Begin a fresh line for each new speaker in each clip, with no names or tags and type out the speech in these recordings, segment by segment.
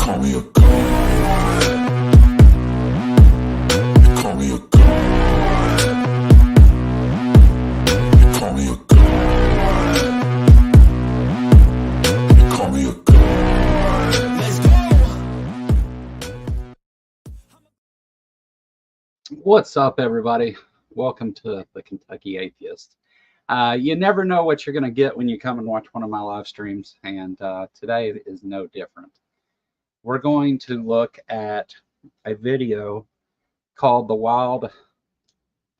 call me a god. You call me a god. You call me a god. You call me a god. Let's go.
What's up, everybody? Welcome to the Kentucky Atheist. You never know what you're going to get when you come and watch one of my live streams, and today is no different. We're going to look at a video called "The Wild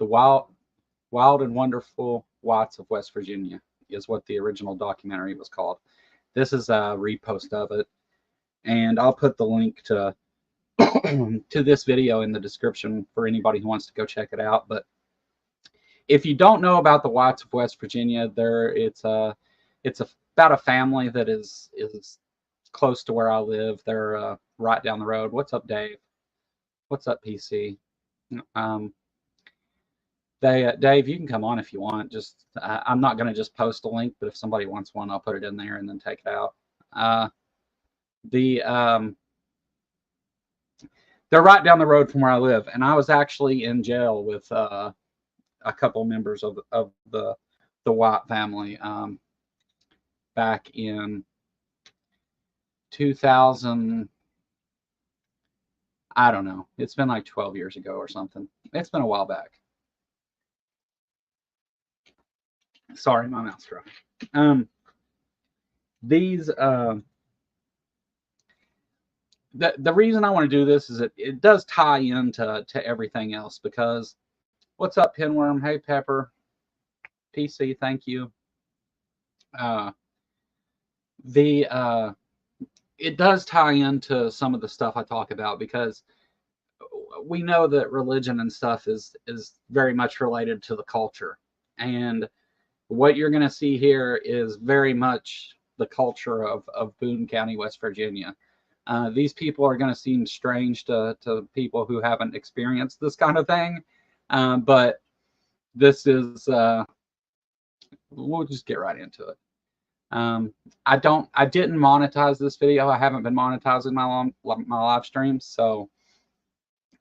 and Wonderful Watts of West Virginia" is what the original documentary was called. This is a repost of it, and I'll put the link to to this video in the description for anybody who wants to go check it out. But if you don't know about the Watts of West Virginia, it's about a family that is close to where I live. They're right down the road. What's up, Dave? What's up, PC? Dave, you can come on if you want. Just I'm not going to just post a link, but if somebody wants one, I'll put it in there and then take it out. They're right down the road from where I live, and I was actually in jail with a couple members of the Watt family back in 2000. I don't know. It's been like 12 years ago or something. It's been a while back. Sorry, my mouth's dry. The reason I want to do this is it does tie into everything else, because what's up, Pinworm? Hey, Pepper. PC, thank you. It does tie into some of the stuff I talk about, because we know that religion and stuff is very much related to the culture, and what you're going to see here is very much the culture of Boone County, West Virginia. These people are going to seem strange to people who haven't experienced this kind of thing, but this is we'll just get right into it. I didn't monetize this video. I haven't been monetizing my live streams, so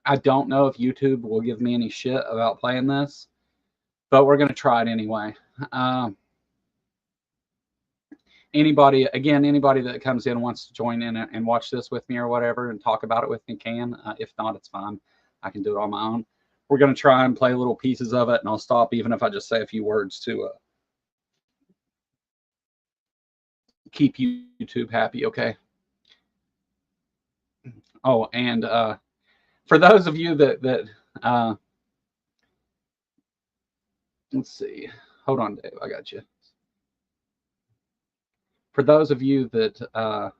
I don't know if YouTube will give me any shit about playing this, but we're going to try it anyway. Anybody that comes in and wants to join in and watch this with me or whatever and talk about it with me can. If not, it's fine. I can do it on my own. We're going to try and play little pieces of it, and I'll stop even if I just say a few words to keep YouTube happy, okay? Oh, and for those of you that let's see. Hold on, Dave. I got you. For those of you that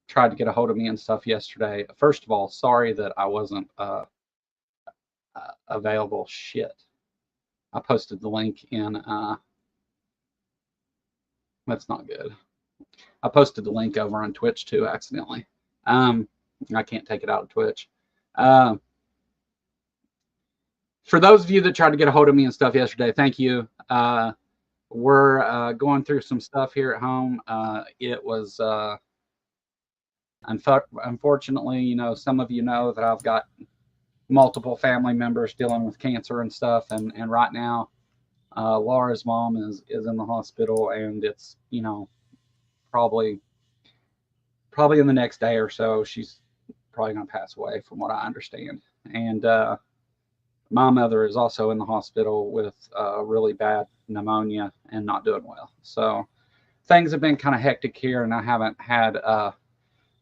tried to get a hold of me and stuff yesterday, first of all, sorry that I wasn't available. Shit. I posted the link in. That's not good. I posted the link over on Twitch too, accidentally. I can't take it out of Twitch. For those of you that tried to get a hold of me and stuff yesterday, thank you. We're going through some stuff here at home. It was unfortunately, you know, some of you know that I've got multiple family members dealing with cancer and stuff, and right now Laura's mom is in the hospital, and it's, you know, probably in the next day or so she's probably going to pass away, from what I understand. And my mother is also in the hospital with really bad pneumonia and not doing well. So things have been kind of hectic here, and I haven't had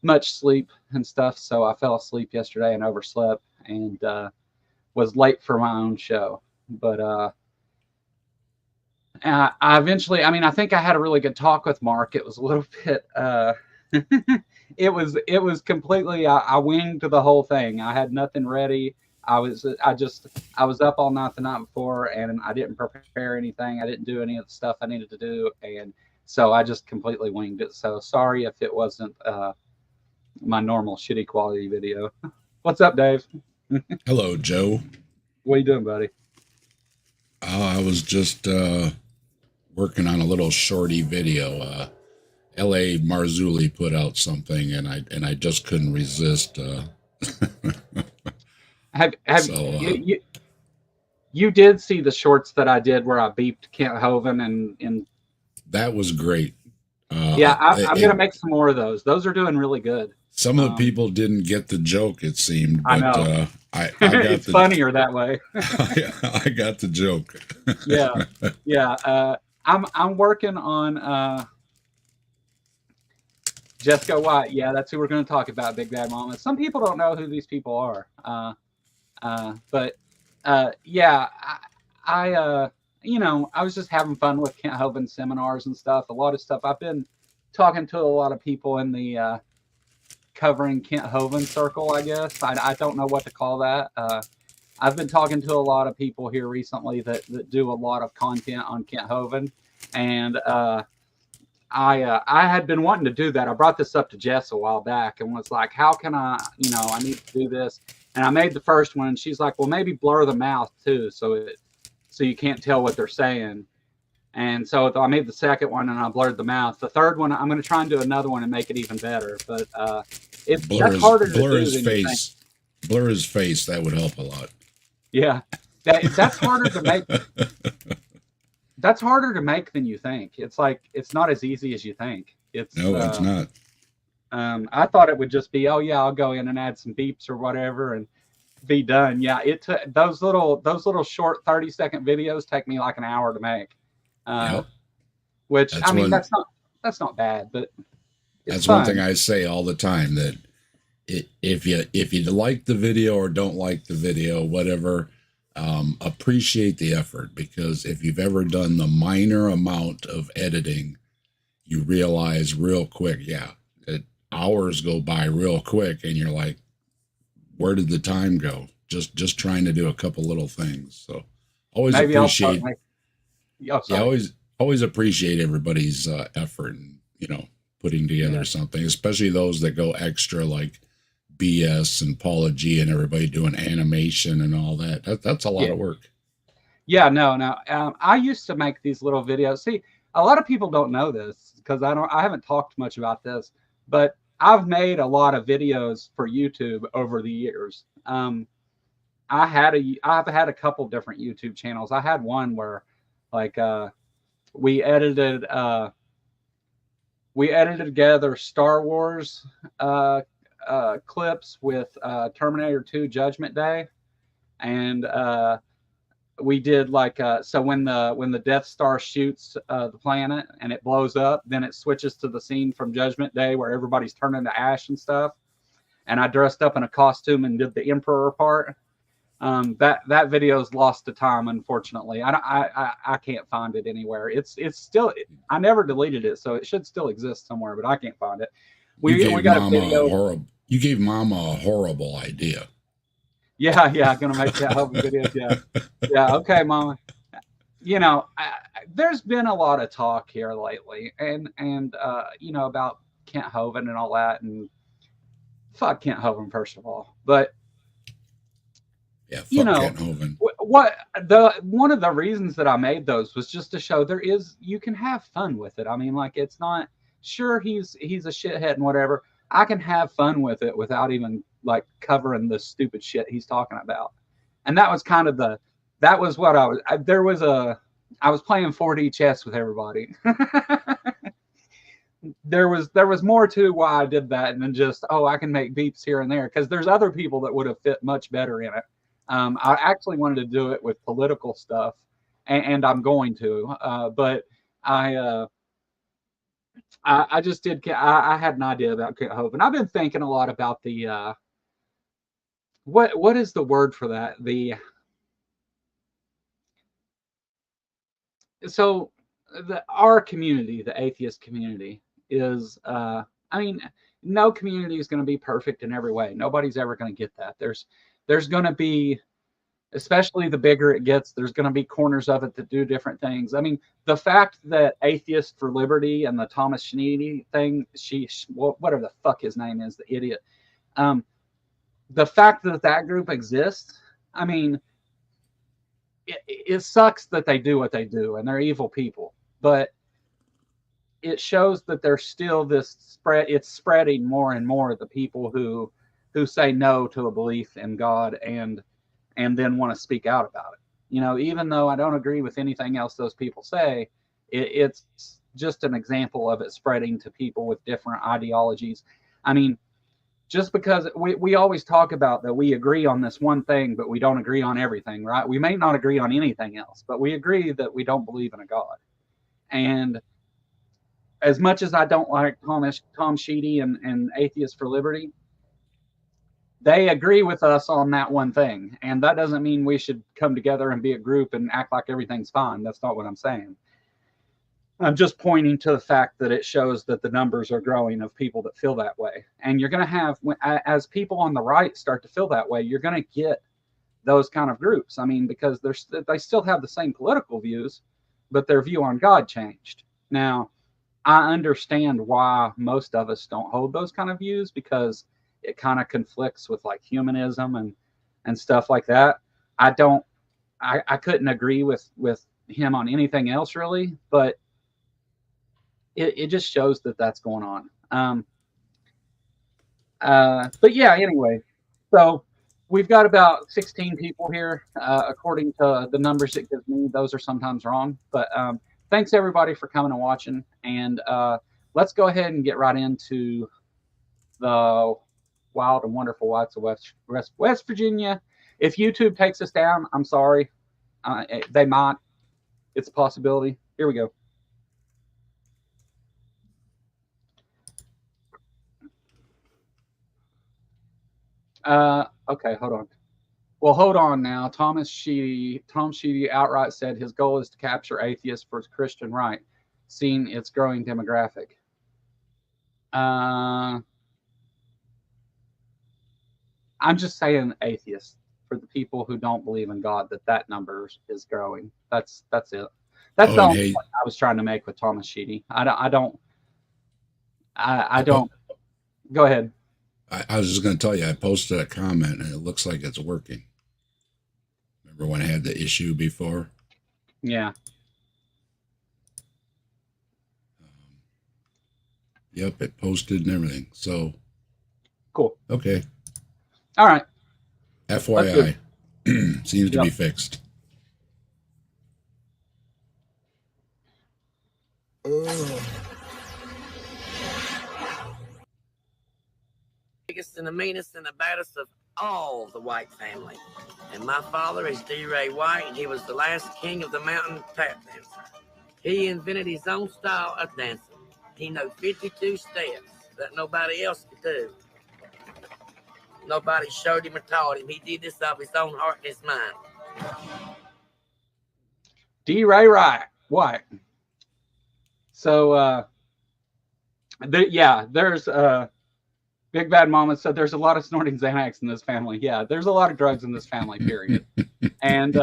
much sleep and stuff. So I fell asleep yesterday and overslept, and was late for my own show. But I eventually, I mean, I think I had a really good talk with Mark. It was a little bit, it was completely, I winged the whole thing. I had nothing ready. I was up all night the night before, and I didn't prepare anything. I didn't do any of the stuff I needed to do, and so I just completely winged it. So sorry if it wasn't my normal shitty quality video. What's up, Dave?
Hello, Joe.
What you doing, buddy?
I was just working on a little shorty video. L.A. Marzulli put out something, and I just couldn't resist.
Have
So
you did see the shorts that I did where I beeped Kent Hovind and
that was great.
yeah, I'm
It
gonna make some more of those. Those are doing really good.
Some of the people didn't get the joke, it seemed,
I
but
know.
I got
It's
the
funnier that way.
I got the joke.
Yeah, yeah. I'm working on Jessica White. Yeah, that's who we're going to talk about, Big Bad Mama. Some people don't know who these people are. But yeah, you know, I was just having fun with Kent Hovind seminars and stuff. A lot of stuff. I've been talking to a lot of people in the covering Kent Hovind circle, I guess. I don't know what to call that. I've been talking to a lot of people here recently that do a lot of content on Kent Hovind, and I had been wanting to do that. I brought this up to Jess a while back and was like, how can I, you know, I need to do this. And I made the first one and she's like, well, maybe blur the mouth too. So you can't tell what they're saying. And so I made the second one and I blurred the mouth. The third one, I'm going to try and do another one and make it even better. But that's harder to do
blur his
than you think.
face. Blur his face. That would help a lot.
Yeah, that's harder to make. That's harder to make than you think. It's like it's not as easy as you think. It's
not.
I thought it would just be, oh yeah, I'll go in and add some beeps or whatever and be done. Yeah, it took those little short 30-second videos take me like an hour to make.
Yep.
Which that's not bad, but
that's
fun.
One thing I say all the time, that if you like the video or don't like the video, whatever, appreciate the effort, because if you've ever done the minor amount of editing, you realize real quick, hours go by real quick, and you're like, where did the time go? Just trying to do a couple little things. So always
Maybe
appreciate.
Always
appreciate everybody's effort and, you know, putting together something, especially those that go extra, like BS and Paula G and everybody doing animation and all that. That's a lot of work.
Yeah, no. I used to make these little videos. See, a lot of people don't know this because I haven't talked much about this, but I've made a lot of videos for YouTube over the years. I've had a couple different YouTube channels. I had one where like we edited together Star Wars clips with Terminator 2 Judgment Day, and we did like so when the Death Star shoots the planet and it blows up, then it switches to the scene from Judgment Day where everybody's turning to ash and stuff, and I dressed up in a costume and did the Emperor part. That video's lost to time, unfortunately. I can't find it anywhere. It's still, I never deleted it, so it should still exist somewhere, but I can't find it. We got a video.
You gave Mama a horrible idea.
Yeah, gonna make that helping videos. Yeah. Okay, Mama. You know, there's been a lot of talk here lately, and you know, about Kent Hovind and all that, and fuck Kent Hovind first of all, but.
Yeah, fuck
you know,
Kent Hovind.
One of the reasons that I made those was just to show you can have fun with it. I mean, like, it's not, sure, he's a shithead and whatever. I can have fun with it without even like covering the stupid shit he's talking about. And that was kind of that was what I was playing 4D chess with everybody. There was more to why I did that than just, oh, I can make beeps here and there, because there's other people that would have fit much better in it. I actually wanted to do it with political stuff, and I'm going to, but I just did. I had an idea about Kent Hovind. I've been thinking a lot about the what is the word for that? Our community, the atheist community, is I mean, no community is going to be perfect in every way. Nobody's ever going to get that. There's going to be, especially the bigger it gets, there's going to be corners of it that do different things. I mean, the fact that Atheist for Liberty and the Thomas Schneedy thing, whatever the fuck his name is, the idiot, the fact that group exists, I mean, it sucks that they do what they do and they're evil people, but it shows that there's still this spread. It's spreading more and more, the people who say no to a belief in God and then want to speak out about it. You know, even though I don't agree with anything else those people say, it's just an example of it spreading to people with different ideologies. I mean, just because we always talk about that we agree on this one thing, but we don't agree on everything, right? We may not agree on anything else, but we agree that we don't believe in a God. And as much as I don't like Tom Sheedy and Atheist for Liberty, they agree with us on that one thing. And that doesn't mean we should come together and be a group and act like everything's fine. That's not what I'm saying. I'm just pointing to the fact that it shows that the numbers are growing of people that feel that way. And you're going to have, as people on the right start to feel that way, you're going to get those kind of groups. I mean, because they still have the same political views, but their view on God changed. Now, I understand why most of us don't hold those kind of views, because it kind of conflicts with like humanism and stuff like that. I couldn't agree with him on anything else really, but it just shows that that's going on. But yeah, anyway, so we've got about 16 people here, according to the numbers it gives me. Those are sometimes wrong, but thanks everybody for coming and watching. And let's go ahead and get right into the wild and wonderful whites of West Virginia. If YouTube takes us down, I'm sorry. They might. It's a possibility. Here we go. Okay, hold on. Well, hold on now. Tom Sheedy outright said his goal is to capture atheists for his Christian right, seeing its growing demographic. I'm just saying atheists, for the people who don't believe in God, that number is growing. That's it. That's the only point I was trying to make with Thomas Sheedy. I don't. Go ahead.
I was just going to tell you, I posted a comment and it looks like it's working. Remember when I had the issue before?
Yeah.
Yep, it posted and everything. So
cool.
Okay.
All right.
FYI, seems to be fixed.
Biggest and the meanest and the baddest of all the White family. And my father is D. Ray White, and he was the last king of the mountain tap dancer. He invented his own style of dancing. He knew 52 steps that nobody else could do. Nobody showed him or taught him. He did this of his own heart and his mind.
D. Ray White. So, there's Big Bad Mama said there's a lot of snorting Xanax in this family. Yeah, there's a lot of drugs in this family, period. And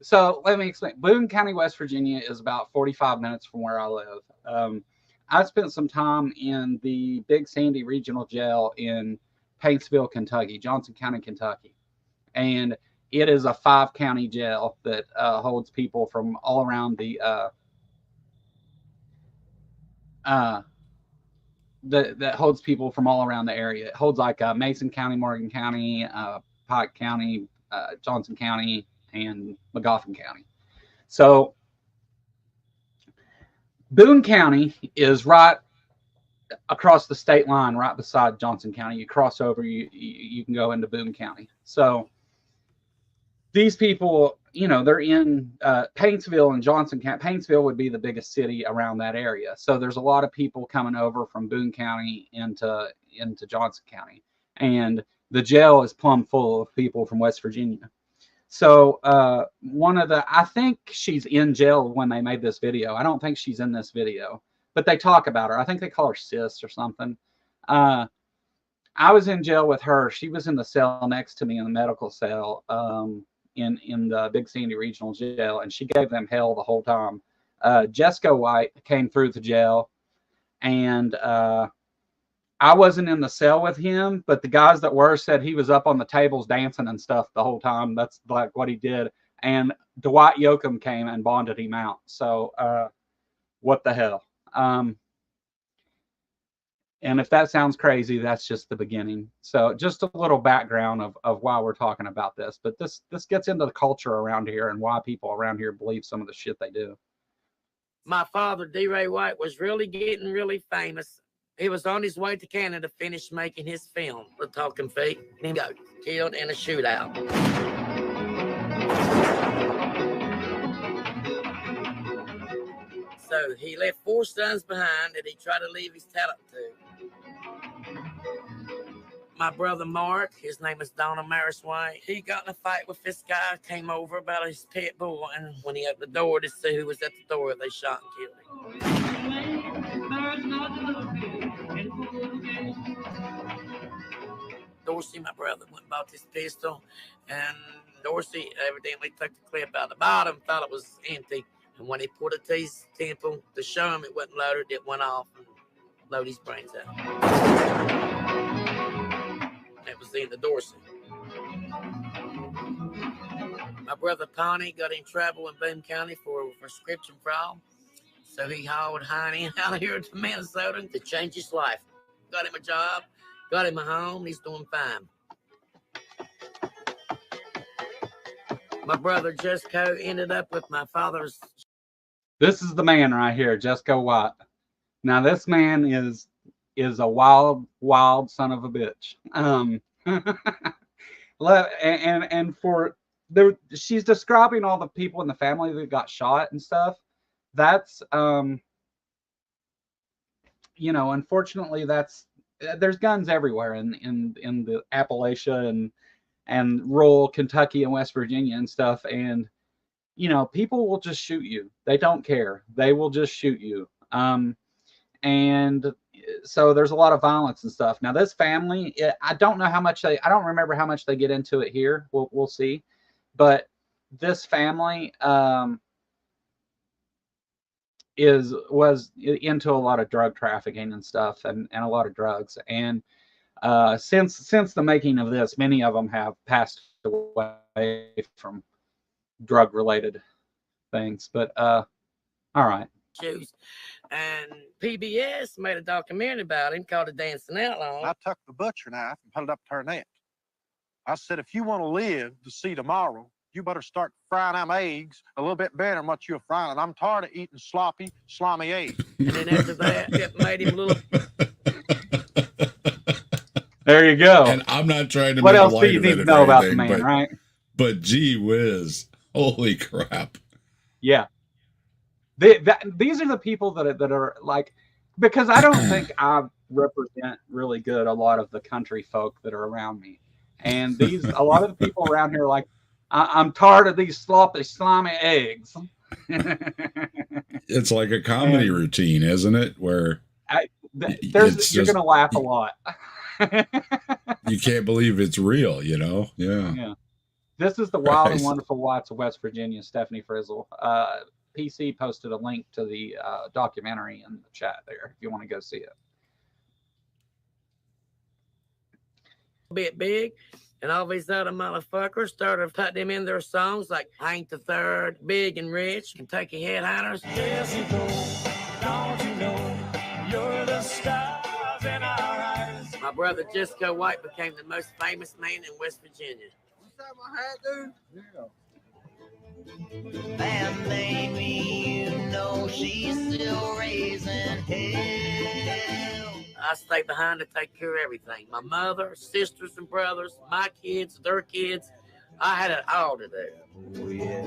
so let me explain. Boone County, West Virginia is about 45 minutes from where I live. I spent some time in the Big Sandy Regional Jail in Paintsville, Kentucky, Johnson County, Kentucky. And it is a 5-county jail that holds people from all around that holds people from all around the area. It holds like Mason County, Morgan County, Pike County, Johnson County, and McGoffin County. So Boone County is right across the state line, right beside Johnson County. You cross over, you can go into Boone County. So these people, you know, they're in Paintsville and Johnson County. Paintsville would be the biggest city around that area. So there's a lot of people coming over from Boone County into Johnson County. And the jail is plumb full of people from West Virginia. So I think she's in jail when they made this video. I don't think she's in this video, but they talk about her. I think they call her Sis or something. I was in jail with her. She was in the cell next to me in the medical cell in the Big Sandy Regional Jail, and she gave them hell the whole time. Jessica White came through the jail, and I wasn't in the cell with him, but the guys that were said he was up on the tables dancing and stuff the whole time. That's like what he did. And Dwight Yoakam came and bonded him out. So what the hell? And if that sounds crazy, that's just the beginning. So just a little background of why we're talking about this. But this gets into the culture around here and why people around here believe some of the shit they do.
My father, D. Ray White, was really getting really famous. He was on his way to Canada to finish making his film, The Talking Feet, and he got killed in a shootout. So he left 4 sons behind that he tried to leave his talent to. My brother Mark, his name is Donna Maris White, he got in a fight with this guy, came over about his pet bull, and when he opened the door to see who was at the door, they shot and killed him. Dorsey, my brother, went and bought this pistol, and Dorsey evidently took the clip out the bottom, thought it was empty, and when he put it to his temple to show him it wasn't loaded, it went off and loaded his brains out. That was the end of Dorsey. My brother Pawnee got in trouble in Boone County for prescription fraud, so he hauled Heine out here to Minnesota to change his life. Got him a job, got him a home, he's doing fine. My brother Jesco ended up with my father's.
This is the man right here, Jesco White. Now this man is a wild son of a bitch. And for there, she's describing all the people in the family that got shot and stuff. That's you know, unfortunately, there's guns everywhere in the Appalachia and rural Kentucky and West Virginia and stuff, and you know, people will just shoot you. They don't care. They will just shoot you. And so there's a lot of violence and stuff. Now this family, I don't know how much I don't remember how much they get into it here. We'll see. But this family was into a lot of drug trafficking and stuff, and a lot of drugs. And since the making of this, many of them have passed away from drug related things. But all right.
And PBS made a documentary about him called The Dancing Outlaw.
I took the butcher knife and put it up to her neck. I said, if you want to live to see tomorrow, you better start frying them eggs a little bit better than what you're frying. And I'm tired of eating sloppy, slimy eggs.
And then after that, it made him a little.
There you go.
And I'm not trying to
what
make
else
a
do
light
you
of
need
it
to
or
know about the
anything,
man, right?
But gee whiz, holy crap.
Yeah. These are the people that are like, because I don't think I represent really good a lot of the country folk that are around me. And a lot of the people around here are like, I'm tired of these sloppy, slimy eggs.
It's like a comedy routine, isn't it? Where
you're going to laugh a lot.
You can't believe it's real, you know? Yeah.
This is the Wild and Wonderful Whites of West Virginia, Stephanie Frizzle. PC posted a link to the documentary in the chat there if you want to go see it.
A bit big, and all these other motherfuckers started putting him in their songs like Hank the Third, Big and Rich, Kentucky Headhunters.
Yes, you don't you know, you're the stars in our eyes.
My brother Jesco White became the most famous man in West Virginia.
Is that my hat, dude? Yeah.
And baby, you know she's still raising hell.
I stayed behind to take care of everything. My mother, sisters and brothers, my kids, their kids. I had it all to do.
Oh, yeah.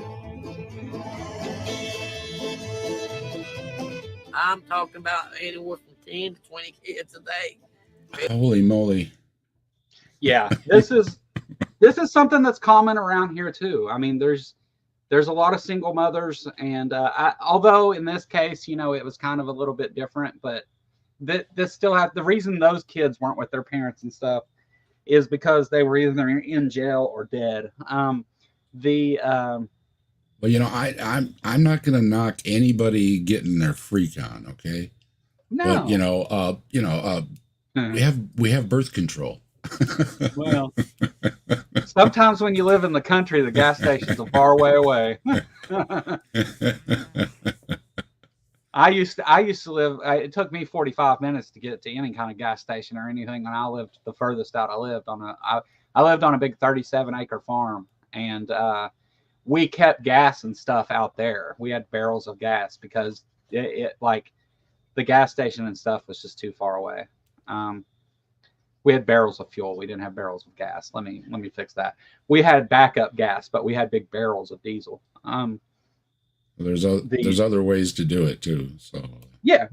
I'm talking about anywhere from 10 to 20 kids a day.
Holy moly.
Yeah, this is something that's common around here too. I mean, there's a lot of single mothers, and although in this case, you know, it was kind of a little bit different, but this still has the reason those kids weren't with their parents and stuff is because they were either in jail or dead. Well,
you know, I'm not going to knock anybody getting their freak on, okay?
No,
but we have birth control.
Well, sometimes when you live in the country, the gas stations are far way away. I used to live. It took me 45 minutes to get to any kind of gas station or anything when I lived. The furthest out I lived on I lived on a big 37-acre farm, and we kept gas and stuff out there. We had barrels of gas because it like the gas station and stuff was just too far away. We had barrels of fuel. We didn't have barrels of gas. Let me fix that. We had backup gas, but we had big barrels of diesel.
There's other ways to do it too. So
yeah.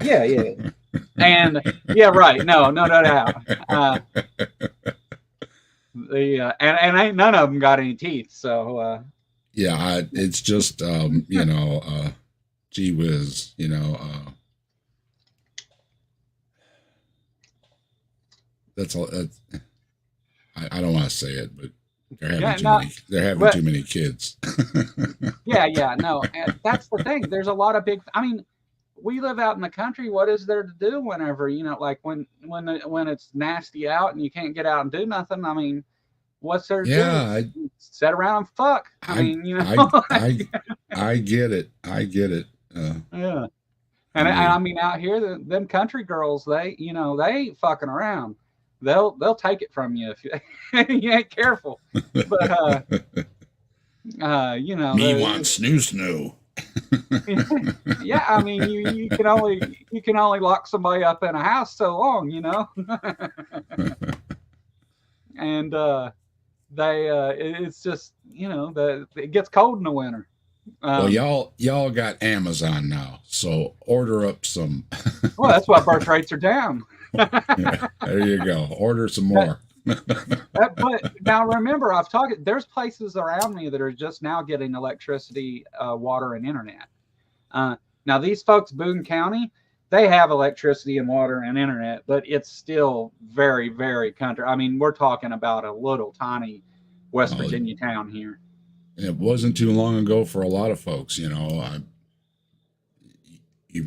And yeah, right. No doubt. And ain't none of them got any teeth. So
yeah, it's just gee whiz, that's all. I don't want to say it, but they're having too many kids.
yeah, no, and that's the thing. There's a lot of big. I mean, we live out in the country. What is there to do whenever like when it's nasty out and you can't get out and do nothing? I mean, what's there to do? Sit around and fuck. I mean,
I get it.
Yeah. And I mean, out here, them country girls, they ain't fucking around. They'll take it from you if you ain't careful. But
me wants snoo.
Yeah, I mean, you can only lock somebody up in a house so long, and it's just it gets cold in the winter.
Well, y'all got Amazon now, so order up some.
Well, that's why birth rates are down.
Yeah, there you go. Order some more.
But now remember, there's places around me that are just now getting electricity, water, and internet. Now these folks, Boone County, they have electricity and water and internet, but it's still very, very country. I mean, we're talking about a little tiny West Virginia town here.
It wasn't too long ago for a lot of folks,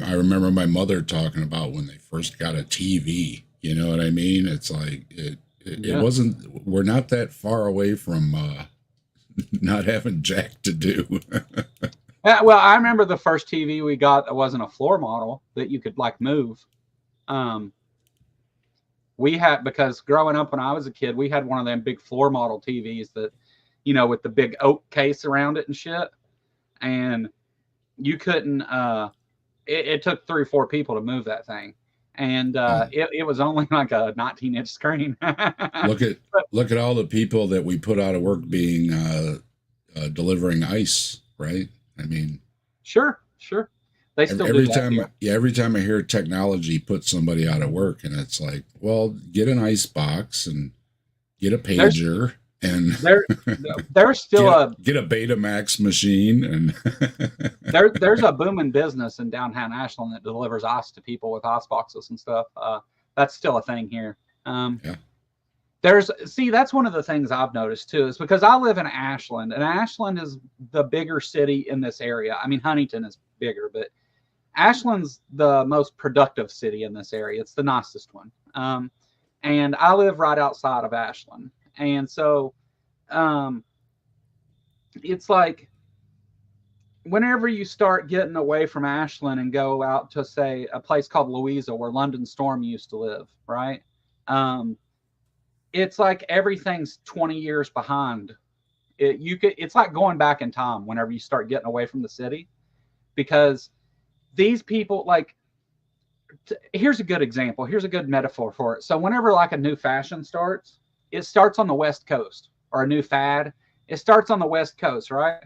I remember my mother talking about when they first got a TV. You know what I mean? It's like it wasn't. We're not that far away from not having jack to do.
Yeah, well, I remember the first TV we got that wasn't a floor model that you could like move. We had, because growing up when I was a kid, we had one of them big floor model TVs that, with the big oak case around it and shit, and you couldn't. It took 3 or 4 people to move that thing, and it was only like a 19-inch screen.
Look at all the people that we put out of work being delivering ice, right? I mean,
sure. They still
every
do
time.
that here.
Every time I hear technology put somebody out of work, and it's like, well, get an ice box and get a pager. And
there's still
get a Betamax machine, and
there's a booming business in downtown Ashland that delivers ice to people with ice boxes and stuff. That's still a thing here.
Yeah.
That's one of the things I've noticed too, is because I live in Ashland, and Ashland is the bigger city in this area. I mean, Huntington is bigger, but Ashland's the most productive city in this area. It's the nicest one. And I live right outside of Ashland. And so it's like whenever you start getting away from Ashland and go out to, say, a place called Louisa where London Storm used to live, right? It's like everything's 20 years behind. It's like going back in time whenever you start getting away from the city, because these people, like, here's a good example. Here's a good metaphor for it. So whenever like a new fashion starts, it starts on the West Coast, or a new fad. It starts on the West Coast, right?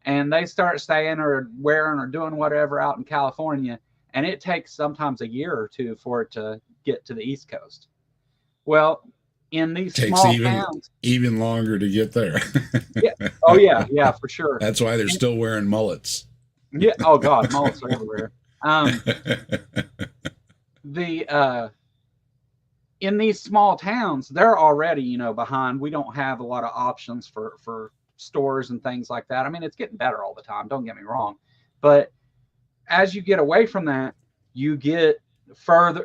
And they start staying or wearing or doing whatever out in California. And it takes sometimes a year or two for it to get to the East Coast. Well, in these small towns,
even longer to get there.
Yeah. Oh yeah, for sure.
That's why they're still wearing mullets.
Yeah. Oh God, mullets are everywhere. In these small towns, they're already, behind. We don't have a lot of options for stores and things like that. I mean, it's getting better all the time, don't get me wrong. But as you get away from that, you get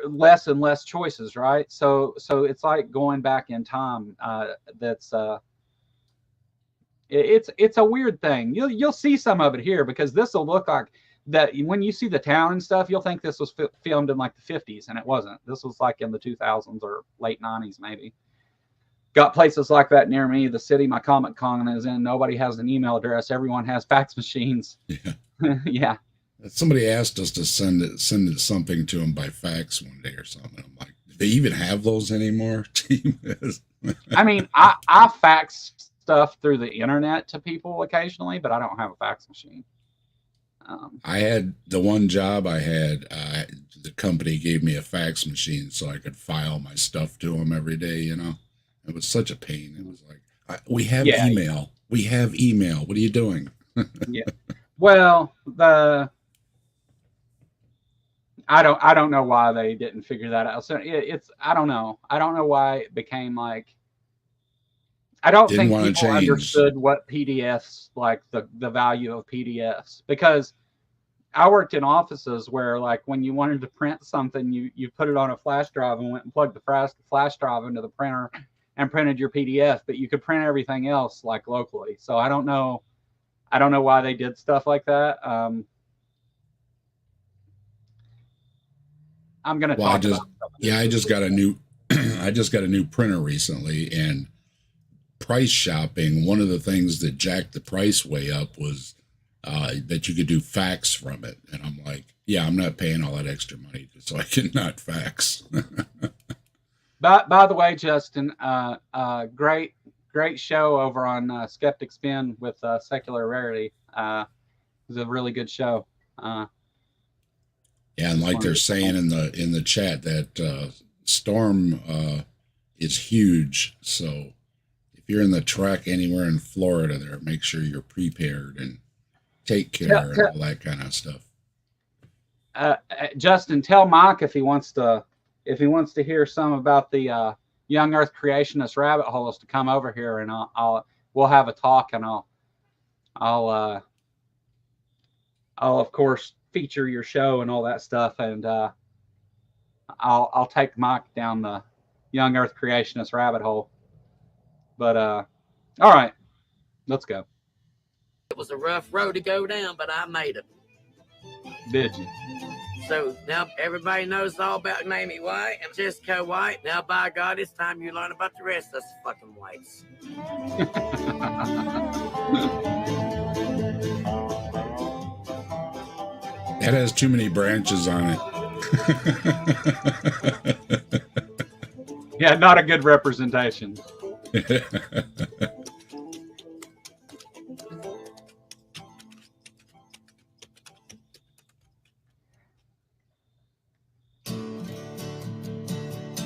less and less choices, right? So it's like going back in time. It's a weird thing. You'll see some of it here, because this will look like that when you see the town and stuff, you'll think this was filmed in like the 50s, and it wasn't. This was like in the 2000s or late 90s, maybe. Got places like that near me. The city my Comic Con is in, nobody has an email address. Everyone has fax machines.
Yeah.
Yeah.
Somebody asked us to send it something to them by fax one day or something. I'm like, do they even have those anymore?
I mean, I fax stuff through the internet to people occasionally, but I don't have a fax machine.
I had the one job I had, the company gave me a fax machine so I could file my stuff to them every day, you know. It was such a pain. It was like, we have email. We have email. What are you doing?
Yeah. Well, I don't know why they didn't figure that out. So I don't know. I don't know why it became like, I don't think people understood what PDFs, like the value of PDFs, because I worked in offices where, like, when you wanted to print something, you put it on a flash drive and went and plugged the flash drive into the printer and printed your PDF, but you could print everything else like locally. So I don't know why they did stuff like that. I'm gonna talk about.
I just got a new printer recently, and price shopping. One of the things that jacked the price way up was that you could do fax from it, and I'm like, yeah, I'm not paying all that extra money so I can not fax.
By the way, Justin, great show over on Skeptic Spin with Secular Rarity. It was a really good show.
Yeah, and like they're saying in the chat that storm is huge. So if you're in the truck anywhere in Florida, there, make sure you're prepared and take care and all that kind of stuff.
Justin, tell Mike if he wants to hear some about the Young Earth Creationist rabbit holes to come over here, and we'll have a talk, and I'll of course feature your show and all that stuff, and I'll take Mike down the Young Earth Creationist rabbit hole. But all right, let's go.
It was a rough road to go down, but I made it.
Did you?
So now everybody knows all about Mamie White and Jessica White. Now, by God, it's time you learn about the rest of us fucking whites.
That has too many branches on it.
Yeah, not a good representation.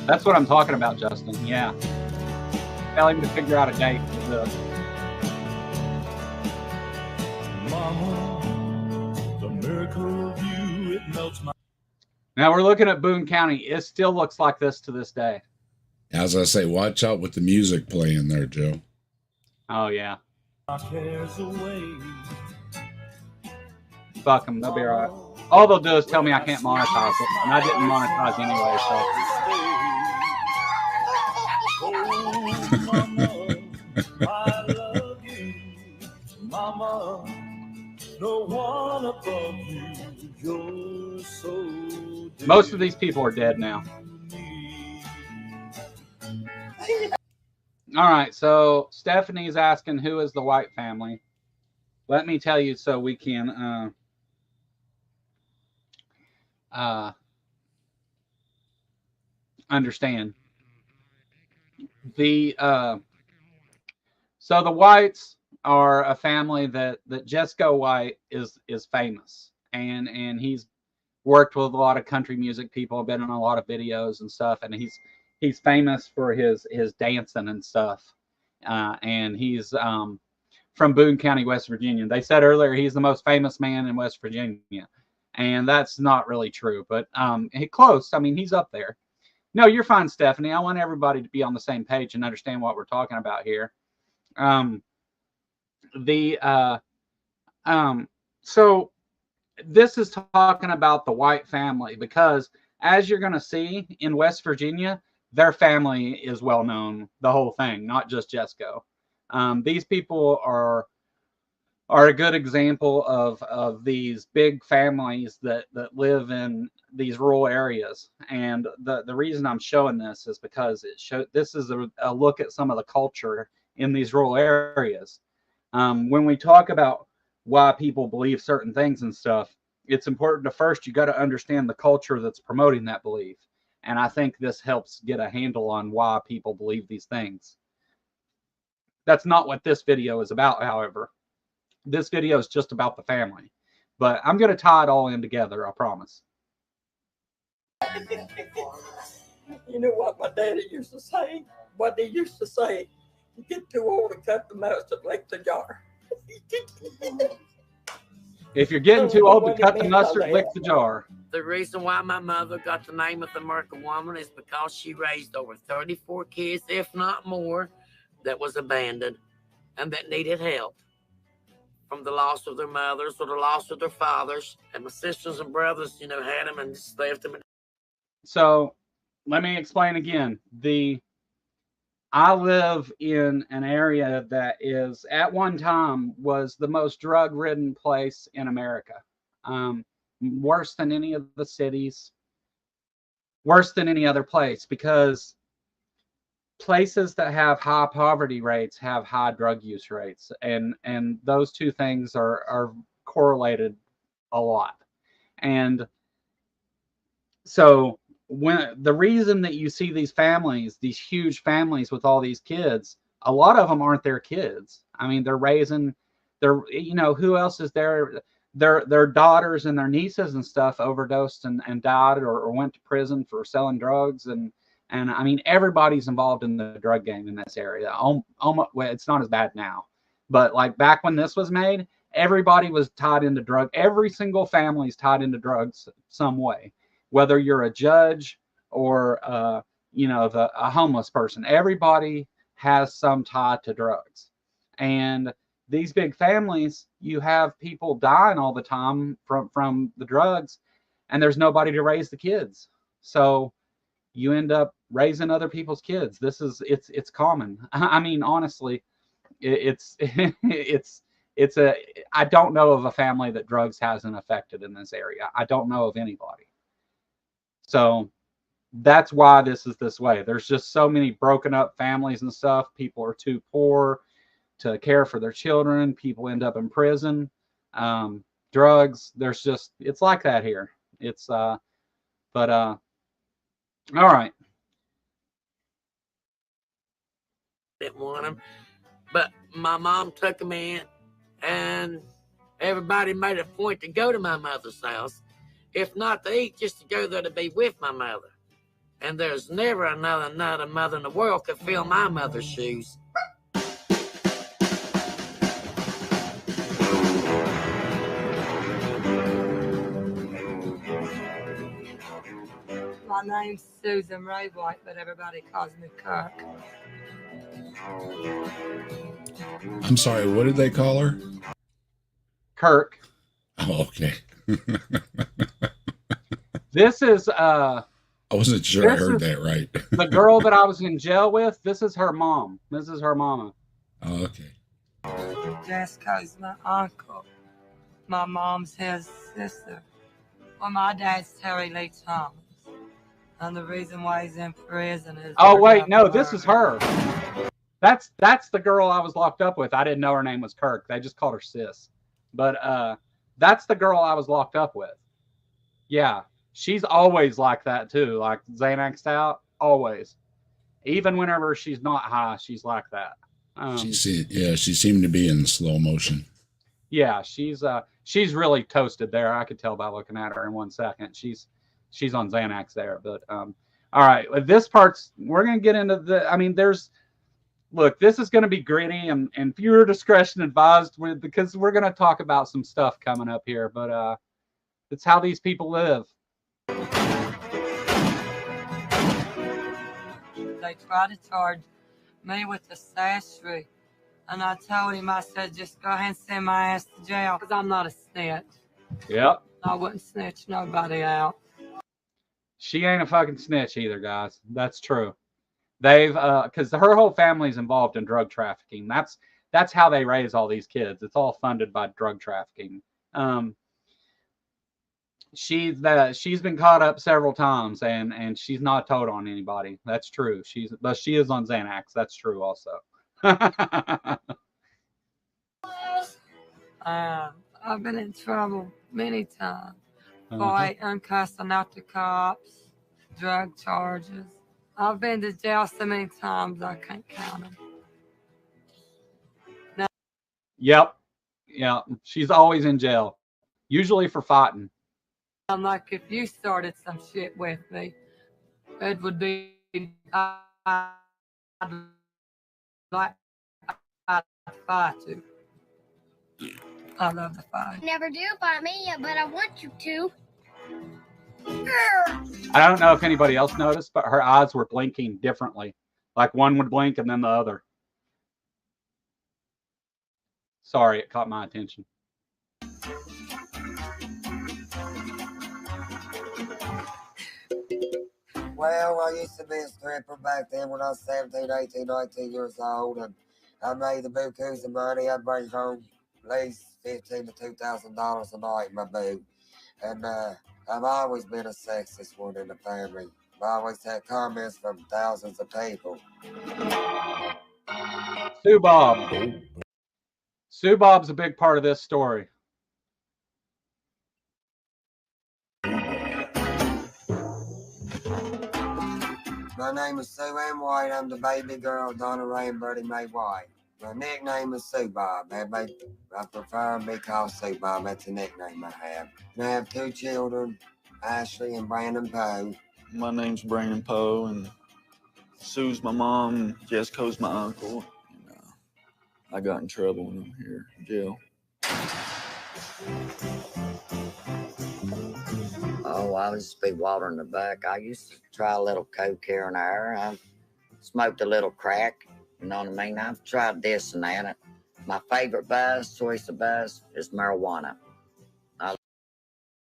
That's what I'm talking about, Justin. Yeah. Tell him to figure out a date for this.
Mama, the miracle of you, it melts my...
Now we're looking at Boone County. It still looks like this to this day.
As I say, watch out with the music playing there, Joe.
Oh, yeah.
cares away.
Fuck them. They'll be all right. All they'll do is tell me I can't monetize it. And I didn't monetize anyway,
Oh, mama, I love you. Mama, no one above you. You're so dear.
Most of these people are dead now. All right, so Stephanie's asking who is the White family. Let me tell you so we can understand. So the Whites are a family that Jesco White is famous, and he's worked with a lot of country music people, been in a lot of videos and stuff, and he's famous for his dancing and stuff. And he's from Boone County, West Virginia. They said earlier he's the most famous man in West Virginia, and that's not really true, but close. I mean, he's up there. No, you're fine, Stephanie. I want everybody to be on the same page and understand what we're talking about here. So this is talking about the White family, because as you're going to see in West Virginia, their family is well known, the whole thing, not just Jesco. These people are are a good example of these big families that live in these rural areas. And the reason I'm showing this is because this is a look at some of the culture in these rural areas. When we talk about why people believe certain things and stuff, it's important to first, you got to understand the culture that's promoting that belief. And I think this helps get a handle on why people believe these things. That's not what this video is about, however. This video is just about the family. But I'm going to tie it all in together, I promise.
You know what my daddy used to say? What he used to say, you get too old to cut the mustard, lick the jar.
If you're getting too old to cut the mustard, lick the jar.
The reason why my mother got the name of the American woman is because she raised over 34 kids, if not more, that was abandoned and that needed help from the loss of their mothers or the loss of their fathers. And my sisters and brothers, you know, had them and just left them.
So let me explain again. I live in an area that is, at one time, was the most drug-ridden place in America. Worse than any of the cities, worse than any other place, because places that have high poverty rates have high drug use rates, and those two things are correlated a lot. And so when the reason that you see these families, these huge families with all these kids, a lot of them aren't their kids. I mean, they're raising you know, who else is there? Their daughters and their nieces and stuff overdosed and died or went to prison for selling drugs. And I mean, everybody's involved in the drug game in this area. Almost, well, it's not as bad now, but like back when this was made, everybody was tied into drug. Every single family is tied into drugs some way, whether you're a judge or you know, a homeless person. Everybody has some tie to drugs. And these big families, you have people dying all the time from the drugs, and there's nobody to raise the kids. So you end up raising other people's kids. It's common. I mean, honestly, it's I don't know of a family that drugs hasn't affected in this area. I don't know of anybody. So that's why this is this way. There's just so many broken up families and stuff. People are too poor to care for their children. People end up in prison. Drugs, it's like that here. It's all right.
Didn't want them, but my mom took them in, and everybody made a point to go to my mother's house, if not to eat, just to go there to be with my mother. And there's never another mother in the world could fill my mother's shoes.
My name's Susan Ray White, but everybody calls me Kirk.
I'm sorry, what did they call her?
Kirk.
Oh, okay.
This is
I wasn't sure I heard that right.
the girl that I was in jail with. This is her mom. This is her mama.
Oh, okay.
Jessica's my uncle. My mom's his sister. Well, my dad's Terry Lee Thomas. And the reason why he's in prison is...
Oh, wait, no, this is her. That's the girl I was locked up with. I didn't know her name was Kirk. They just called her Sis. But that's the girl I was locked up with. Yeah, she's always like that too. Like Xanaxed out, always. Even whenever she's not high, she's like that.
She seemed to be in slow motion.
Yeah, she's really toasted there. I could tell by looking at her in 1 second. She's on Xanax there. But all right, this part's, we're gonna get into the. I mean, look, this is gonna be gritty and viewer discretion advised because we're gonna talk about some stuff coming up here. But it's how these people live.
They tried to charge me with accessory. And I told him, I said, just go ahead and send my ass to jail because I'm not a snitch.
Yep.
I wouldn't snitch nobody out.
She ain't a fucking snitch either, guys. That's true. They've because her whole family's involved in drug trafficking. That's that's how they raise all these kids. It's all funded by drug trafficking. She's been caught up several times, and she's not told on anybody. That's true. But she is on Xanax. That's true also.
I've been in trouble many times.
Uh-huh.
Fighting, cussing out the cops, drug charges. I've been to jail so many times I can't count them.
Yep. Yeah. She's always in jail, usually for fighting.
I'm like, if you started some shit with me, it would be I'd fight you. I love the fight.
Never do by me, but I want you to.
I don't know if anybody else noticed, but her eyes were blinking differently. Like one would blink and then the other. Sorry, it caught my attention.
Well, I used to be a stripper back then when I was 17, 18, 19 years old, and I made the bukus of money. I'd bring home at least $1,500 to $2,000 a night in my boot. And I've always been a sexist one in the family. I've always had comments from thousands of people.
Sue Bob. Sue Bob's a big part of this story.
My name is Sue M. White. I'm the baby girl of Donna Ray and Bertie Mae White. My nickname is Sue Bob. I prefer to be called Sue Bob. That's a nickname I have. And I have 2 children, Ashley and Brandon Poe.
My name's Brandon Poe, and Sue's my mom, and Jessica's my uncle. And, I got in trouble when I'm here in jail.
Oh, I used to be watering the buck. I used to try a little coke here and there. I smoked a little crack. You know what I mean? I've tried this and that. My favorite choice of buzz is marijuana.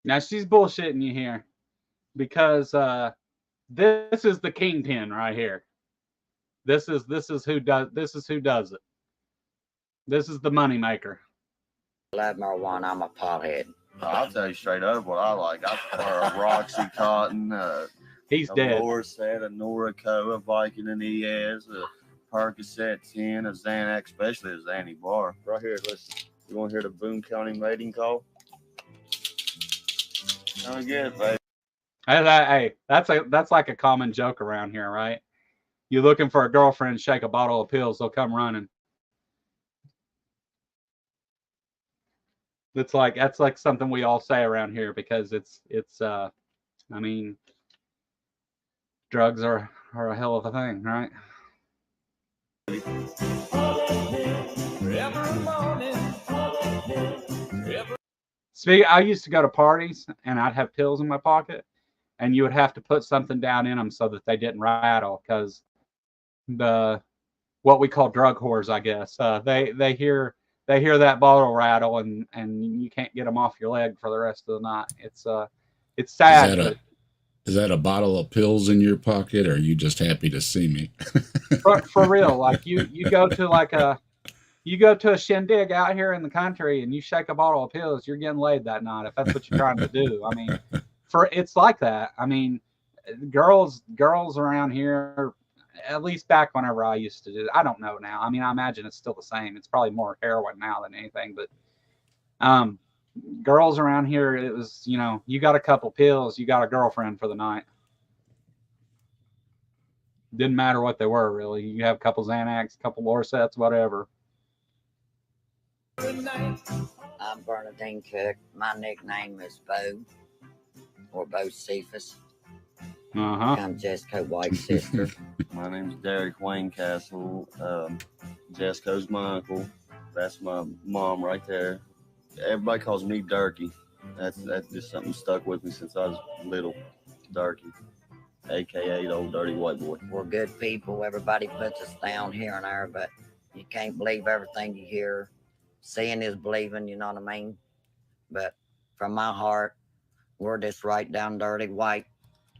Now she's bullshitting you here, because this is the kingpin right here. This is who does it. This is the moneymaker.
I love marijuana. I'm a pothead.
I'll tell you straight up what I like. I prefer a Roxy Cotton,
He's
a
dead.
Lorset, a Norco, a Viking and ES, a Percocet 10, a Xanax, especially a Xanny bar. Right here, listen. You want to hear the Boone County mating call? Come and get it, baby.
Hey, that's like a common joke around here, right? You looking for a girlfriend, shake a bottle of pills, they'll come running. That's like something we all say around here, because it's I mean, drugs are a hell of a thing, right? Speaking, I used to go to parties and I'd have pills in my pocket, and you would have to put something down in them so that they didn't rattle, because what we call drug whores, I guess, they hear that bottle rattle, and you can't get them off your leg for the rest of the night. It's sad.
Is that a bottle of pills in your pocket, or are you just happy to see me?
for real, like you go to a shindig out here in the country and you shake a bottle of pills, you're getting laid that night, if that's what you're trying to do. I mean, it's like that. I mean, girls around here, at least back whenever I used to do it, I don't know now. I mean, I imagine it's still the same. It's probably more heroin now than anything, but girls around here, it was, you got a couple pills, you got a girlfriend for the night. Didn't matter what they were, really. You have a couple Xanax, a couple Lorsets, whatever.
I'm Bernadine Cook. My nickname is Bo, or Bo Cephas. I'm Jessica White's sister.
My name's Derek Wayncastle. Jessica's my uncle. That's my mom right there. Everybody calls me Durkee. That's just something stuck with me since I was little. Durkee, a.k.a. the old dirty white boy.
We're good people. Everybody puts us down here and there, but you can't believe everything you hear. Seeing is believing, you know what I mean? But from my heart, we're just right down dirty, white,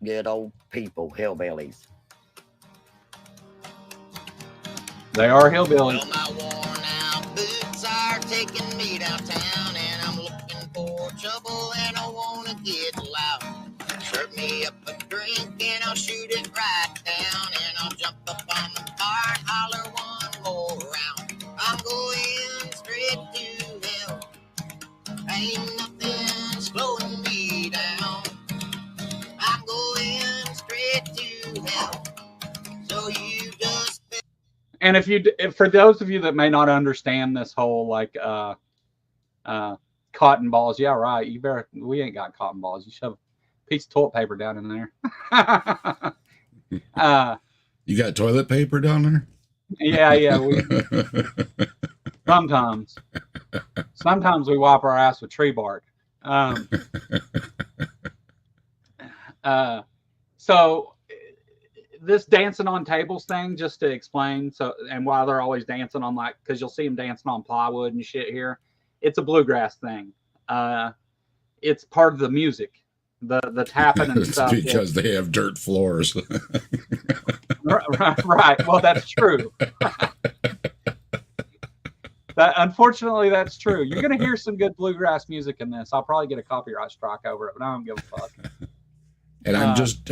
good old people, hillbillies.
They are hillbillies.
Well, my worn out taking me downtown, and I'm looking for trouble, and I wanna get loud. Serve me up a drink, and I'll shoot it right down, and I'll jump up on the bar and holler one more round. I'm going straight to hell. Ain't nothing slowing me down. I'm going straight to hell. So you just.
And for those of you that may not understand this whole like cotton balls, yeah, right. We ain't got cotton balls. You shove a piece of toilet paper down in there.
You got toilet paper down there?
Yeah. Sometimes we wipe our ass with tree bark. So this dancing on tables thing, just to explain, and why they're always dancing on, like, because you'll see them dancing on plywood and shit here. It's a bluegrass thing. It's part of the music, the tapping and stuff.
Because they have dirt floors.
Right. Well, that's true. Unfortunately, that's true. You're gonna hear some good bluegrass music in this. I'll probably get a copyright strike over it, but I don't give a fuck.
And I'm just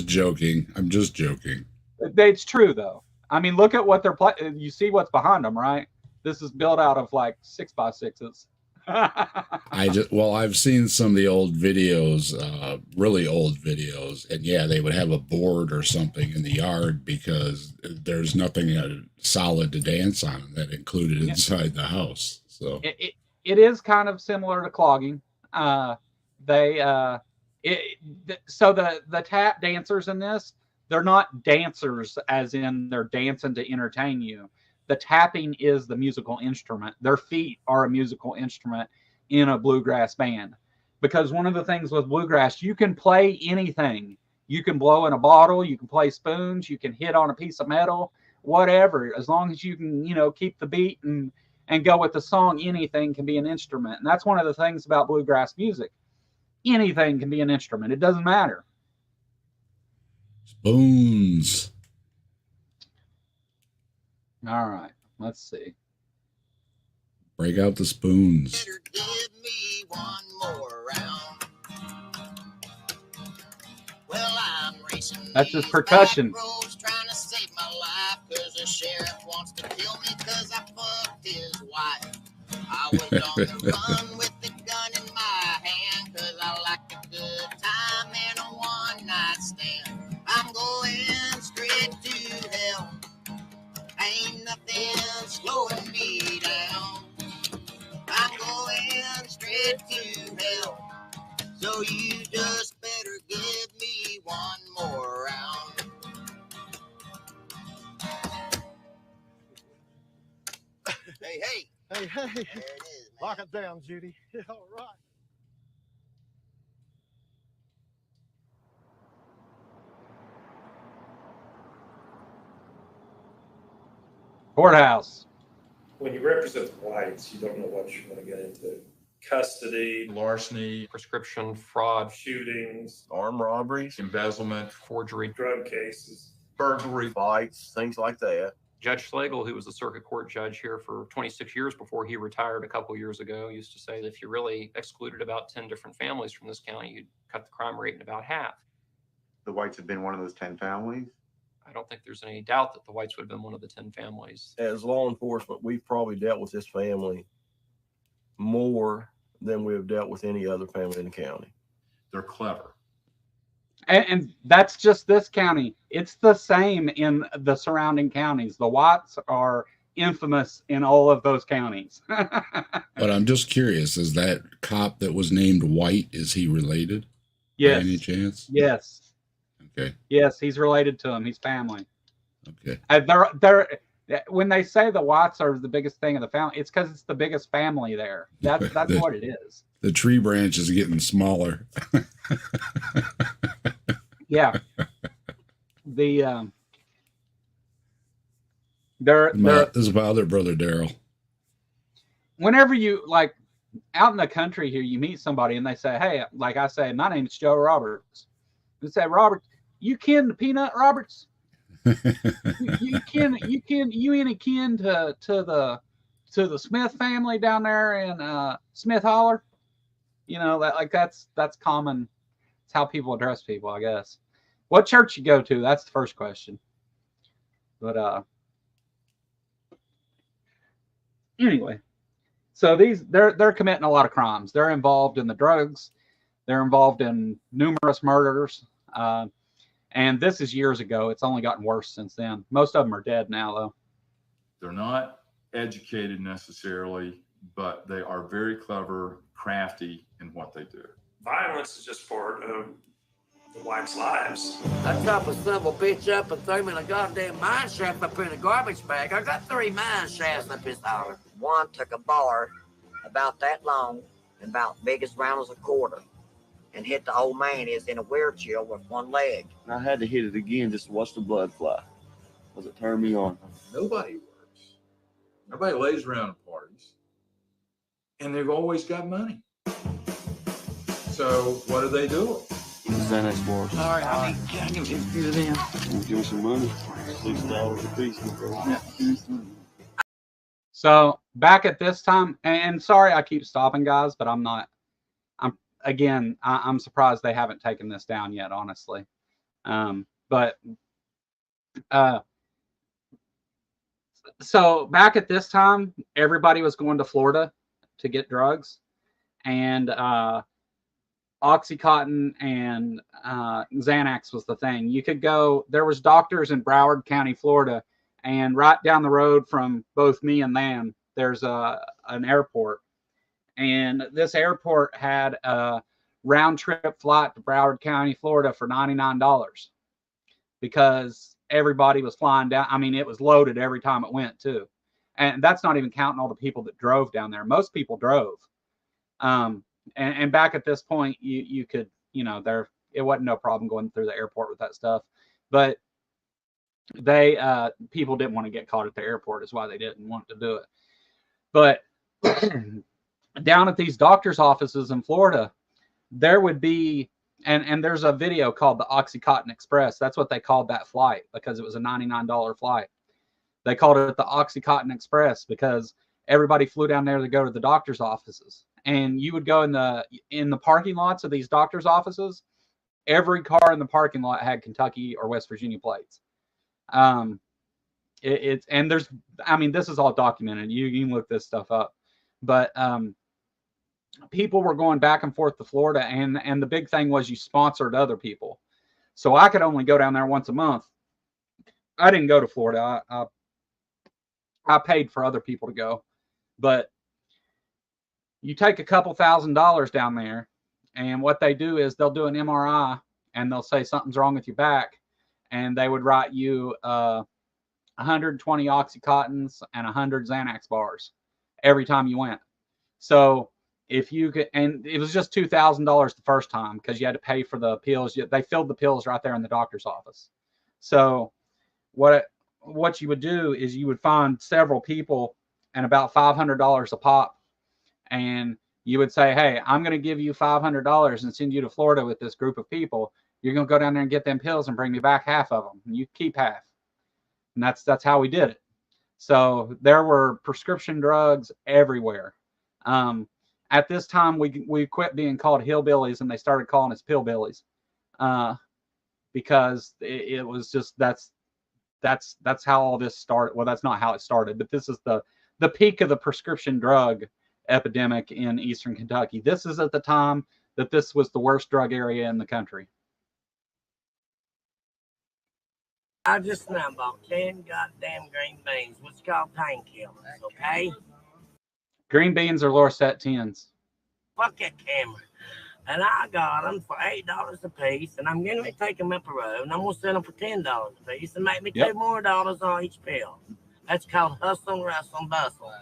joking. I'm just joking.
It's true though. I mean, look at what they're playing. You see what's behind them, right? This is built out of like 6x6s.
I've seen some of the old videos, really old videos, and yeah, they would have a board or something in the yard because there's nothing solid to dance on that included inside the house. So
it is kind of similar to clogging. So the tap dancers in this, they're not dancers as in they're dancing to entertain you. The tapping is the musical instrument. Their feet are a musical instrument in a bluegrass band. Because one of the things with bluegrass, you can play anything. You can blow in a bottle, you can play spoons, you can hit on a piece of metal, whatever. As long as you can, keep the beat and go with the song, anything can be an instrument. And that's one of the things about bluegrass music. Anything can be an instrument. It doesn't matter.
Spoons.
All right, let's see.
Break out the spoons.
Give me one more round. Well, I'm racing.
That's just percussion.
Trying to save my life because the sheriff wants to kill me because I fucked his wife. I was on the run with the gun in my hand because I like a good time and a one-night stand. I'm going straight to hell. Ain't nothing slowing me down. I'm going straight to hell. So you just better give me one more round. Hey.
Hey.
There it is, man.
Lock it down, Judy. All right.
Courthouse.
When you represent the whites, you don't know what you're going to get into. Custody, larceny, prescription, fraud, shootings,
armed robberies,
embezzlement, forgery, drug cases, burglary,
fights, things like that.
Judge Slagle, who was a circuit court judge here for 26 years before he retired a couple years ago, used to say that if you really excluded about 10 different families from this county, you'd cut the crime rate in about half.
The whites have been one of those 10 families.
I don't think there's any doubt that the whites would have been one of the 10 families.
As law enforcement, we've probably dealt with this family more than we have dealt with any other family in the county.
They're clever.
And that's just this county. It's the same in the surrounding counties. The whites are infamous in all of those counties.
But I'm just curious, is that cop that was named White, is he related?
Yes.
By any chance?
Yes.
Okay.
Yes, he's related to him. He's family.
Okay.
They're when they say the whites are the biggest thing in the family, it's because it's the biggest family there. That's what it is.
The tree branch is getting smaller.
Yeah. This
is my other brother, Daryl.
Whenever you like out in the country here, you meet somebody and they say, "Hey," like I say, "My name is Joe Roberts." They say, "Robert, you kin to Peanut Roberts?" you ain't kin to to the Smith family down there in Smith Holler, you know, that's common. It's how people address people, I guess. What church you go to? That's the first question. But anyway, so they're committing a lot of crimes. They're involved in the drugs. They're involved in numerous murders. And this is years ago. It's only gotten worse since then. Most of them are dead now, though.
They're not educated necessarily, but they are very clever, crafty in what they do.
Violence is just part of the whites' lives.
I chop a son of a bitch up and throw him in a goddamn mine shaft up in a garbage bag. I got 3 mine shafts up his holler. One took a bar about that long and about big as round as a quarter and hit the old man. Is in a wheelchair with one leg.
And I had to hit it again just to watch the blood fly, because it turned me on.
Nobody works. Everybody lays around at parties, and they've always got money. So what do they do?
Xanax bars.
All right, I need to get it in.
Give me some money. $6 a piece.
Yeah.
So back at this time, and sorry I keep stopping, guys, but I'm surprised they haven't taken this down yet, honestly. So back at this time, everybody was going to Florida to get drugs, and Oxycontin and Xanax was the thing. You could go, there was doctors in Broward County, Florida, and right down the road from both me and them, there's an airport. And this airport had a round trip flight to Broward County, Florida for $99 because everybody was flying down. I mean, it was loaded every time it went too. And that's not even counting all the people that drove down there. Most people drove. And back at this point, you could, you know, it wasn't no problem going through the airport with that stuff. But people didn't want to get caught at the airport is why they didn't want to do it. But down at these doctors' offices in Florida, there would be, and there's a video called the Oxycontin Express. That's what they called that flight because it was a $99 flight. They called it the Oxycontin Express because everybody flew down there to go to the doctor's offices. And you would go in the parking lots of these doctor's offices. Every car in the parking lot had Kentucky or West Virginia plates. And there's, I mean, this is all documented. You can look this stuff up. But people were going back and forth to Florida, and the big thing was you sponsored other people. So I could only go down there once a month. I didn't go to Florida. I paid for other people to go. But you take a couple $1,000s down there, and what they do is they'll do an MRI, and they'll say something's wrong with your back, and they would write you 120 Oxycontins and 100 Xanax bars every time you went. So if you could, and it was just $2,000 the first time because you had to pay for the pills. They filled the pills right there in the doctor's office. So what you would do is you would find several people and about $500 a pop. And you would say, hey, I'm going to give you $500 and send you to Florida with this group of people. You're going to go down there and get them pills and bring me back half of them. And you keep half. And that's how we did it. So there were prescription drugs everywhere. At this time, we quit being called hillbillies and they started calling us pillbillies because it was just that's how all this started. Well, that's not how it started, but this is the peak of the prescription drug epidemic in Eastern Kentucky. This is at the time that this was the worst drug area in the country.
I just now bought 10 goddamn green beans, what's called painkillers, okay?
Green beans are Lorset 10s.
Fuck that camera. And I got them for $8 a piece, and I'm going to take them up the road, and I'm going to sell them for $10 a piece and make me $2 more on each pill. That's called hustle, rustle, and bustle.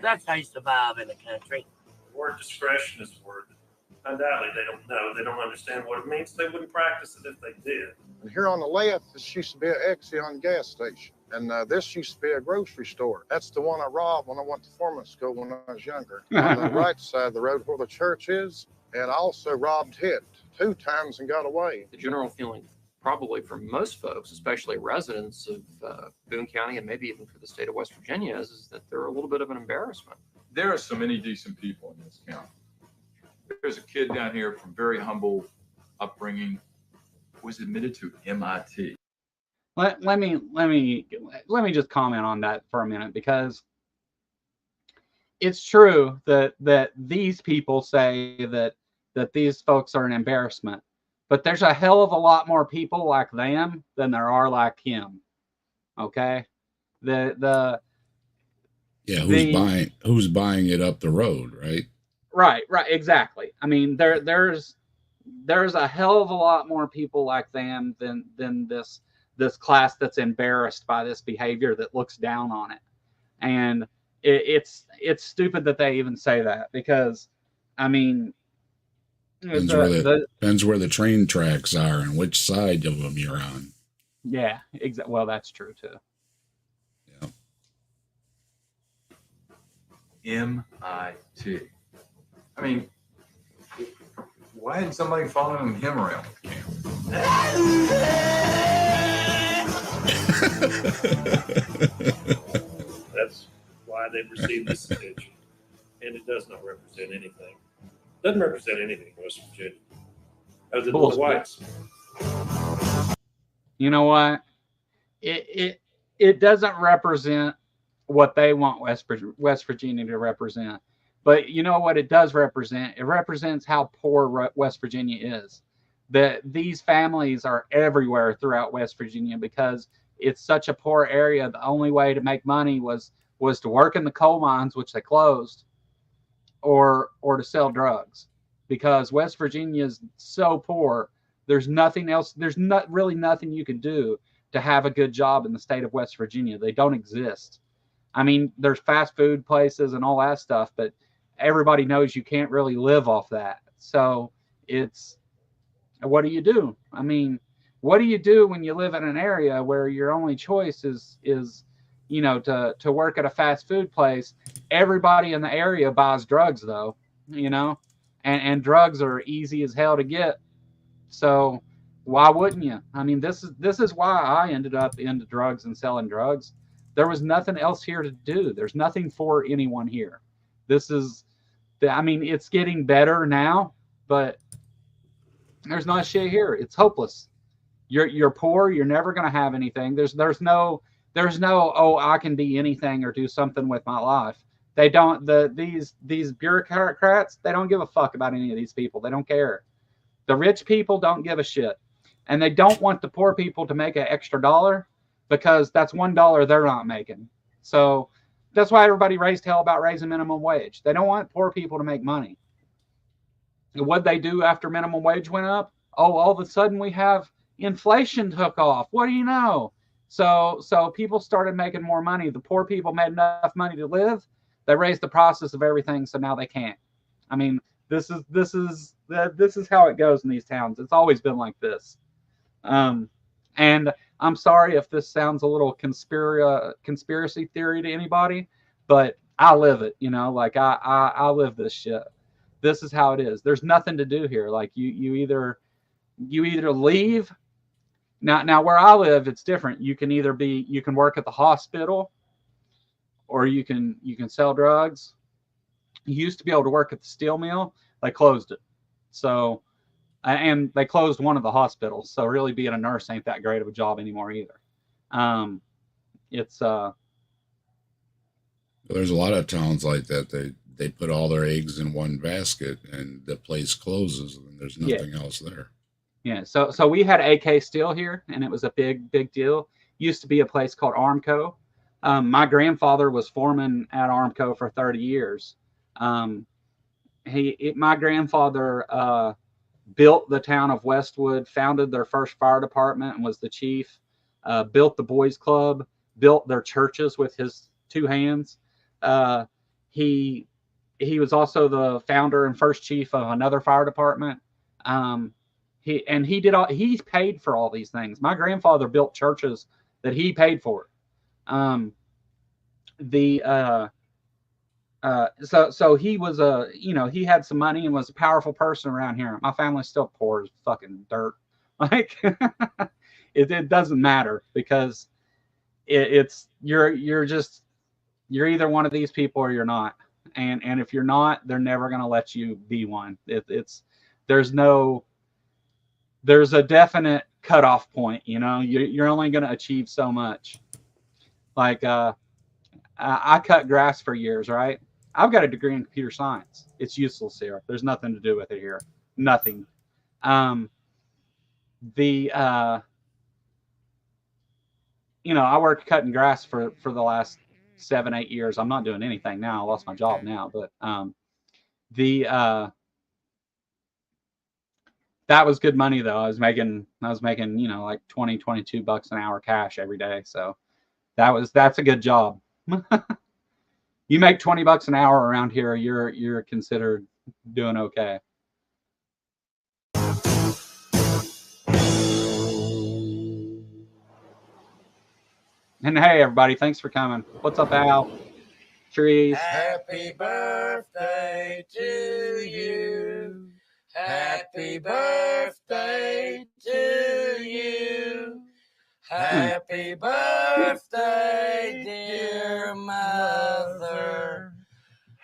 That's how you survive in the country.
The word discretion is a word that undoubtedly they don't know. They don't understand what it means. They wouldn't practice it if they did.
And here on the left, this used to be an Exxon gas station. And this used to be a grocery store. That's the one I robbed when I went to Foreman School when I was younger. On the right side of the road where the church is, and I also robbed it 2 times and got away.
The general feeling probably for most folks, especially residents of Boone County and maybe even for the state of West Virginia, is that they're a little bit of an embarrassment.
There are so many decent people in this county. There's a kid down here from very humble upbringing who was admitted to MIT.
Let me just comment on that for a minute, because it's true that these people say that these folks are an embarrassment, but there's a hell of a lot more people like them than there are like him. Okay,
Yeah, who's buying it up the road, right?
Right, exactly. I mean, there's a hell of a lot more people like them than this class that's embarrassed by this behavior, that looks down on it. And it's stupid that they even say that, because I mean,
depends where the train tracks are and which side of them you're on.
Yeah, exactly. Well, that's true too.
MIT. I mean, why isn't somebody following him around with the camera?
That's why they've received this attention. And it does not represent anything. Doesn't represent anything in West Virginia, other than the whites.
You know what? It doesn't represent what they want West Virginia to represent. But you know what it does represent? It represents how poor West Virginia is. That these families are everywhere throughout West Virginia, because it's such a poor area. The only way to make money was to work in the coal mines, which they closed, or to sell drugs, because West Virginia is so poor. There's nothing else. There's not really nothing you can do to have a good job in the state of West Virginia. They don't exist. I mean, there's fast food places and all that stuff, but everybody knows you can't really live off that. So it's, what do you do? I mean, what do you do when you live in an area where your only choice is you know, to work at a fast food place? Everybody in the area buys drugs, though, you know, and drugs are easy as hell to get. So why wouldn't you? I mean, this is why I ended up into drugs and selling drugs. There was nothing else here to do. There's nothing for anyone here. I mean, it's getting better now, but there's not shit here. It's hopeless. You're poor. You're never going to have anything. There's no, oh, I can be anything or do something with my life. They don't, these bureaucrats, they don't give a fuck about any of these people. They don't care. The rich people don't give a shit. And they don't want the poor people to make an extra dollar, because that's $1 they're not making. So that's why everybody raised hell about raising minimum wage. They don't want poor people to make money. What'd they do after minimum wage went up? Oh, all of a sudden we have inflation took off. What do you know? So people started making more money. The poor people made enough money to live. They raised the prices of everything, so now they can't. I mean, this is how it goes in these towns. It's always been like this. And I'm sorry if this sounds a little conspiracy theory to anybody, but I live it, you know, like I live this shit. This is how it is. There's nothing to do here. Like you either leave. Now where I live, it's different. You can work at the hospital, or you can sell drugs. You used to be able to work at the steel mill. They closed it. So, and they closed one of the hospitals. So really being a nurse ain't that great of a job anymore either. There's
a lot of towns like that. They put all their eggs in one basket, and the place closes, and there's nothing else there.
Yeah. So we had AK Steel here, and it was a big deal. Used to be a place called Armco. My grandfather was foreman at Armco for 30 years. My grandfather built the town of Westwood, founded their first fire department, and was the chief. Built the boys club, built their churches with his two hands. He was also the founder and first chief of another fire department. He paid for all these things. My grandfather built churches that he paid for. So he was he had some money and was a powerful person around here. My family's still poor as fucking dirt, Like it doesn't matter because it's you're either one of these people or you're not. And if you're not, they're never going to let you be one. There's a definite cutoff point. You're only going to achieve so much. Like I cut grass for years, right? I've got a degree in computer science. It's useless here. There's nothing to do with it here. Nothing. I worked cutting grass for the last 7-8 years. I'm not doing anything now. I lost my job now, but that was good money though. I was making like 20, 22 bucks an hour cash every day. So that's a good job. You make 20 bucks an hour around here, you're considered doing okay. And hey, everybody, thanks for coming. What's up, Al? Trees.
Happy birthday to you. Happy birthday to you. Happy birthday, dear mother.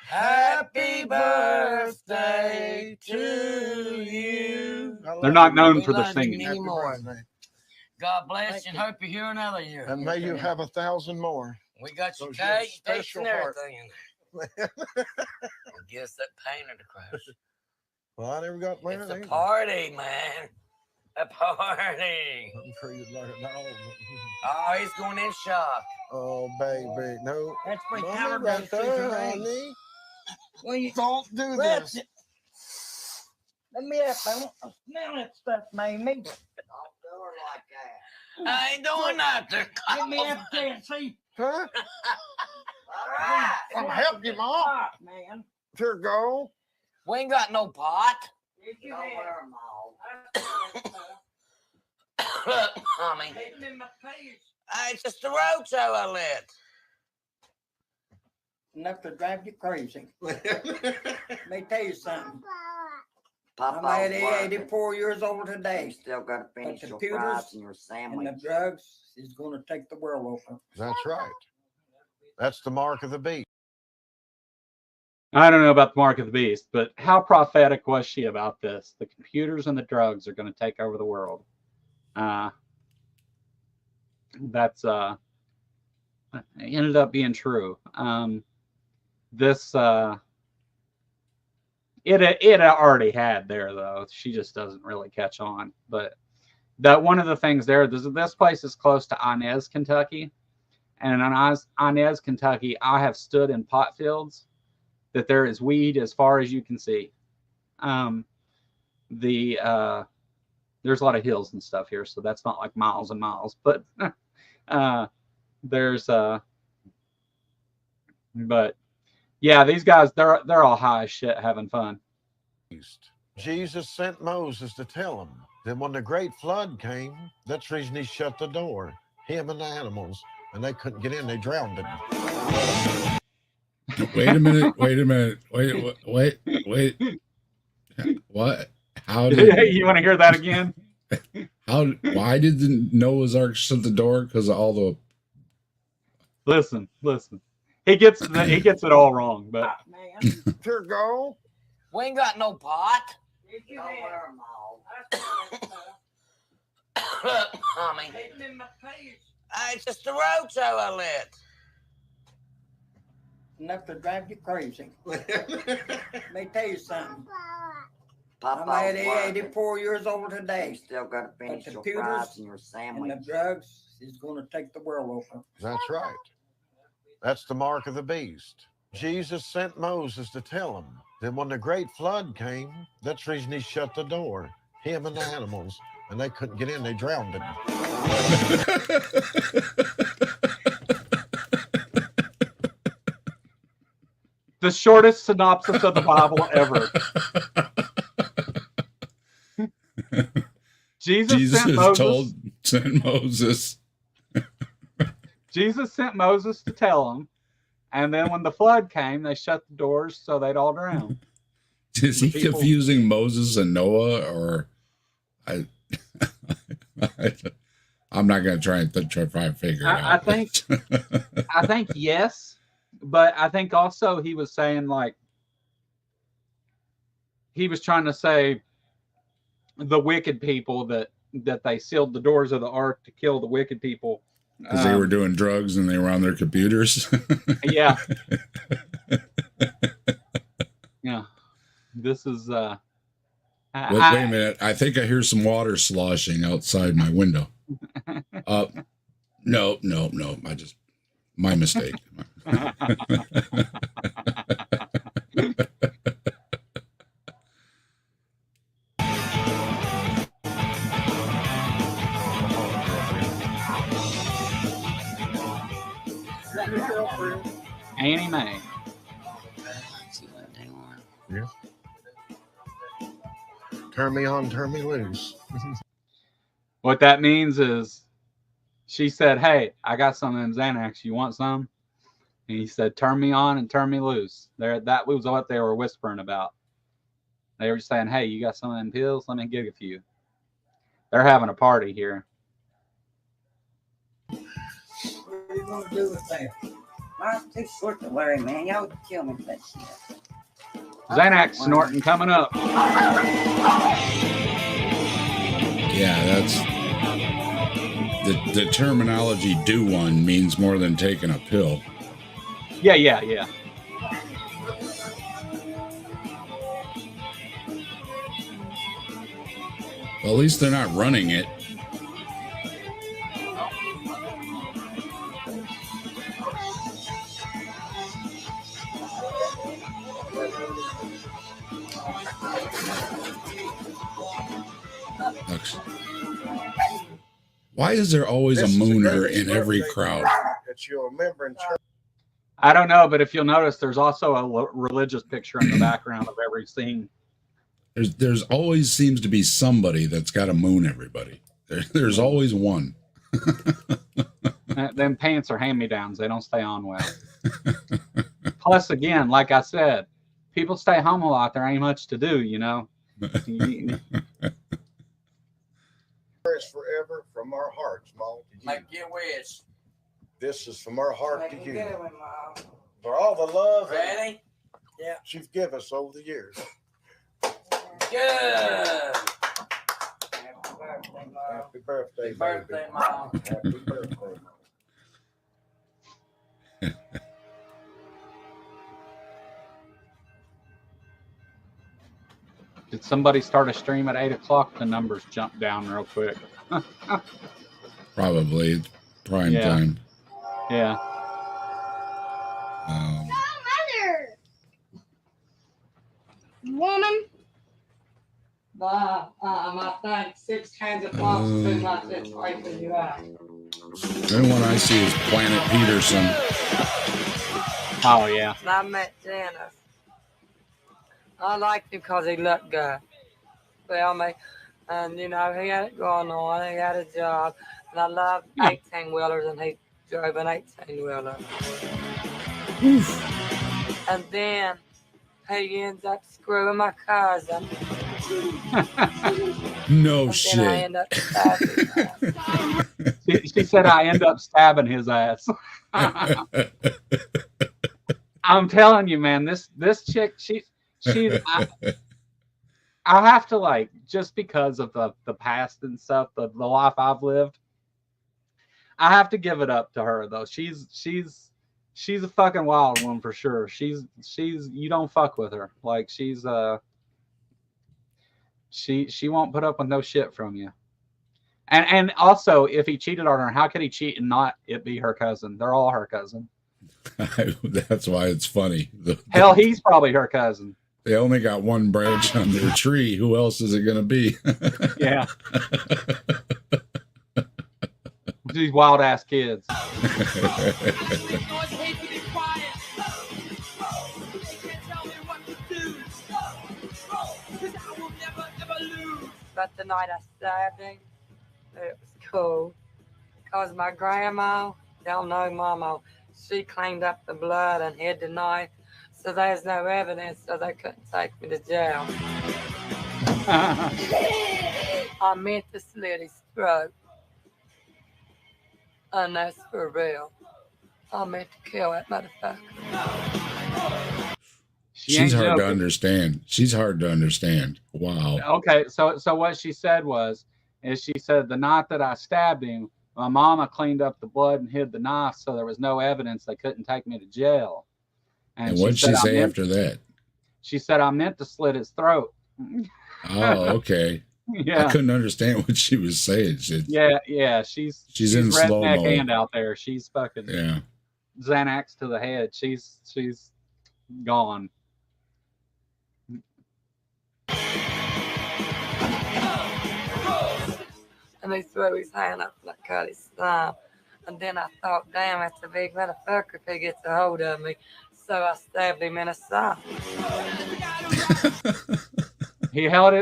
Happy birthday to you.
They're not known for their singing.
Anymore. God bless you and hope you're here another year.
And may you have 1,000 more.
We got your
Those are
cake, steaks, and
special heart.
everything in there. I guess that painted the crash.
Well, I never got mine.
It's a party, man. A party.
I'm sure you'd like it now.
Oh, he's going in shock.
Oh, baby, no.
That's my
Mommy,
counter
right
back
there,
to
honey.
Well, you
Don't do
Let
this.
it- Let me up. I want to smell that stuff, Mamie. I ain't doing nothing. Give me that thing, see?
Huh?
All right.
I'll help you, Mom.
Man.
Here go.
We ain't got no pot. Look, Mommy. It's just the roadshow I lit. Enough to drive you crazy. Let me tell you something. I'm 84 years old today.
Still got to finish your
computers
fries and your
and
sandwich.
the drugs is going to take the world over.
That's right. That's the mark of the beast.
I don't know about the mark of the beast, but how prophetic was she about this? The computers and the drugs are going to take over the world. That's it ended up being true. It already had there though. She just doesn't really catch on. But that one of the things there, this place is close to Inez, Kentucky, and in Inez, Kentucky, I have stood in pot fields that there is weed as far as you can see. There's a lot of hills and stuff here, so that's not like miles and miles, but but yeah, these guys, they're all high as shit having fun.
Jesus sent Moses to tell him. Then when the great flood came, that's the reason he shut the door. Him and the animals, and they couldn't get in. They drowned him.
Wait a minute. Wait. What? How did
you want to hear that again?
Why did the Noah's Ark shut the door? Because of all the.
Listen. He gets it all wrong, but
Here go.
We ain't got no pot. Look, Mommy. It's just the roadshow I lit. Enough to drive you crazy. Let me tell you something. I'm 84 years old today.
Still got to finish
The
your
computers
fries and your
and
sandwich.
the drugs is going to take the world over.
That's right. That's the mark of the beast. Jesus sent Moses to tell him. Then when the great flood came, that's the reason he shut the door. Him and the animals, and they couldn't get in. They drowned him.
the shortest synopsis of the Bible ever. Jesus
sent Moses.
Jesus sent Moses to tell them, and then when the flood came, they shut the doors so they'd all drown.
Is he confusing Moses and Noah, or I'm not going to try and figure it out.
I think yes, but I think also he was saying like he was trying to say the wicked people that they sealed the doors of the ark to kill the wicked people
because they were doing drugs and they were on their computers.
Yeah. Yeah. This is
wait a minute. I think I hear some water sloshing outside my window. No. My mistake.
Annie Mae.
Yeah. Turn me on, turn me loose.
What that means is she said, "Hey, I got some of them Xanax. You want some?" And he said, "Turn me on and turn me loose." That was what they were whispering about. They were saying, "Hey, you got some of them pills? Let me give a few." They're having a party here.
What are you gonna do with that? Mine's too short to worry, man. Y'all would kill me with that shit.
Xanax snorting coming up.
Yeah, that's the terminology "do one" means more than taking a pill.
Yeah.
Well, at least they're not running it. Why is there always a mooner in every crowd?
That you'll remember in church.
I don't know, but if you'll notice, there's also a religious picture in the background of every scene.
There's always seems to be somebody that's got to moon everybody. There's always one.
Them pants are hand-me-downs. They don't stay on well. Plus, again, like I said, people stay home a lot. There ain't much to do, you know.
Forever from our hearts, Mom.
Make your wish.
This is from our heart
Make
to
a
you.
good one, Mom.
For all the love
Ready?
Yeah.
she's given us over the years.
Good.
Happy birthday, Mom.
Happy birthday,
Birthday, Mom.
Happy birthday, Mom.
Did somebody start a stream at 8 o'clock? The numbers jumped down real quick.
Probably it's prime
Yeah.
time.
Yeah.
Mother! Woman.
I think 6 cans of floss too much. It's right for you out.
The only one I see is Planet Peterson.
Oh, yeah.
I met Janice. I liked him because he looked good. Well, me, and you know, he had it going on. He had a job, and I loved 18-wheelers, and he drove an 18-wheeler. And then he ends up screwing my cousin.
No
And
shit.
then I end up stabbing him.
She said I end up stabbing his ass. I'm telling you, man, this chick, I have to, like, just because of the past and stuff, the life I've lived, I have to give it up to her though. She's a fucking wild one for sure. She's you don't fuck with her. Like she won't put up with no shit from you. And also, if he cheated on her, how could he cheat and not it be her cousin? They're all her cousin.
That's why it's funny.
Hell, he's probably her cousin.
They only got one branch on their tree. Who else is it going to be?
Yeah. These wild ass kids.
But the night I stabbed him, it was cool. Because my grandma, y'all know Mama, she cleaned up the blood and hid the knife. So there's no evidence, so they couldn't take me to jail. I meant to slit his throat. And that's for real. I meant to kill that motherfucker.
She's hard to
joking.
understand. She's hard to understand. Wow.
Okay, so what she said is she said the night that I stabbed him, my mama cleaned up the blood and hid the knife, so there was no evidence. They couldn't take me to jail.
And what did she say after that?
She said I meant to slit his throat.
Oh, okay.
Yeah.
I couldn't understand what she was saying.
Yeah. She's
in slow
redneck
mo.
hand out there. She's fucking Xanax to the head. She's gone.
And he threw his hand up and I cut his thumb. And then I thought, damn, that's a big motherfucker if he gets a hold of me. So I stabbed him in the side.
He held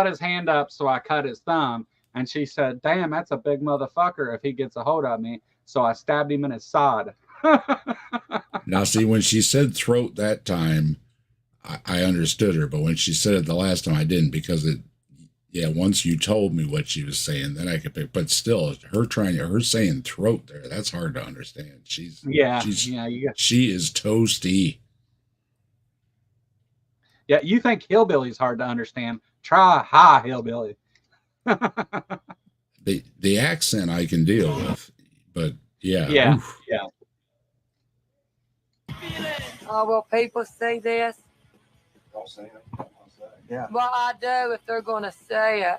his hand up, so I cut his thumb. And she said, damn, that's a big motherfucker if he gets a hold of me. So I stabbed him in his side.
Now, see, when she said throat that time, I understood her. But when she said it the last time, I didn't, because once you told me what she was saying, then I could pick. But still, her saying throat there, that's hard to understand. She is toasty.
Yeah, you think hillbilly's hard to understand? Try high hillbilly.
The accent I can deal with, but yeah.
Oof. Yeah.
Oh, will people say this?
Don't say it. Yeah.
Well, I do if they're going to say it.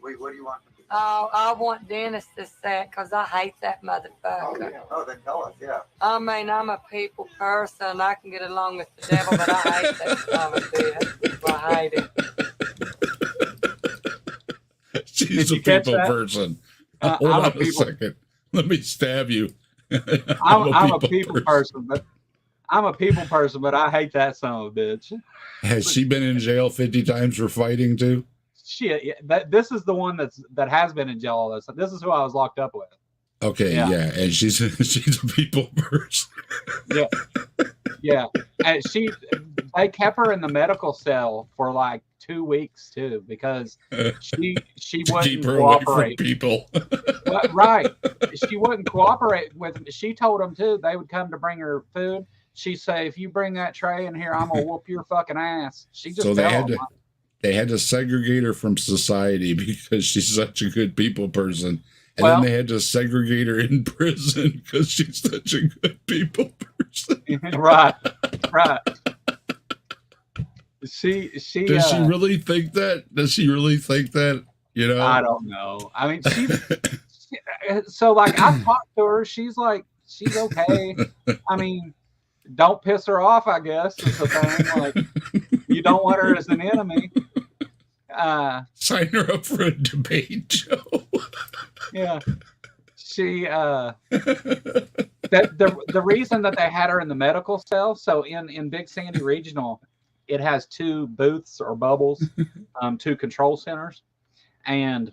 Wait, what do you want?
Oh, I want Dennis to say it because I hate that motherfucker.
Oh, yeah. Oh, then tell us, yeah.
I mean, I'm a people person. I can get along with the devil, but I hate that son of a bitch. I hate it.
She's a people person. Hold on a second. Let me stab you.
I'm a people person, but I hate that son of a bitch.
Has she been in jail 50 times for fighting too?
Shit, yeah, this is the one that has been in jail all this. This is who I was locked up with.
Okay, yeah, and she's a people person.
Yeah, and they kept her in the medical cell for like 2 weeks too because she wouldn't
keep her
cooperate.
away from people.
Right, she wouldn't cooperate with them. She told them too. They would come to bring her food. She'd say, "If you bring that tray in here, I'm gonna whoop your fucking ass." She just
they had to segregate her from society because she's such a good people person. And then they had to segregate her in prison because she's such a good people person.
Right. She
does she really think that? Does she really think that? You know?
I don't know. I mean, so like I've talked to her. She's okay. I mean, don't piss her off, I guess, is the thing. Like, you don't want her as an enemy.
Sign her up for a debate, Joe.
Yeah. She the reason that they had her in the medical cell, so in Big Sandy Regional, it has 2 booths or bubbles, 2 control centers, and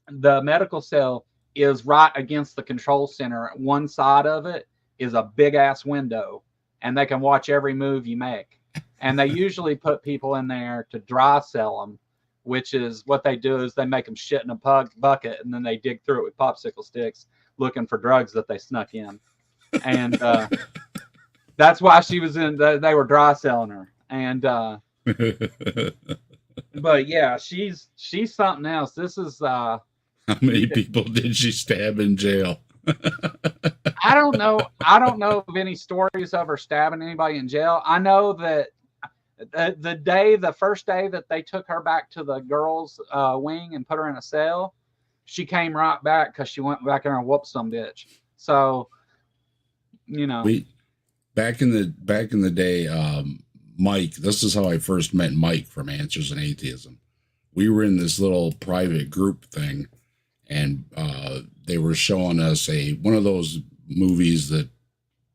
the medical cell is right against the control center. One side of it is a big ass window, and they can watch every move you make. And they usually put people in there to dry cell them, which is what they do is they make them shit in a bucket, and then they dig through it with popsicle sticks looking for drugs that they snuck in. And that's why she was they were dry selling her. And but yeah, she's something else. This is
how many people did she stab in jail?
I don't know of any stories of her stabbing anybody in jail. I know that the first day that they took her back to the girls' wing and put her in a cell, she came right back because she went back there and whooped some bitch. So, you know,
back in the day, Mike. This is how I first met Mike from Answers in Atheism. We were in this little private group thing, and they were showing us one of those movies that's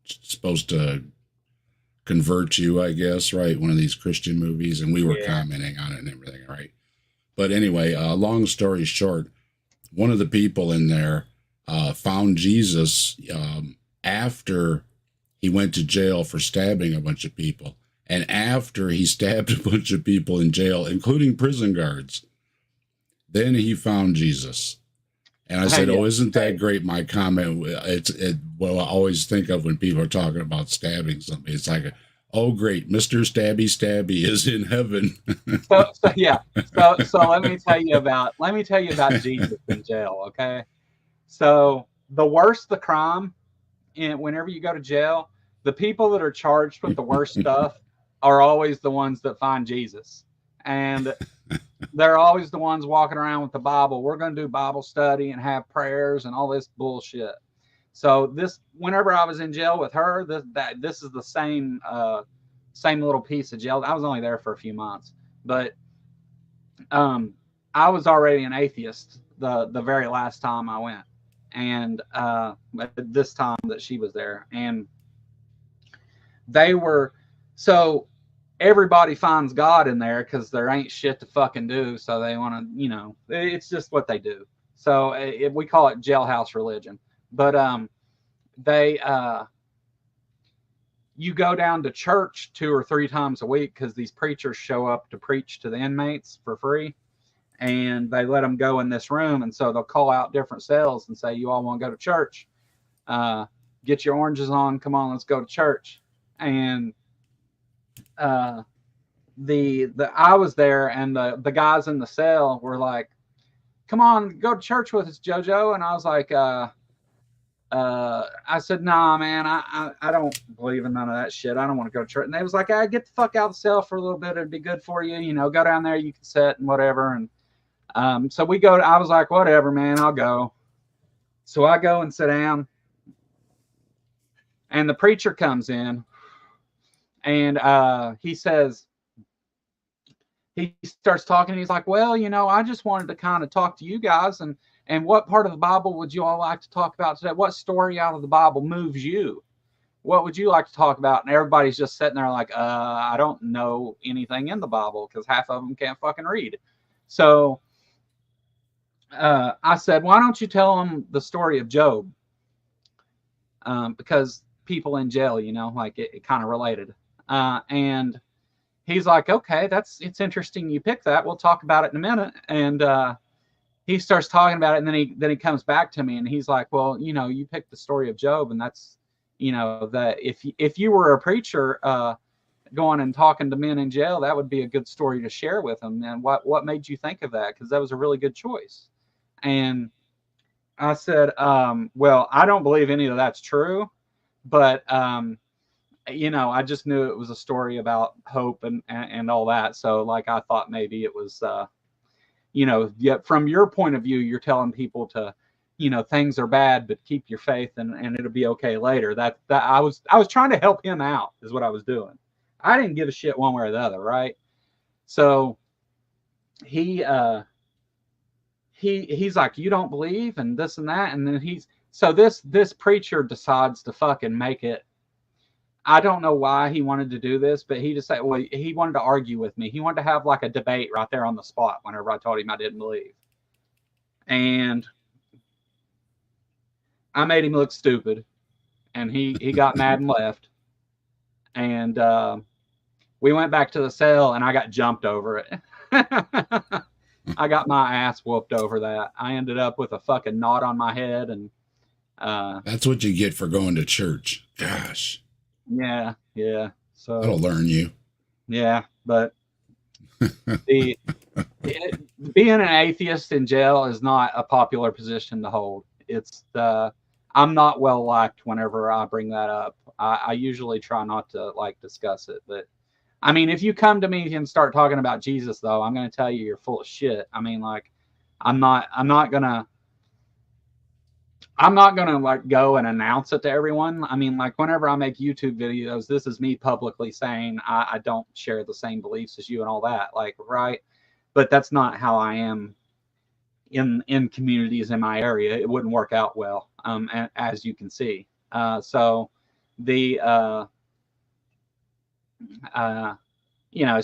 supposed to convert you, I guess, right? One of these Christian movies, and we were commenting on it and everything, right? But anyway, long story short, one of the people in there found Jesus after he went to jail for stabbing a bunch of people, and after he stabbed a bunch of people in jail, including prison guards. Then he found Jesus. And I said,
Yeah.
"Oh, isn't that great?" My comment, what I always think of when people are talking about stabbing somebody. It's like, "Oh, great, Mr. Stabby Stabby is in heaven."
So yeah. So let me tell you about Jesus in jail. Okay. So the worse the crime, and whenever you go to jail, the people that are charged with the worst stuff are always the ones that find Jesus, and they're always the ones walking around with the Bible. We're going to do Bible study and have prayers and all this bullshit. So whenever I was in jail with her, this is the same little piece of jail. I was only there for a few months, but I was already an atheist the very last time I went, and this time that she was there, and they were so everybody finds God in there because there ain't shit to fucking do, so they want to, it's just what they do. So we call it jailhouse religion, but they you go down to church 2 or 3 times a week because these preachers show up to preach to the inmates for free, and they let them go in this room, and so they'll call out different cells and say, "You all want to go to church? Get your oranges on, come on, let's go to church." And I was there, and the guys in the cell were like, "Come on, go to church with us, JoJo." And I was like, I said, "Nah, man, I don't believe in none of that shit. I don't want to go to church." And they was like, "Get the fuck out of the cell for a little bit. It'd be good for you. Go down there, you can sit and whatever." And so we go. I was like, "Whatever, man, I'll go." So I go and sit down, and the preacher comes in, and he says, he starts talking. He's like, "Well, I just wanted to kind of talk to you guys, and what part of the Bible would you all like to talk about today? What story out of the Bible moves you? What would you like to talk about?" And everybody's just sitting there like, I don't know anything in the Bible because half of them can't fucking read. So I said, "Why don't you tell them the story of Job?" Because people in jail, like it kind of related. And he's like, "Okay, it's interesting you picked that. We'll talk about it in a minute." And he starts talking about it, and then he comes back to me, and he's like, "Well, you picked the story of Job, and that's, that if you were a preacher going and talking to men in jail, that would be a good story to share with them. And what made you think of that? Because that was a really good choice." And I said, "Well, I don't believe any of that's true, but I just knew it was a story about hope and all that. So like I thought maybe it was." Yet from your point of view, you're telling people to, things are bad, but keep your faith and it'll be okay later. That I was trying to help him out is what I was doing. I didn't give a shit one way or the other, right? So he's like, "You don't believe," and this and that, and then this preacher decides to fucking make it. I don't know why he wanted to do this, but he decided, well, he wanted to argue with me. He wanted to have like a debate right there on the spot whenever I told him I didn't believe. And I made him look stupid, and he got mad and left. And we went back to the cell, and I got jumped over it. I got my ass whooped over that. I ended up with a fucking knot on my head, and
that's what you get for going to church. Gosh.
Yeah. So
that'll learn you.
Yeah, but being an atheist in jail is not a popular position to hold. It's I'm not well liked whenever I bring that up. I usually try not to discuss it, but I mean, if you come to me and start talking about Jesus, though, I'm going to tell you you're full of shit. I mean, I'm not gonna go and announce it to everyone. I mean, whenever I make YouTube videos, this is me publicly saying I don't share the same beliefs as you and all that, right? But that's not how I am in communities in my area. It wouldn't work out well, as you can see. So it's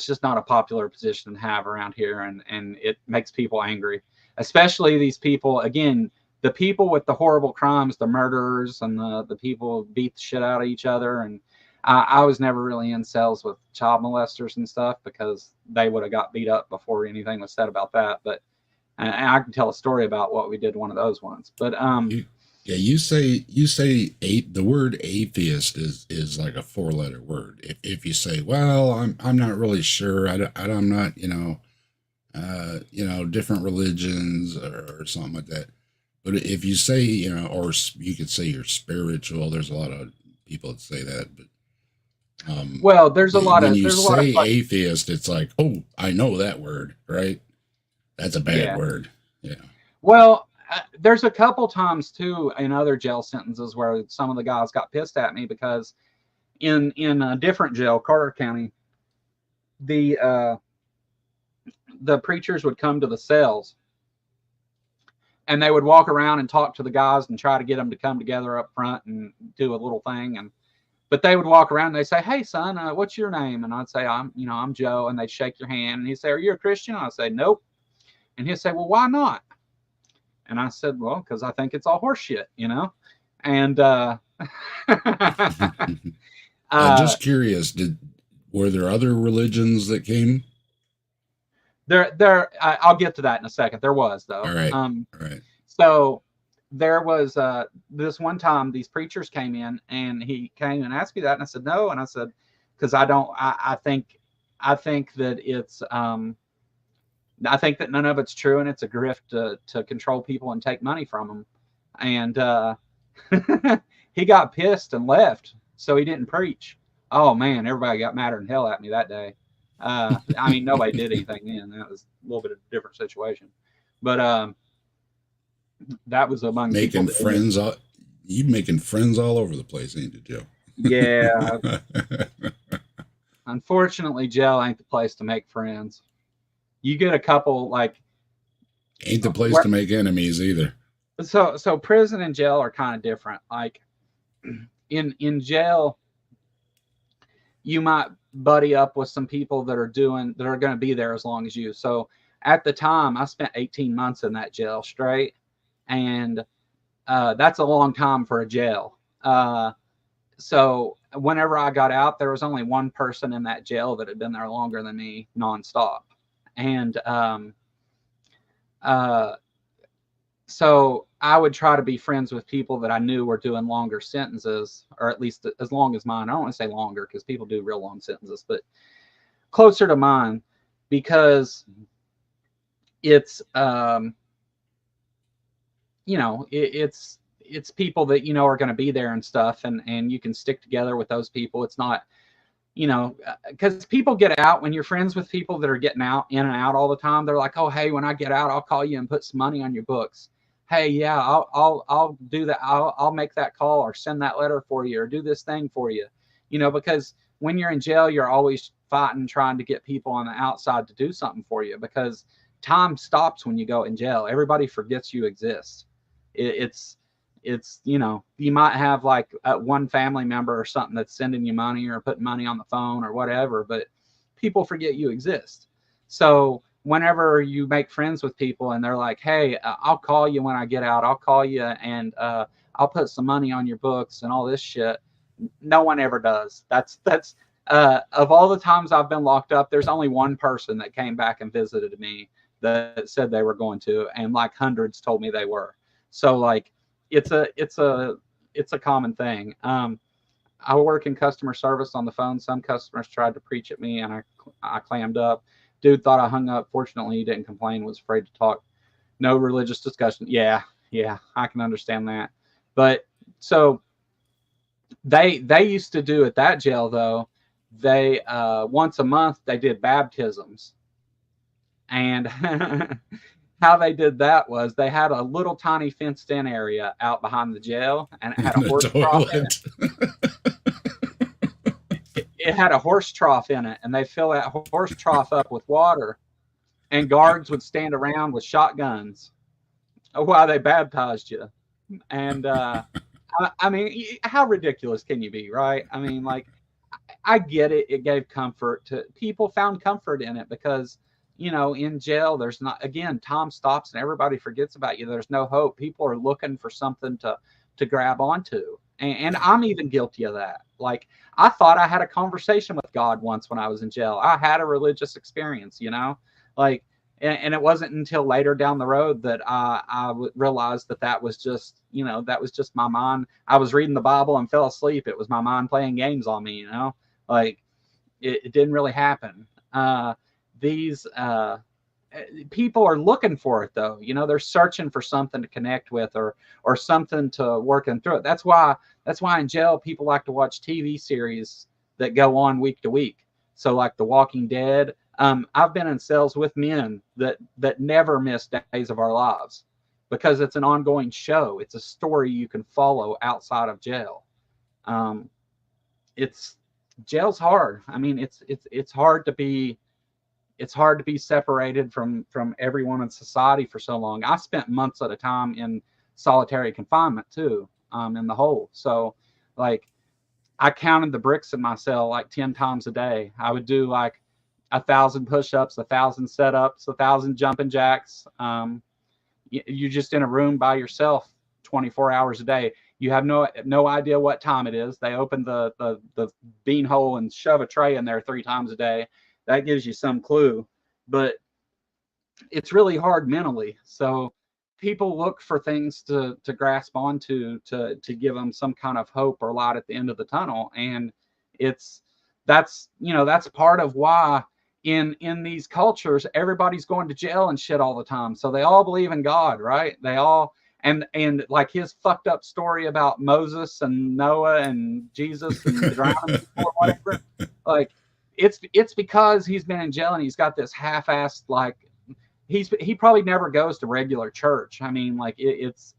just not a popular position to have around here, and it makes people angry, especially these people, again, the people with the horrible crimes, the murderers and the people who beat the shit out of each other. And I was never really in cells with child molesters and stuff because they would have got beat up before anything was said about that. But And I can tell a story about what we did one of those ones. But
yeah, you say the word atheist is like a 4-letter word. If you say, well, I'm not really sure, I'm not, different religions or something like that. But if you say, or you could say you're spiritual, there's a lot of people that say that. But
well, there's a lot
when
of
you
there's a lot of
say atheist, it's like, oh, I know that word, right? That's a bad
Yeah.
word. Yeah.
Well, there's a couple times too in other jail sentences where some of the guys got pissed at me because in a different jail, Carter County, the preachers would come to the cells and they would walk around and talk to the guys and try to get them to come together up front and do a little thing. But they would walk around and they say, hey son, what's your name? And I'd say, I'm Joe. And they'd shake your hand and he'd say, are you a Christian? I'd say, nope. And he'd say, well, why not? And I said, well, because I think it's all horseshit, And
Just curious, were there other religions that came?
I'll get to that in a second. There was, though.
All right. All right.
So there was this one time these preachers came in and he came and asked me that, and I said no, and I said because I think that it's I think that none of it's true, and it's a grift to control people and take money from them. And he got pissed and left, so he didn't preach. Oh man, everybody got madder than hell at me that day. I mean, nobody did anything then. That was a little bit of a different situation. But that was among
making friends. You making friends all over the place, ain't you, Joe?
Yeah. Unfortunately, jail ain't the place to make friends. You get a couple
ain't the place to make enemies either.
So prison and jail are kind of different. Like in jail, you might buddy up with some people that are going to be there as long as you. So at the time, I spent 18 months in that jail straight, and that's a long time for a jail. So whenever I got out, there was only one person in that jail that had been there longer than me nonstop. And so I would try to be friends with people that I knew were doing longer sentences, or at least as long as mine. I don't want to say longer because people do real long sentences, but closer to mine, because it's it's people that are going to be there and stuff, and you can stick together with those people. It's not, because people get out when you're friends with people that are getting out in and out all the time. They're like, oh, hey, when I get out, I'll call you and put some money on your books. Hey, yeah, I'll do that. I'll make that call or send that letter for you or do this thing for you. Because when you're in jail, you're always fighting, trying to get people on the outside to do something for you, because time stops when you go in jail. Everybody forgets you exist. It's you might have like one family member or something that's sending you money or putting money on the phone or whatever, but people forget you exist. So whenever you make friends with people and they're like, hey, I'll call you when I get out, I'll call you and I'll put some money on your books and all this shit, no one ever does. That's of all the times I've been locked up, there's only one person that came back and visited me that said they were going to, and like hundreds told me they were. So like it's a common thing. I work in customer service on the phone. Some customers tried to preach at me and I clammed up. Dude thought I hung up. Fortunately, he didn't complain, was afraid to talk. No religious discussion. Yeah, I can understand that. But so they used to do at that jail, though, they once a month they did baptisms. And how they did that was they had a little tiny fenced in area out behind the jail, and it had a horse trough in it. It had a horse trough in it, and they fill that horse trough up with water, and guards would stand around with shotguns while they baptized you. And I mean, how ridiculous can you be, right? I mean, like, I get it. It gave comfort to people, found comfort in it because, in jail, there's not, again, time stops and everybody forgets about you. There's no hope. People are looking for something to grab onto. And I'm even guilty of that. Like, I thought I had a conversation with God once when I was in jail. I had a religious experience, like, And it wasn't until later down the road that realized that was just, that was just my mind. I was reading the Bible and fell asleep. It was my mind playing games on me, like it didn't really happen. These people are looking for it though. They're searching for something to connect with or something to work them through it. That's why in jail people like to watch TV series that go on week to week. So like The Walking Dead. I've been in cells with men that never miss days of our lives because it's an ongoing show. It's a story you can follow outside of jail. Jail's hard. I mean, it's hard to be separated from everyone in society for so long. I spent months at a time in solitary confinement too, in the hole. So like I counted the bricks in my cell like 10 times a day. I would do like 1,000 push-ups, 1,000 setups, 1,000 jumping jacks. You're just in a room by yourself 24 hours a day. You have no idea what time it is. They open the bean hole and shove a tray in there 3 times a day. That gives you some clue, but it's really hard mentally. So people look for things to grasp onto to give them some kind of hope or light at the end of the tunnel. And that's part of why in these cultures, everybody's going to jail and shit all the time. So they all believe in God, right? They all, and like his fucked up story about Moses and Noah and Jesus and drowning or whatever, like it's because he's been in jail and he's got this half-assed, like he probably never goes to regular church. I mean, like it's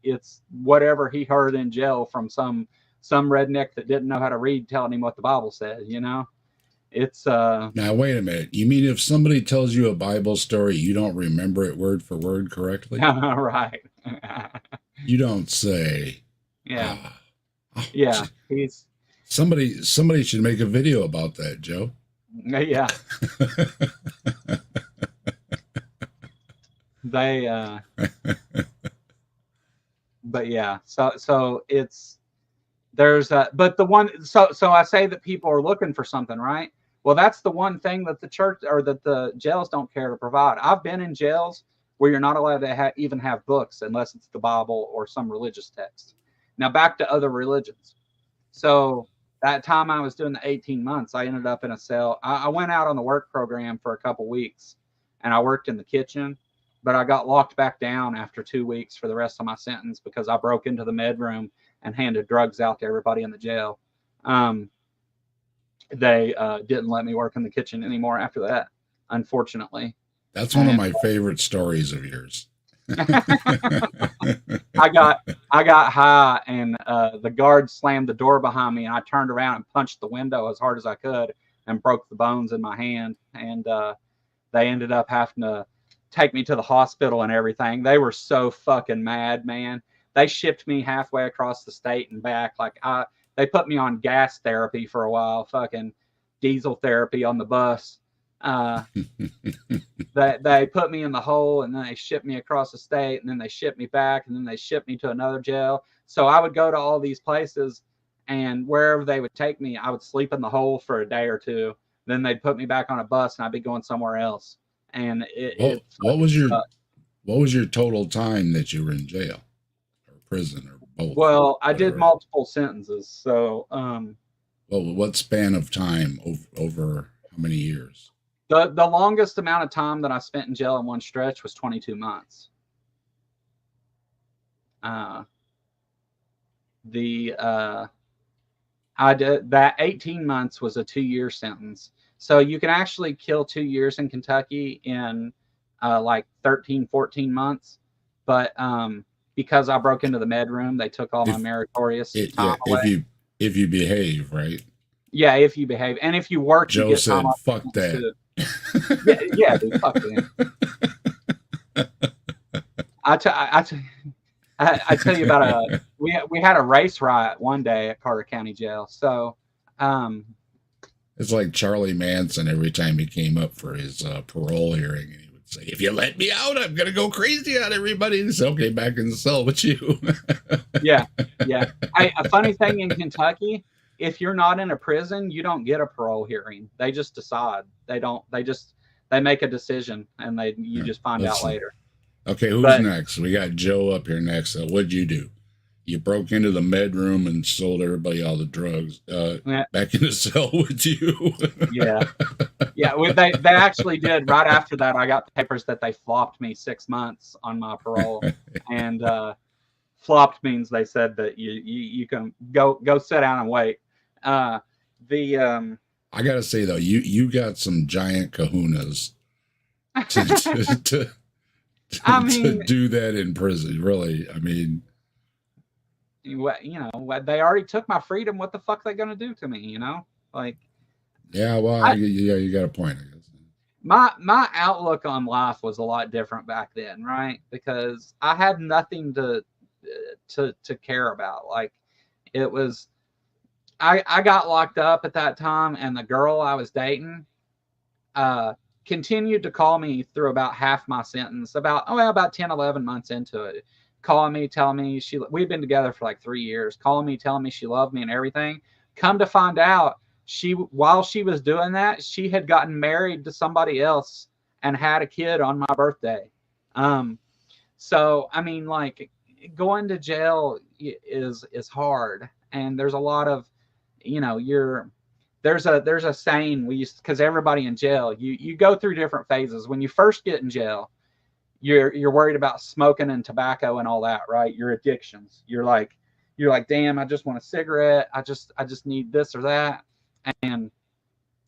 whatever he heard in jail from some redneck that didn't know how to read telling him what the Bible says, It's
Now wait a minute. You mean if somebody tells you a Bible story, you don't remember it word for word correctly?
Right.
You don't say.
Yeah. Yeah. He's
somebody should make a video about that, Joe.
Yeah. They but yeah, so it's there's but the one so I say that people are looking for something, right? Well, that's the one thing that the church or that the jails don't care to provide. I've been in jails where you're not allowed to even have books unless it's the Bible or some religious text. Now back to other religions. So that time I was doing the 18 months, I ended up in a cell. I went out on the work program for a couple weeks and I worked in the kitchen, but I got locked back down after 2 weeks for the rest of my sentence because I broke into the med room and handed drugs out to everybody in the jail. They didn't let me work in the kitchen anymore after that, unfortunately.
That's one of my favorite stories of yours.
I got high and the guard slammed the door behind me and I turned around and punched the window as hard as I could and broke the bones in my hand. And they ended up having to take me to the hospital and everything. They were so fucking mad, man. They shipped me halfway across the state and back. They put me on gas therapy for a while, fucking diesel therapy on the bus. They put me in the hole and then they shipped me across the state and then they shipped me back and then they shipped me to another jail. So I would go to all these places and wherever they would take me, I would sleep in the hole for a day or two. Then they'd put me back on a bus and I'd be going somewhere else. And
what was your total time that you were in jail or prison or both?
Well, I did multiple sentences. So,
well, what span of time over how many years?
The longest amount of time that I spent in jail in one stretch was 22 months. I did that 18 months was a 2-year sentence. So you can actually kill 2 years in Kentucky in like 13, 14 months. But because I broke into the med room, they took all my meritorious time away.
If you behave, right?
Yeah, if you behave. And if you work,
Joe
you get
said,
time off
fuck that.
too. Yeah, dude, fuck that. I tell you about we had a race riot one day at Carter County Jail. So
it's like Charlie Manson every time he came up for his parole hearing, and he would say, "If you let me out, I'm gonna go crazy on everybody." And say, "Okay, back in the cell with you."
Yeah. A funny thing in Kentucky, if you're not in a prison, you don't get a parole hearing. They just decide. They they make a decision, and you just find out later.
Okay, who's next? We got Joe up here next. What'd you do? You broke into the med room and sold everybody all the drugs. Back in the cell with you.
Yeah. They actually did. Right after that, I got the papers that they flopped me 6 months on my parole, and flopped means they said that you can go sit down and wait. I
gotta say though, you got some giant kahunas to do that in prison. Really, I mean.
You know, they already took my freedom. What the fuck are they gonna do to me? You know, like.
Yeah, well, you got a point, I guess.
My outlook on life was a lot different back then, right? Because I had nothing to care about. Like, it was. I got locked up at that time, and the girl I was dating, continued to call me through about half my sentence. About 10, 11 months into it. Calling me, telling me we'd been together for like 3 years, calling me, telling me she loved me and everything. Come to find out, while she was doing that, she had gotten married to somebody else and had a kid on my birthday. So I mean, like, going to jail is hard, and there's a lot of, you know, there's a saying we used, because everybody in jail, you go through different phases. When you first get in jail, you're worried about smoking and tobacco and all that, right? Your addictions. You're like, damn, I just want a cigarette. I just need this or that. And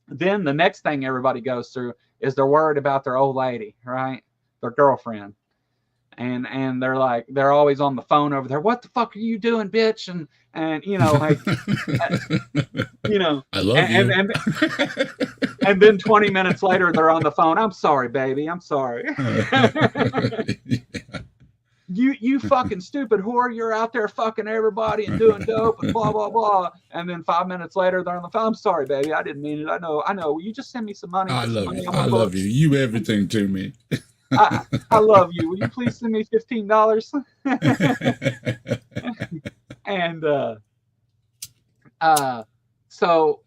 then the next thing everybody goes through is they're worried about their old lady, right? Their girlfriend. And they're always on the phone over there. What the fuck are you doing, bitch? And you know, like, you know,
I love you.
And then 20 minutes later, they're on the phone. I'm sorry, baby. I'm sorry. You fucking stupid whore. You're out there fucking everybody and doing dope and blah, blah, blah. And then 5 minutes later, they're on the phone. I'm sorry, baby. I didn't mean it. I know. Will you just send me some money?
I love you. I love you. You everything to me.
I love you. Will you please send me $15? And so,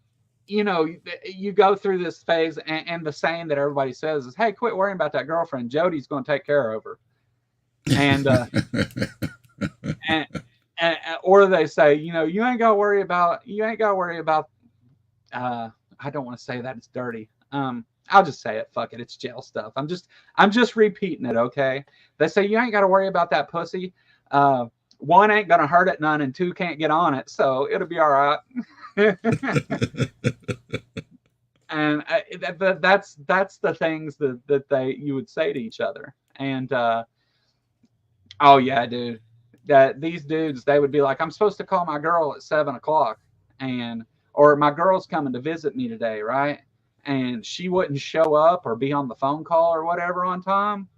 you know, you go through this phase, and the saying that everybody says is, "Hey, quit worrying about that girlfriend. Jody's going to take care of her." And or they say, you know, you ain't got to worry about. I don't want to say that, it's dirty. I'll just say it. Fuck it. It's jail stuff. I'm just repeating it. Okay. They say you ain't got to worry about that pussy. One ain't gonna hurt it none, and two can't get on it, so it'll be all right. And that's the things that you would say to each other. And oh yeah, dude. That these dudes, they would be like, I'm supposed to call my girl at 7 o'clock, or my girl's coming to visit me today, right? And she wouldn't show up or be on the phone call or whatever on time.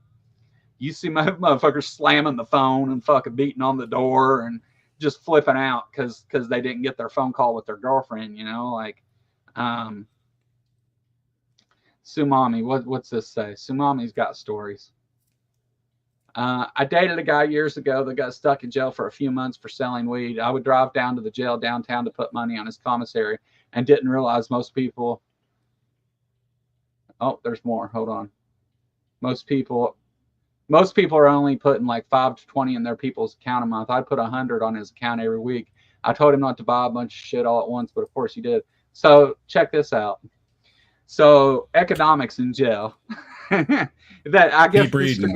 You see my motherfuckers slamming the phone and fucking beating on the door and just flipping out because they didn't get their phone call with their girlfriend, you know, like, Sumami, what's this say? Sumami's got stories. I dated a guy years ago that got stuck in jail for a few months for selling weed. I would drive down to the jail downtown to put money on his commissary and didn't realize most people. Oh, there's more. Hold on. Most people are only putting like 5 to 20 in their people's account a month. I'd put 100 on his account every week. I told him not to buy a bunch of shit all at once, but of course he did. So check this out. So economics in jail. That I guess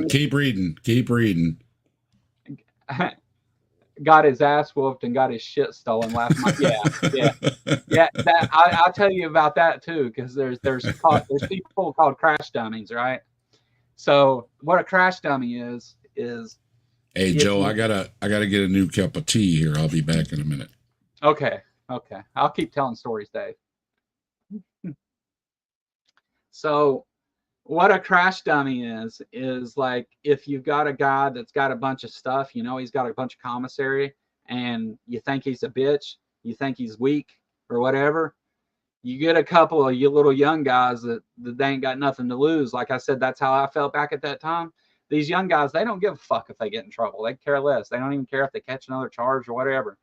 keep reading.
Got his ass whooped and got his shit stolen last month. Yeah. That I'll tell you about that too, because there's people called crash dummies, right? So what a crash dummy is.
Hey Joe, I gotta get a new cup of tea here. I'll be back in a minute.
Okay. I'll keep telling stories, Dave. So what a crash dummy is like, if you've got a guy that's got a bunch of stuff, you know, he's got a bunch of commissary, and you think he's a bitch, you think he's weak or whatever, you get a couple of you little young guys that they ain't got nothing to lose. Like I said, that's how I felt back at that time. These young guys, they don't give a fuck if they get in trouble. They care less. They don't even care if they catch another charge or whatever.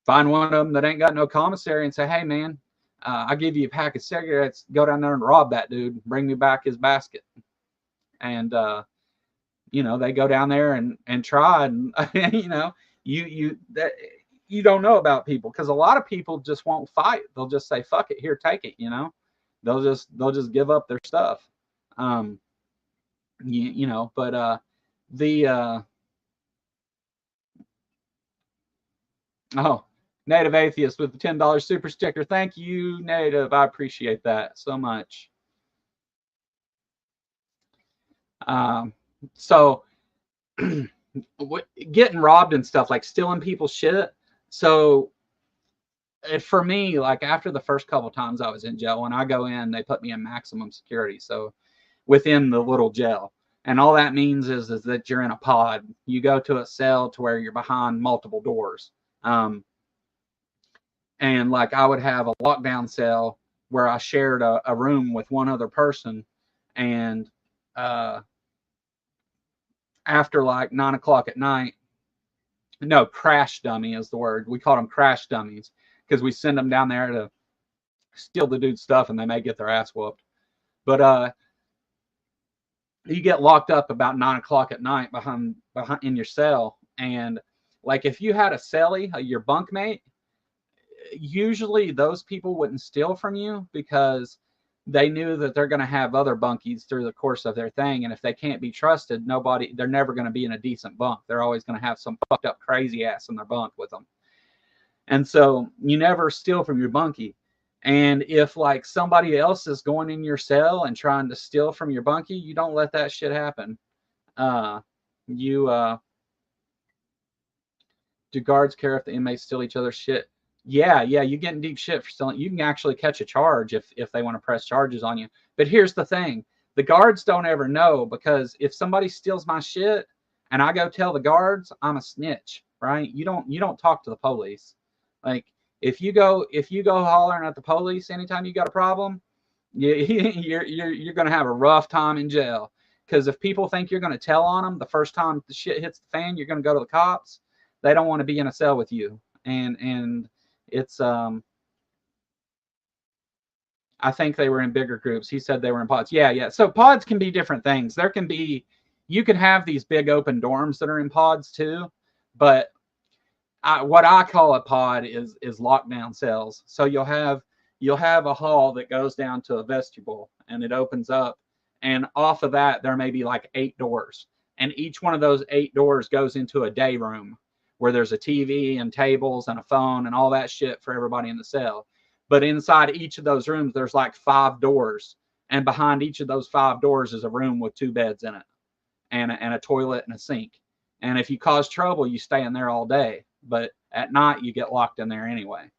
Find one of them that ain't got no commissary and say, hey man, I give you a pack of cigarettes, go down there and rob that dude, bring me back his basket. And, you know, they go down there and try, and, you know, you don't know about people, because a lot of people just won't fight. They'll just say, fuck it, here, take it, you know. They'll just give up their stuff. You know, but oh, Native Atheist with the $10 super sticker. Thank you, Native. I appreciate that so much. So getting robbed and stuff, like stealing people's shit. So for me, like after the first couple times I was in jail, when I go in, they put me in maximum security. So within the little jail. And all that means is that you're in a pod. You go to a cell to where you're behind multiple doors. And like I would have a lockdown cell where I shared a room with one other person. And after like 9 o'clock at night, no, crash dummy is the word. We call them crash dummies because we send them down there to steal the dude's stuff, and they may get their ass whooped. But you get locked up about 9 o'clock at night behind in your cell. And like if you had a cellie, your bunkmate, usually those people wouldn't steal from you because they knew that they're going to have other bunkies through the course of their thing. And if they can't be trusted, they're never going to be in a decent bunk. They're always going to have some fucked up crazy ass in their bunk with them. And so you never steal from your bunkie. And if like somebody else is going in your cell and trying to steal from your bunkie, you don't let that shit happen. Do guards care if the inmates steal each other's shit? Yeah, you get in deep shit for stealing. You can actually catch a charge if they want to press charges on you. But here's the thing. The guards don't ever know, because if somebody steals my shit and I go tell the guards, I'm a snitch, right? You don't talk to the police. Like if you go hollering at the police anytime you got a problem, you're going to have a rough time in jail. Because if people think you're going to tell on them the first time the shit hits the fan, you're going to go to the cops. They don't want to be in a cell with you. And it's I think they were in bigger groups. He said they were in pods. Yeah. So pods can be different things. You can have these big open dorms that are in pods too, but what I call a pod is lockdown cells. So you'll have a hall that goes down to a vestibule, and it opens up, and off of that there may be like 8 doors, and each one of those 8 doors goes into a day room where there's a TV and tables and a phone and all that shit for everybody in the cell. But inside each of those rooms, there's like 5 doors. And behind each of those 5 doors is a room with 2 beds in it and a toilet and a sink. And if you cause trouble, you stay in there all day. But at night, you get locked in there anyway.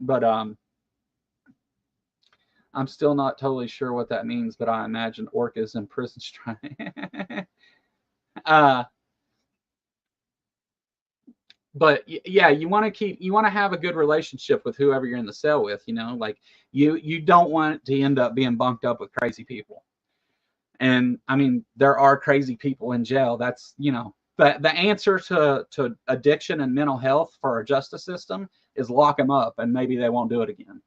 But I'm still not totally sure what that means, but I imagine orcas in prison strike. But yeah, you want to have a good relationship with whoever you're in the cell with, you know, like you don't want to end up being bunked up with crazy people. And I mean, there are crazy people in jail. That's, you know, the answer to addiction and mental health for our justice system is lock them up, and maybe they won't do it again.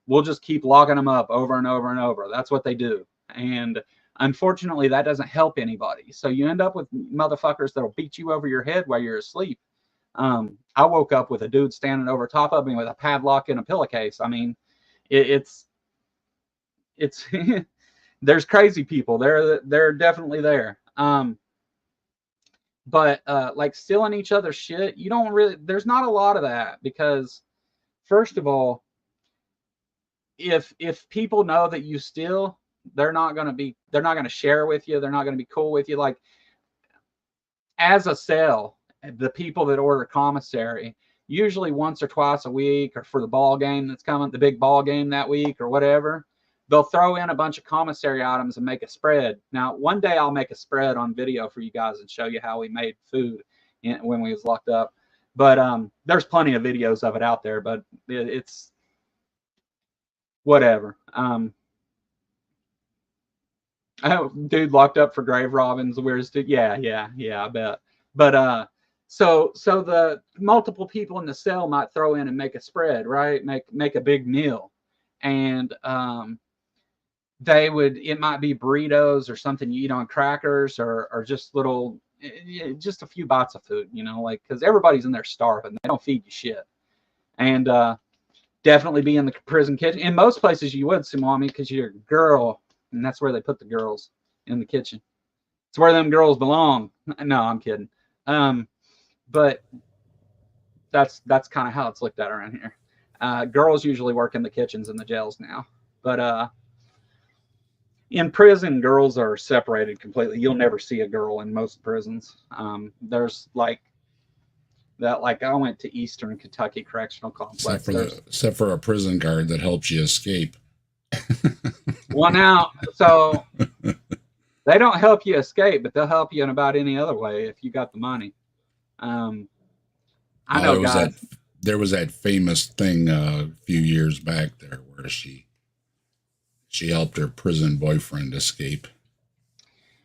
We'll just keep locking them up over and over and over. That's what they do. And unfortunately, that doesn't help anybody. So you end up with motherfuckers that'll beat you over your head while you're asleep. I woke up with a dude standing over top of me with a padlock and a pillowcase. I mean, it's there's crazy people. They're definitely there. But like stealing each other's shit, there's not a lot of that, because first of all, if people know that you steal, they're not going to share with you. They're not going to be cool with you. Like as a cell, the people that order commissary, usually once or twice a week, or for the ball game that's coming, the big ball game that week or whatever, they'll throw in a bunch of commissary items and make a spread. Now, one day I'll make a spread on video for you guys and show you how we made food when we was locked up. But there's plenty of videos of it out there, but it's whatever. Dude locked up for grave robbing is the weirdest dude. Yeah, I bet. But So the multiple people in the cell might throw in and make a spread, right? Make a big meal, and it might be burritos or something you eat on crackers, or just just a few bites of food, like, because everybody's in there starving. They don't feed you shit. And definitely be in the prison kitchen. In most places you would, Sumami, because you're a girl, and that's where they put the girls, in the kitchen. It's where them girls belong. No, I'm kidding. But that's kind of how it's looked at around here. Girls usually work in the kitchens in the jails now. But in prison, girls are separated completely. You'll never see a girl in most prisons. There's like that. Like, I went to Eastern Kentucky Correctional Complex.
Except for a prison guard that helps you escape.
Well, now, so they don't help you escape, but they'll help you in about any other way if you got the money. I know, guys.
There was that famous thing a few years back there where she helped her prison boyfriend escape.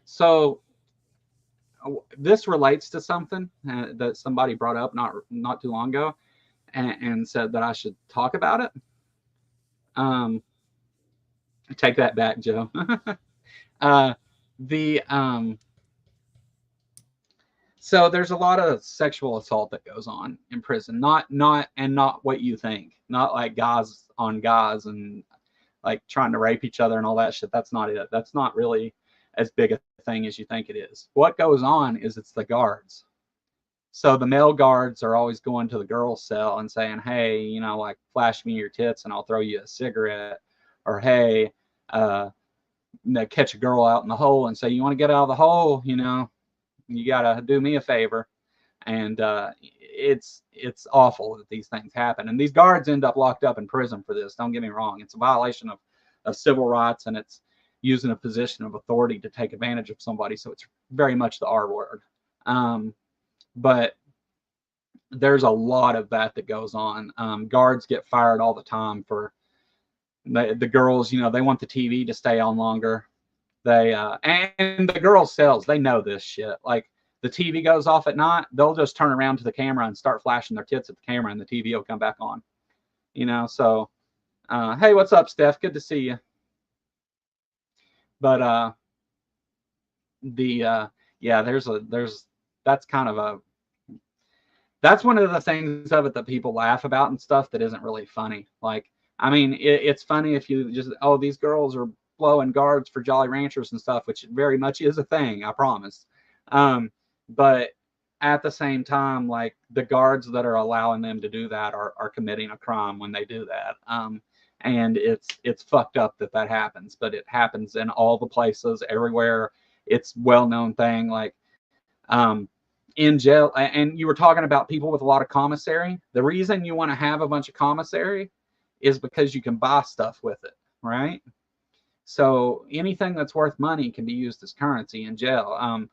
So this relates to something that somebody brought up not too long ago, and said that I should talk about it. Take that back, Joe. So there's a lot of sexual assault that goes on in prison. Not what you think. Not like guys on guys and like trying to rape each other and all that shit. That's not it. That's not really as big a thing as you think it is. What goes on is it's the guards. So the male guards are always going to the girls' cell and saying, hey, like, flash me your tits and I'll throw you a cigarette. Or, hey, catch a girl out in the hole and say, you want to get out of the hole? You gotta do me a favor. And it's awful that these things happen, and these guards end up locked up in prison for this. Don't get me wrong, it's a violation of civil rights, and it's using a position of authority to take advantage of somebody, so it's very much the R word. But there's a lot of that goes on. Guards get fired all the time for the girls. They want the TV to stay on longer. And the girls' cells, they know this shit. Like, the TV goes off at night, they'll just turn around to the camera and start flashing their tits at the camera, and the TV will come back on. So hey, what's up, Steph? Good to see you. But yeah, that's one of the things of it that people laugh about and stuff that isn't really funny. Like, I mean, it's funny if you just, these girls are blowing guards for Jolly Ranchers and stuff, which very much is a thing, I promise. But at the same time, like, the guards that are allowing them to do that are committing a crime when they do that. And it's fucked up that happens, but it happens in all the places, everywhere. It's well-known thing. Like, in jail, and you were talking about people with a lot of commissary. The reason you want to have a bunch of commissary is because you can buy stuff with it, right? So anything that's worth money can be used as currency in jail.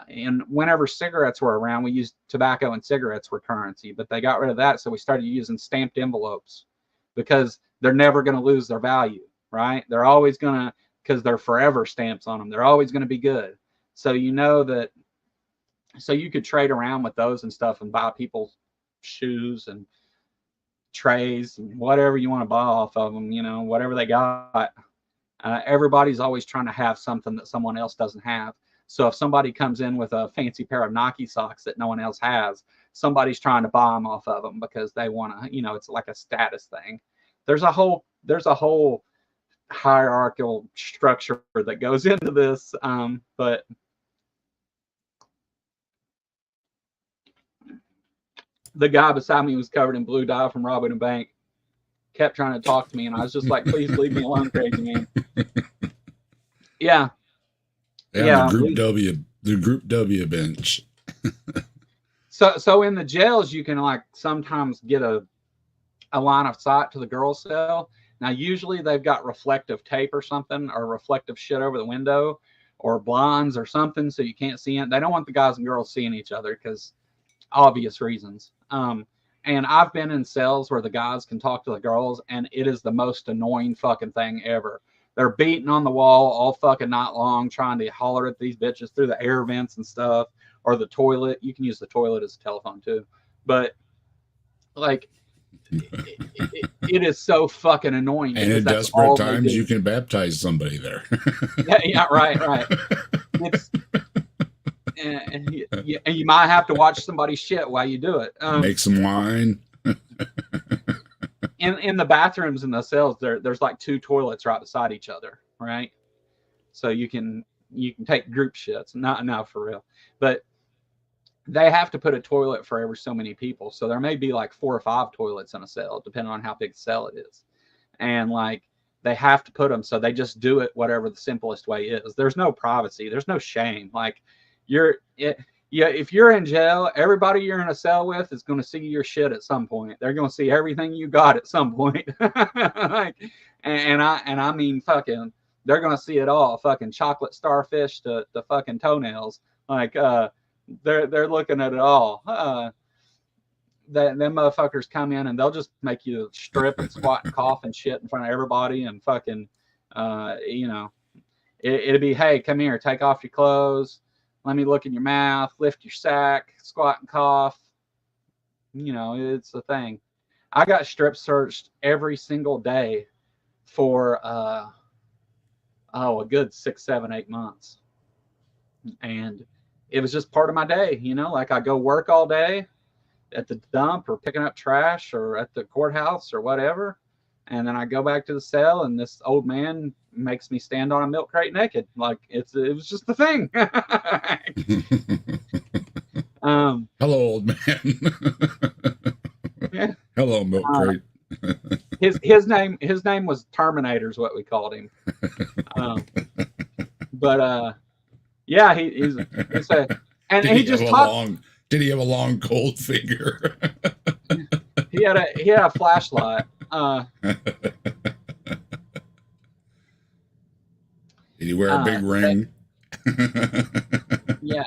And whenever cigarettes were around, we used tobacco and cigarettes were currency, but they got rid of that. So we started using stamped envelopes because they're never going to lose their value, right? They're always going to, because they're forever stamps on them. They're always going to be good. So so you could trade around with those and stuff and buy people shoes and trays and whatever you want to buy off of them, whatever they got. Everybody's always trying to have something that someone else doesn't have. So if somebody comes in with a fancy pair of Nike socks that no one else has, somebody's trying to buy them off of them because they want to, it's like a status thing. There's a whole hierarchical structure that goes into this. But the guy beside me was covered in blue dye from robbing a bank. Kept trying to talk to me, and I was just like, please leave me alone, crazy man. Yeah.
Yeah, the group W bench.
So in the jails, you can, like, sometimes get a line of sight to the girls' cell. Now, usually they've got reflective tape or something, or reflective shit over the window, or blinds or something, so you can't see it. They don't want the guys and girls seeing each other because obvious reasons. And I've been in cells where the guys can talk to the girls, and it is the most annoying fucking thing ever. They're beating on the wall all fucking night long, trying to holler at these bitches through the air vents and stuff, or the toilet. You can use the toilet as a telephone too, but like it is so fucking annoying.
And in
that's
desperate
all they
times,
do.
you can baptize somebody there.
Yeah, right. It's, and you might have to watch somebody shit while you do it.
Make some wine.
In the bathrooms in the cells, there's like 2 toilets right beside each other, right? So you can take group shits. Not for real, but they have to put a toilet for every so many people. So there may be like 4 or 5 toilets in a cell, depending on how big the cell it is. And like they have to put them, so they just do it whatever the simplest way is. There's no privacy. There's no shame. Like if you're in jail, everybody you're in a cell with is going to see your shit at some point. They're going to see everything you got at some point. Like, and I mean fucking, they're going to see it all. Fucking chocolate starfish to fucking toenails. Like they're looking at it all. Them motherfuckers come in and they'll just make you strip and squat and cough and shit in front of everybody and fucking, it'd be, hey, come here, take off your clothes. Let me look in your mouth, lift your sack, squat and cough. It's a thing. I got strip searched every single day for, a good 6, 7, 8 months. And it was just part of my day, like I go work all day at the dump or picking up trash or at the courthouse or whatever. And then I go back to the cell and this old man makes me stand on a milk crate naked. Like it was just the thing.
Hello, old man.
Yeah.
Hello, milk crate.
His name was Terminator is what we called him. Yeah, he's a, and he just talked.
Did he have a long cold finger?
He had a flashlight.
Did he wear a big ring?
Yeah.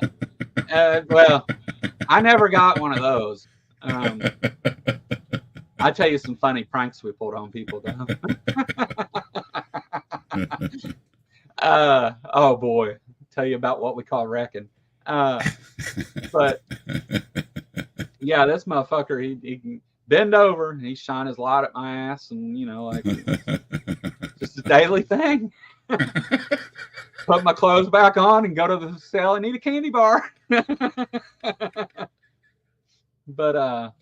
Well, I never got one of those. I tell you some funny pranks we pulled on people, though. Oh boy, tell you about what we call wrecking. But yeah, this motherfucker, he can bend over and he shine his light at my ass, and like just a daily thing. Put my clothes back on and go to the cell and eat a candy bar. But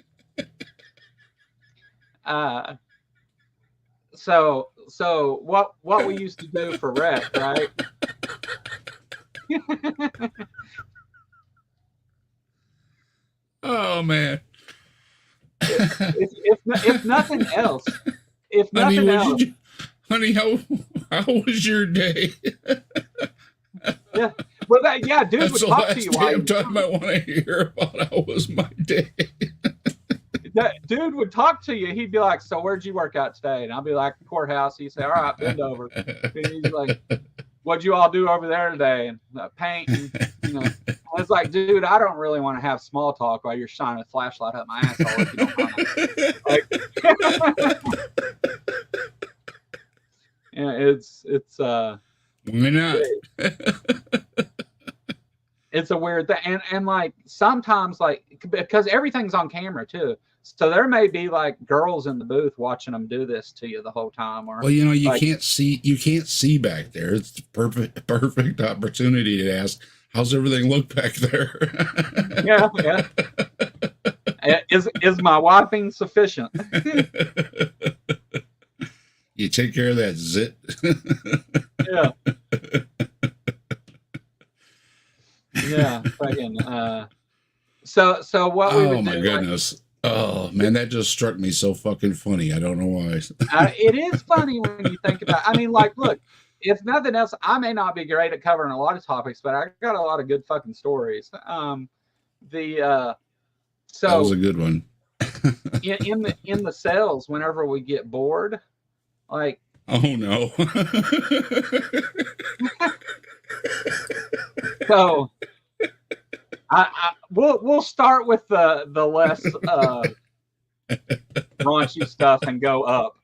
so what we used to do for rec, right?
Oh man.
If nothing else,
honey, how was your day?
Yeah, well, dude would talk to you.
Damn time I want to hear about how was my day.
That dude would talk to you. He'd be like, "So where'd you work out today?" And I'll be like, "The courthouse." He'd say, "All right, bend over." And he's like, "What'd you all do over there today?" And paint. And, I was like, "Dude, I don't really want to have small talk while you're shining a flashlight up my asshole if you don't mind." Yeah, it's
why not?
It's a weird thing, and like sometimes, like, because everything's on camera too, so there may be like girls in the booth watching them do this to you the whole time. Or
well, you
like,
can't see back there. It's the perfect opportunity to ask, how's everything look back there?
Yeah. Is my wiping sufficient?
You take care of that zit.
Yeah. Yeah, fucking. So what we would do?
Oh my goodness! Oh man, that just struck me so fucking funny. I don't know why.
It is funny when you think about. I mean, like, look, if nothing else, I may not be great at covering a lot of topics, but I got a lot of good fucking stories. So
that was a good one.
in the cells, whenever we get bored, like,
oh no.
So we'll start with the less raunchy stuff and go up.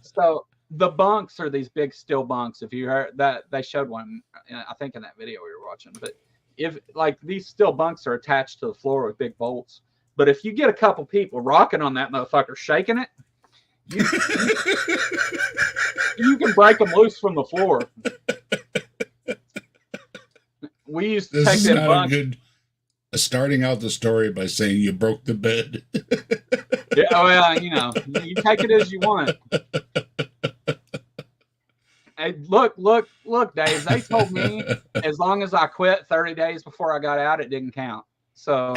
So the bunks are these big steel bunks. If you heard that, they showed one, I think, in that video we were watching. But if like these steel bunks are attached to the floor with big bolts, but if you get a couple people rocking on that motherfucker, shaking it, you can break them loose from the floor. We used to
This
take
is
them
not
bunks.
a good. Starting out the story by saying you broke the bed.
Yeah, well, you know, you take it as you want. Hey, look, Dave. They told me as long as I quit 30 days before I got out, it didn't count. So,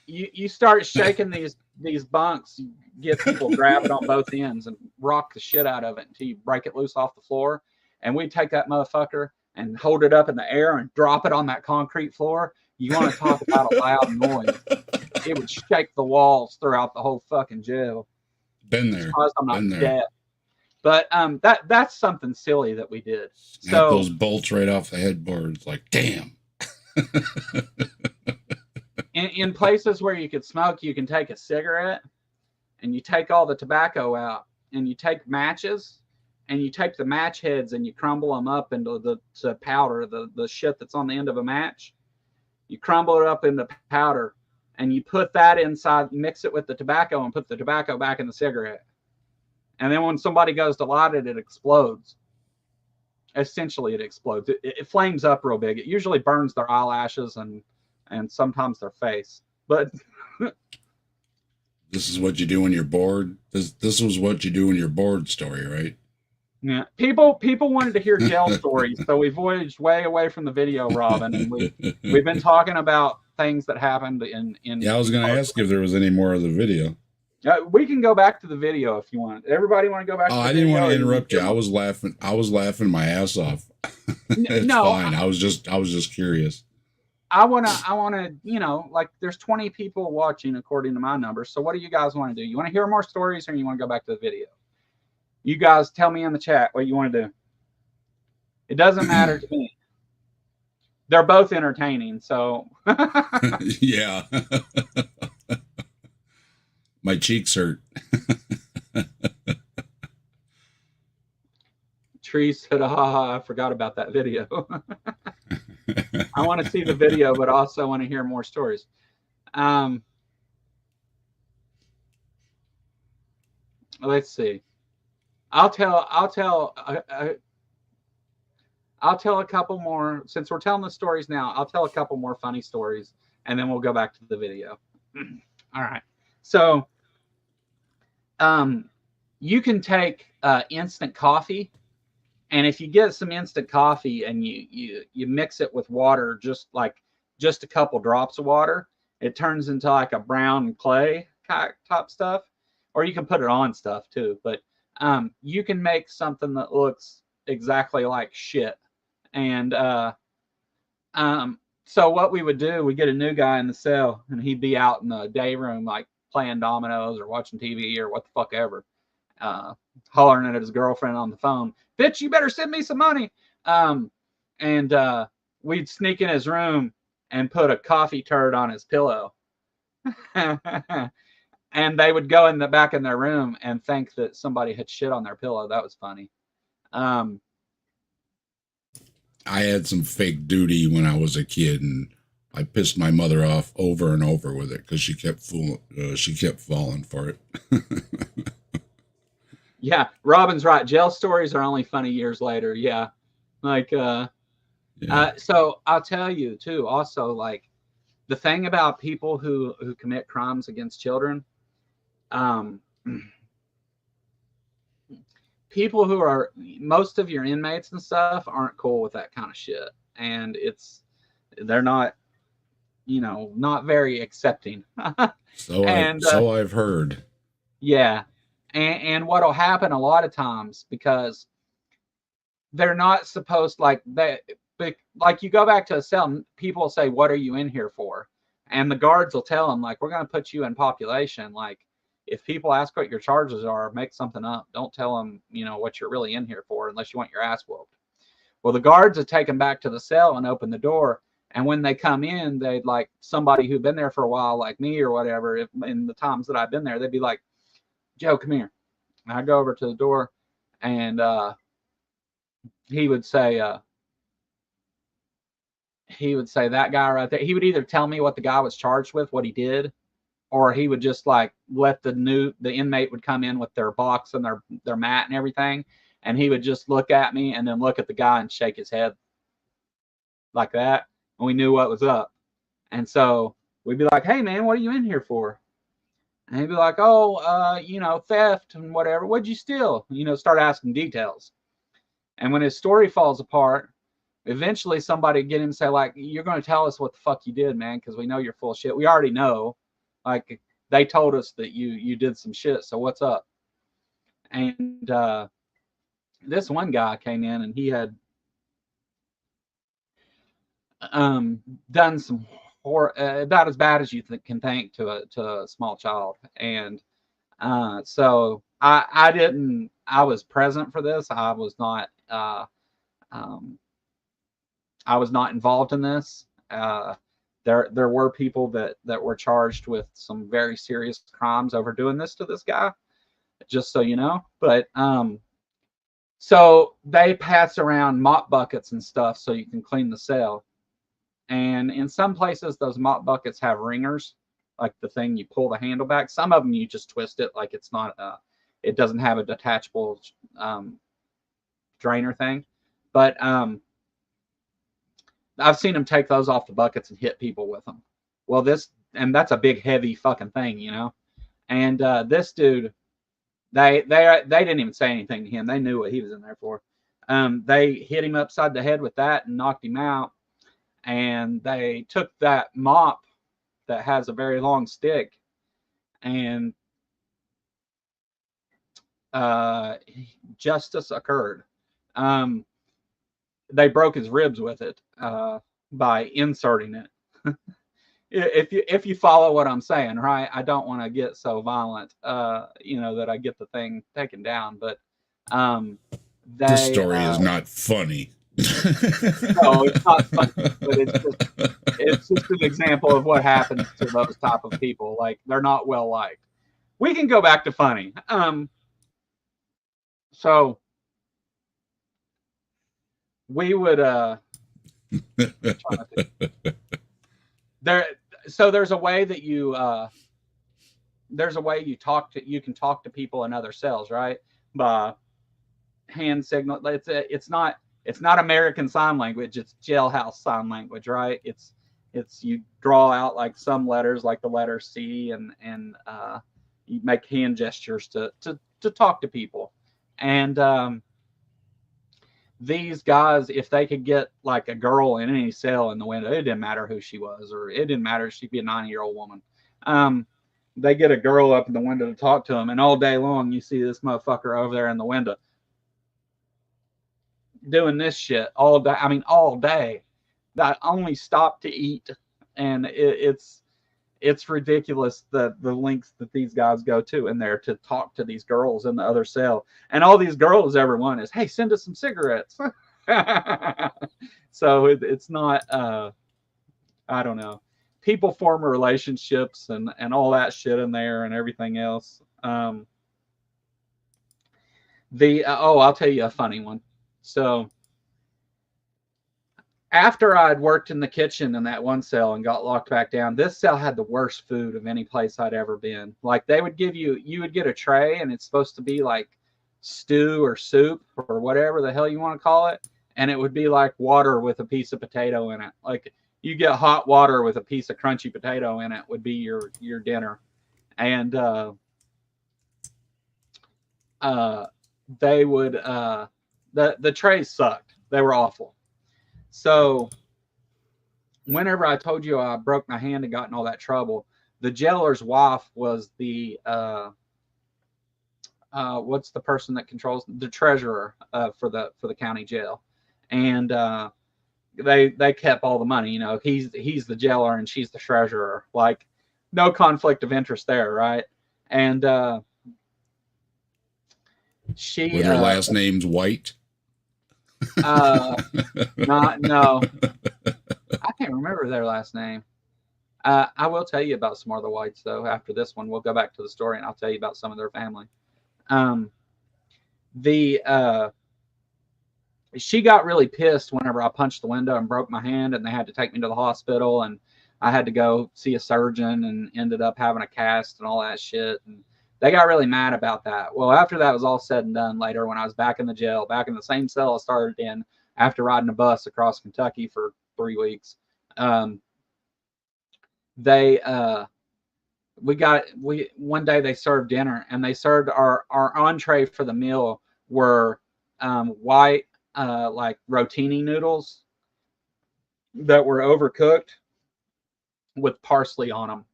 you start shaking these bunks, you get people grab it on both ends and rock the shit out of it until you break it loose off the floor. And we take that motherfucker and hold it up in the air and drop it on that concrete floor. You want to talk about a loud noise? It would shake the walls throughout the whole fucking jail.
Been there.
Surprised I'm not
Been there.
dead. But that's something silly that we did.
Snap those bolts right off the headboards. Like, damn.
in places where you could smoke, you can take a cigarette and you take all the tobacco out, and you take matches and you take the match heads and you crumble them up into the powder, the shit that's on the end of a match. You crumble it up into powder and you put that inside, mix it with the tobacco and put the tobacco back in the cigarette. And then when somebody goes to light it, it explodes. Essentially, it explodes. It flames up real big. It usually burns their eyelashes and sometimes their face. But
this is what you do when you're bored. This was what you do when you're bored story, right?
yeah, people wanted to hear jail stories, so we voyaged way away from the video, Robin, and we've been talking about things that happened in.
Yeah, I was going to ask if there was any more of the video.
We can go back to the video if you want. Everybody want to go back to the video?
I didn't want to interrupt you. I was laughing my ass off. It's
no,
fine. I was just curious.
I want to, you know, like there's 20 people watching according to my numbers. So what do you guys want to do? You want to hear more stories or you want to go back to the video? You guys tell me in the chat what you want to do. It doesn't matter to me. They're both entertaining, so.
Yeah. My cheeks hurt.
Tree said, I forgot about that video. I want to see the video, but also want to hear more stories. Let's see. I'll tell a couple more. Since we're telling the stories now, I'll tell a couple more funny stories, and then we'll go back to the video. All right. So, you can take instant coffee, and if you get some instant coffee and you mix it with water, just a couple drops of water, it turns into like a brown clay type stuff, or you can put it on stuff too. But you can make something that looks exactly like shit. And so what we would do, we get a new guy in the cell, and he'd be out in the day room, like playing dominoes or watching TV or what the fuck ever, hollering at his girlfriend on the phone, "Bitch, you better send me some money." And we'd sneak in his room and put a coffee turd on his pillow. And they would go in the back in their room and think that somebody had shit on their pillow. That was funny.
I had some fake duty when I was a kid, and I pissed my mother off over and over with it because she kept falling for it.
Yeah, Robin's right. Jail stories are only funny years later. Yeah, like so I'll tell you too. Also, like the thing about people who commit crimes against children, people who are, most of your inmates and stuff aren't cool with that kind of shit, and they're not, not very accepting.
So I've heard.
Yeah, and what'll happen a lot of times, because they're not supposed, like you go back to a cell, people will say, "What are you in here for?" And the guards will tell them, like, "We're going to put you in population. Like, if people ask what your charges are, make something up. Don't tell them, what you're really in here for, unless you want your ass whooped." Well, the guards would take them back to the cell and open the door. And when they come in, they'd, like, somebody who'd been there for a while, like me or whatever, if in the times that I've been there, they'd be like, "Joe, come here." And I'd go over to the door, and he would say that guy right there. He would either tell me what the guy was charged with, what he did, or he would just like let the inmate would come in with their box and their mat and everything, and he would just look at me and then look at the guy and shake his head like that, and we knew what was up. And so we'd be like, "Hey man, what are you in here for?" And he'd be like, "Oh, theft and whatever. What'd you steal?" Start asking details. And when his story falls apart, eventually somebody get him and say, like, "You're going to tell us what the fuck you did, man, because we know you're full of shit. We already know. Like, they told us that you did some shit, so what's up?" And this one guy came in and he had done some about as bad as you can think to a small child. And so I was present for this. I was not involved in this. There were people that were charged with some very serious crimes over doing this to this guy, just so you know. But so they pass around mop buckets and stuff so you can clean the cell. And in some places, those mop buckets have ringers, like the thing you pull the handle back. Some of them you just twist it, like it's not it doesn't have a detachable drainer thing. But I've seen them take those off the buckets and hit people with them. Well, that's a big, heavy fucking thing, And this dude, they didn't even say anything to him. They knew what he was in there for. They hit him upside the head with that and knocked him out. And they took that mop that has a very long stick, and justice occurred. They broke his ribs with it by inserting it. If you follow what I'm saying, right? I don't want to get so violent, that I get the thing taken down. But
this story is not funny.
No, it's not funny, but it's just an example of what happens to those type of people. Like, they're not well liked. We can go back to funny. So we would there's a way that you can talk to people in other cells, right? By hand signal. It's not American Sign Language. It's jailhouse sign language, right? It's you draw out like some letters, like the letter C, and you make hand gestures to talk to people. And these guys, if they could get like a girl in any cell in the window, it didn't matter who she was, or it didn't matter if she'd be a 90-year-old woman. They get a girl up in the window to talk to them, and all day long you see this motherfucker over there in the window doing this shit all day. I mean, all day. That only stop to eat, and it's ridiculous the lengths that these guys go to in there to talk to these girls in the other cell. And all these girls ever want is, "Hey, send us some cigarettes." So it's not. I don't know. People form relationships and all that shit in there and everything else. I'll tell you a funny one. So after I'd worked in the kitchen in that one cell and got locked back down, this cell had the worst food of any place I'd ever been. Like, they would give you would get a tray, and it's supposed to be like stew or soup or whatever the hell you want to call it. And it would be like water with a piece of potato in it. Like, you get hot water with a piece of crunchy potato in it would be your dinner. And they would the trays sucked. They were awful. So whenever I told you I broke my hand and got in all that trouble, the jailer's wife was the what's the person that controls the treasurer for the county jail. And they kept all the money. He's the jailer and she's the treasurer. Like, no conflict of interest there, right? And she
were their last names White?
No. I can't remember their last name. I will tell you about some more of the Whites, though. After this one, we'll go back to the story and I'll tell you about some of their family. she got really pissed whenever I punched the window and broke my hand, and they had to take me to the hospital, and I had to go see a surgeon and ended up having a cast and all that shit. And they got really mad about that. Well, after that was all said and done later, when I was back in the jail, back in the same cell I started in after riding a bus across Kentucky for 3 weeks, one day they served dinner, and they served our entree for the meal were white like rotini noodles that were overcooked with parsley on them.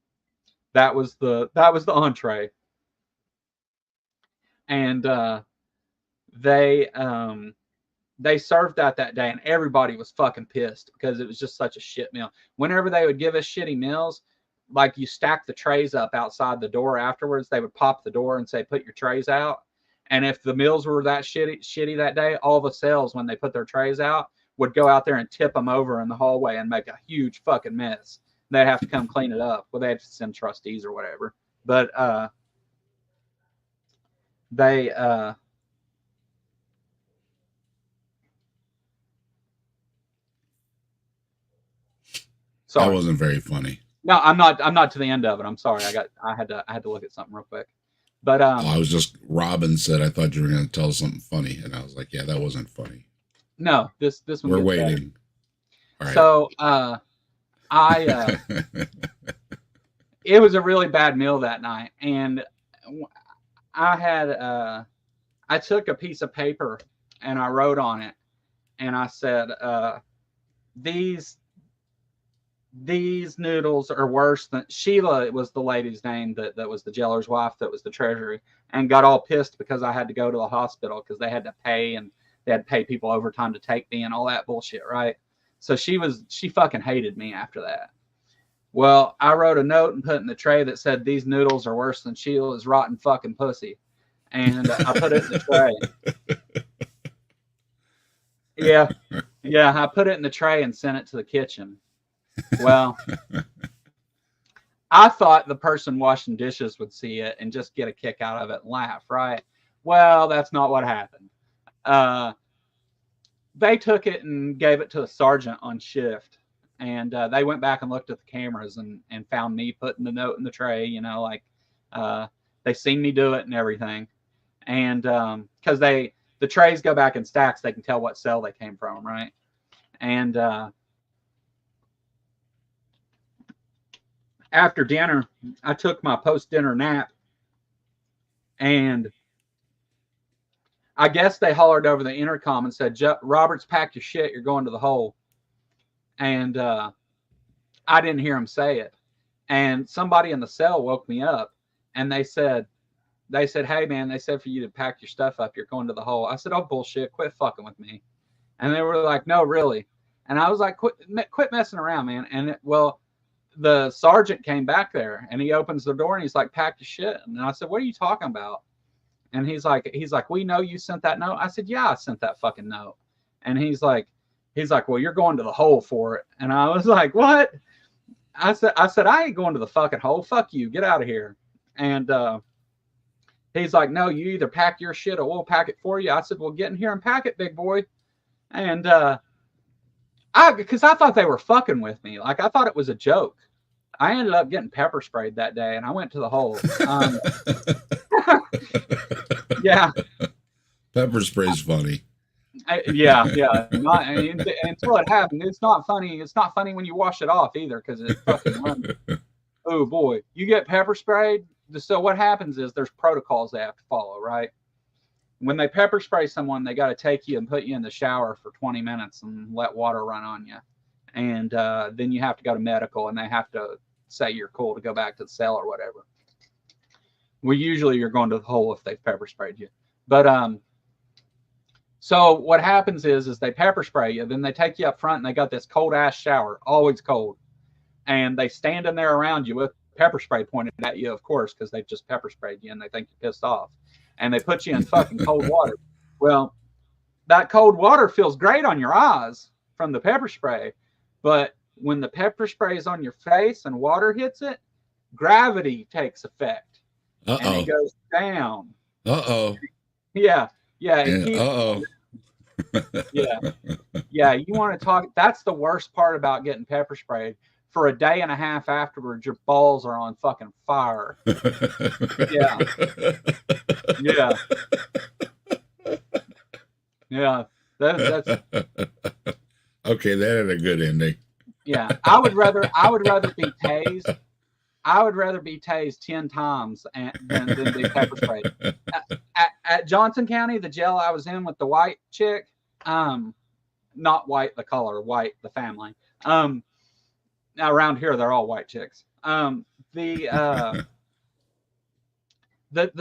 That was the entree. And they served that day, and everybody was fucking pissed because it was just such a shit meal. Whenever they would give us shitty meals, like you stack the trays up outside the door afterwards, they would pop the door and say, put your trays out. And if the meals were that shitty that day, all the cells, when they put their trays out, would go out there and tip them over in the hallway and make a huge fucking mess. They'd have to come clean it up. Well, they had to send trustees or whatever. But sorry.
That wasn't very funny.
No, I'm not to the end of it. I'm sorry. I had to look at something real quick. But
I was just, Robin said, I thought you were going to tell something funny, and I was like, yeah, that wasn't funny.
No, this one.
We're waiting.
All right. So it was a really bad meal that night, and I took a piece of paper and I wrote on it, and I said, these noodles are worse than Sheila. It was the lady's name that was the jailer's wife, that was the treasury, and got all pissed because I had to go to the hospital because they had to pay, and they had to pay people overtime to take me and all that bullshit, right? So she fucking hated me after that. Well, I wrote a note and put in the tray that said, these noodles are worse than Sheila's rotten fucking pussy. And I put it in the tray. Yeah, I put it in the tray and sent it to the kitchen. Well, I thought the person washing dishes would see it and just get a kick out of it and laugh, right? Well, that's not what happened. They took it and gave it to a sergeant on shift, and they went back and looked at the cameras and found me putting the note in the tray, like they seen me do it and everything. And because the trays go back in stacks, they can tell what cell they came from, right? And after dinner, I took my post-dinner nap, and I guess they hollered over the intercom and said, Roberts, pack your shit, you're going to the hole. And I didn't hear him say it. And somebody in the cell woke me up, and they said, hey, man, they said for you to pack your stuff up, you're going to the hole. I said, oh, bullshit, quit fucking with me. And they were like, no, really. And I was like, quit messing around, man. And the sergeant came back there, and he opens the door, and he's like, pack your shit. And I said, what are you talking about? And he's like, we know you sent that note. I said, yeah, I sent that fucking note. And he's like, well, you're going to the hole for it. And I was like, what? I said, I ain't going to the fucking hole. Fuck you. Get out of here. And he's like, no, you either pack your shit or we'll pack it for you. I said, well, get in here and pack it, big boy. And because I thought they were fucking with me. Like, I thought it was a joke. I ended up getting pepper sprayed that day, and I went to the hole. Yeah.
Pepper spray's funny.
Yeah. Until it happened, it's not funny. It's not funny when you wash it off either, because it fucking runs. Oh boy, you get pepper sprayed. So what happens is there's protocols they have to follow, right? When they pepper spray someone, they got to take you and put you in the shower for 20 minutes and let water run on you, and then you have to go to medical, and they have to say you're cool to go back to the cell or whatever. Well, usually you're going to the hole if they've pepper sprayed you. But so what happens is they pepper spray you, then they take you up front, and they got this cold ass shower, always cold, and they stand in there around you with pepper spray pointed at you, of course, because they've just pepper sprayed you and they think you're pissed off, and they put you in fucking cold water. Well, that cold water feels great on your eyes from the pepper spray, but when the pepper spray is on your face and water hits it, gravity takes effect. And it goes down.
Uh-oh.
Yeah.
Uh-oh.
Yeah. Yeah, you want to talk. That's the worst part about getting pepper sprayed. For a day and a half afterwards, your balls are on fucking fire. Yeah. Yeah. Yeah. That's
Okay, that had a good ending.
yeah. I would rather be tased. I would rather be tased 10 times than be pepper sprayed. At Johnson County, the jail I was in with the white chick, not white the color, white the family. Now around here they're all white chicks. The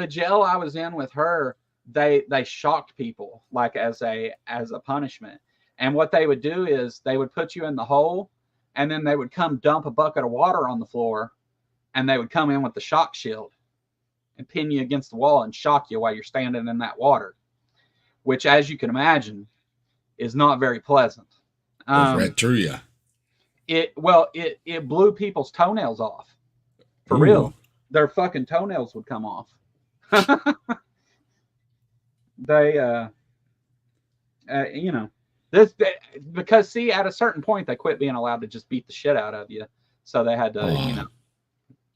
jail I was in with her, they shocked people like as a punishment. And what they would do is they would put you in the hole, and then they would come dump a bucket of water on the floor, and they would come in with the shock shield and pin you against the wall and shock you while you're standing in that water, which, as you can imagine, is not very pleasant.
Goes right through you.
It blew people's toenails off. For
Ooh.
real. Their fucking toenails would come off. They because see, at a certain point they quit being allowed to just beat the shit out of you. So they had to,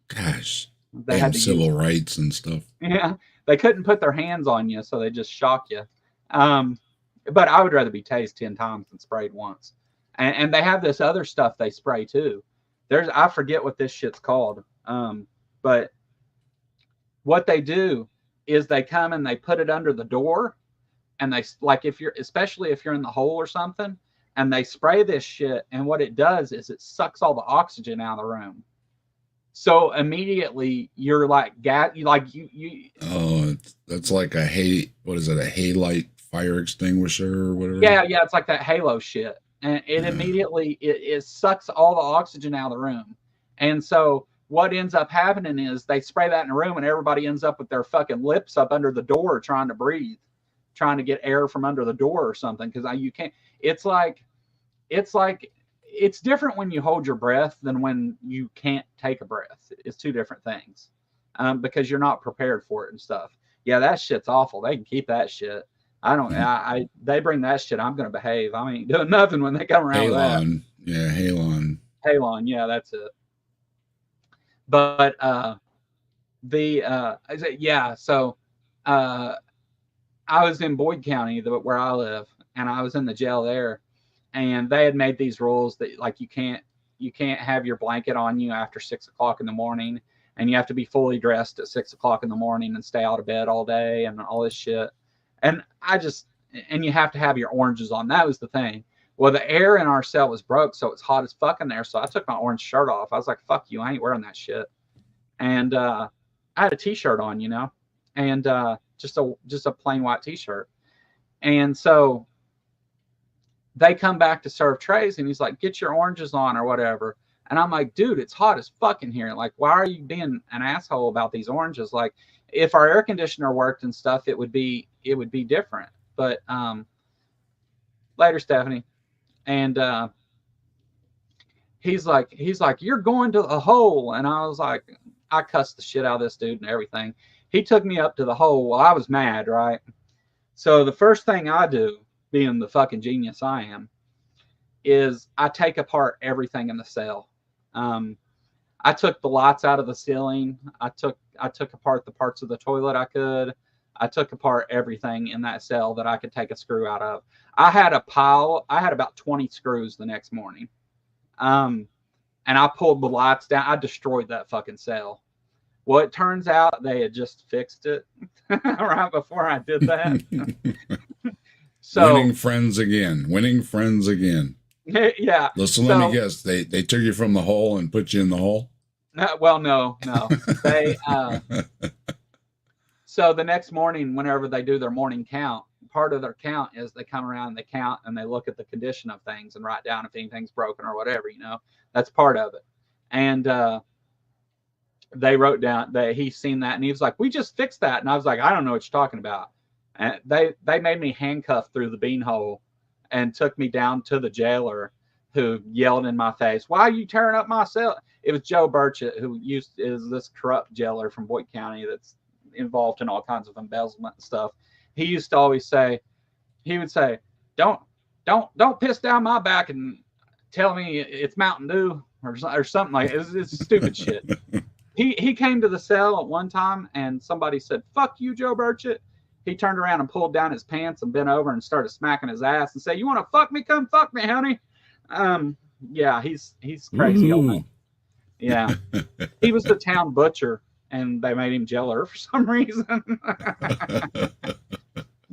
gosh,
they had to
civil rights and stuff.
Yeah. They couldn't put their hands on you, so they just shock you. But I would rather be tased 10 times than sprayed once. And they have this other stuff they spray too. I forget what this shit's called. But what they do is they come and they put it under the door, and they, like, especially if you're in the hole or something, and they spray this shit, and what it does is it sucks all the oxygen out of the room. So immediately you're like you. Oh,
that's like a halite fire extinguisher or whatever.
Yeah, it's like that halo shit, and it immediately it sucks all the oxygen out of the room. And so what ends up happening is they spray that in a room, and everybody ends up with their fucking lips up under the door trying to breathe, trying to get air from under the door or something, because you can't. It's like it's different when you hold your breath than when you can't take a breath. It's two different things, because you're not prepared for it and stuff. Yeah, that shit's awful. They can keep that shit. I don't. They bring that shit, I'm gonna behave. I ain't doing nothing when they come around with that.
Yeah, halon.
Halon. Yeah, that's it. But so I was in Boyd County, where I live, and I was in the jail there, and they had made these rules that, like, you can't have your blanket on you after 6 o'clock in the morning, and you have to be fully dressed at 6 o'clock in the morning and stay out of bed all day and all this shit. And you have to have your oranges on. That was the thing. Well, the air in our cell was broke, so it's hot as fuck in there. So I took my orange shirt off. I was like, fuck you, I ain't wearing that shit. And I had a t-shirt on, and just a plain white t-shirt. And so they come back to serve trays, and he's like, get your oranges on or whatever. And I'm like, dude, it's hot as fuck in here. Like, why are you being an asshole about these oranges? Like, if our air conditioner worked and stuff, it would be different. But later, Stephanie. And he's like, you're going to a hole. And I was like, I cussed the shit out of this dude and everything. He took me up to the hole. Well, I was mad, right? So the first thing I do, being the fucking genius I am, is I take apart everything in the cell. I took the lights out of the ceiling. I took apart the parts of the toilet I could. I took apart everything in that cell that I could take a screw out of. I had about 20 screws the next morning. And I pulled the lights down. I destroyed that fucking cell. Well, it turns out they had just fixed it right before I did that. So
winning friends again.
Yeah.
Listen, let me guess. They took you from the hole and put you in the hole?
Well, no. They so the next morning, whenever they do their morning count, part of their count is they come around and they count and they look at the condition of things and write down if anything's broken or whatever, that's part of it. And they wrote down that he's seen that, and he was like, we just fixed that. And I was like, I don't know what you're talking about. And they made me handcuff through the beanhole and took me down to the jailer, who yelled in my face, why are you tearing up my cell? It was Joe Burchett, who is this corrupt jailer from Boyd County that's involved in all kinds of embezzlement and stuff. He used to always say, don't piss down my back and tell me it's Mountain Dew or something like it. It's stupid shit. He came to the cell at one time and somebody said, "Fuck you, Joe Burchett." He turned around and pulled down his pants and bent over and started smacking his ass and said, "You want to fuck me? Come fuck me, honey." Yeah, he's crazy old man. Yeah, he was the town butcher, and they made him jailer for some reason.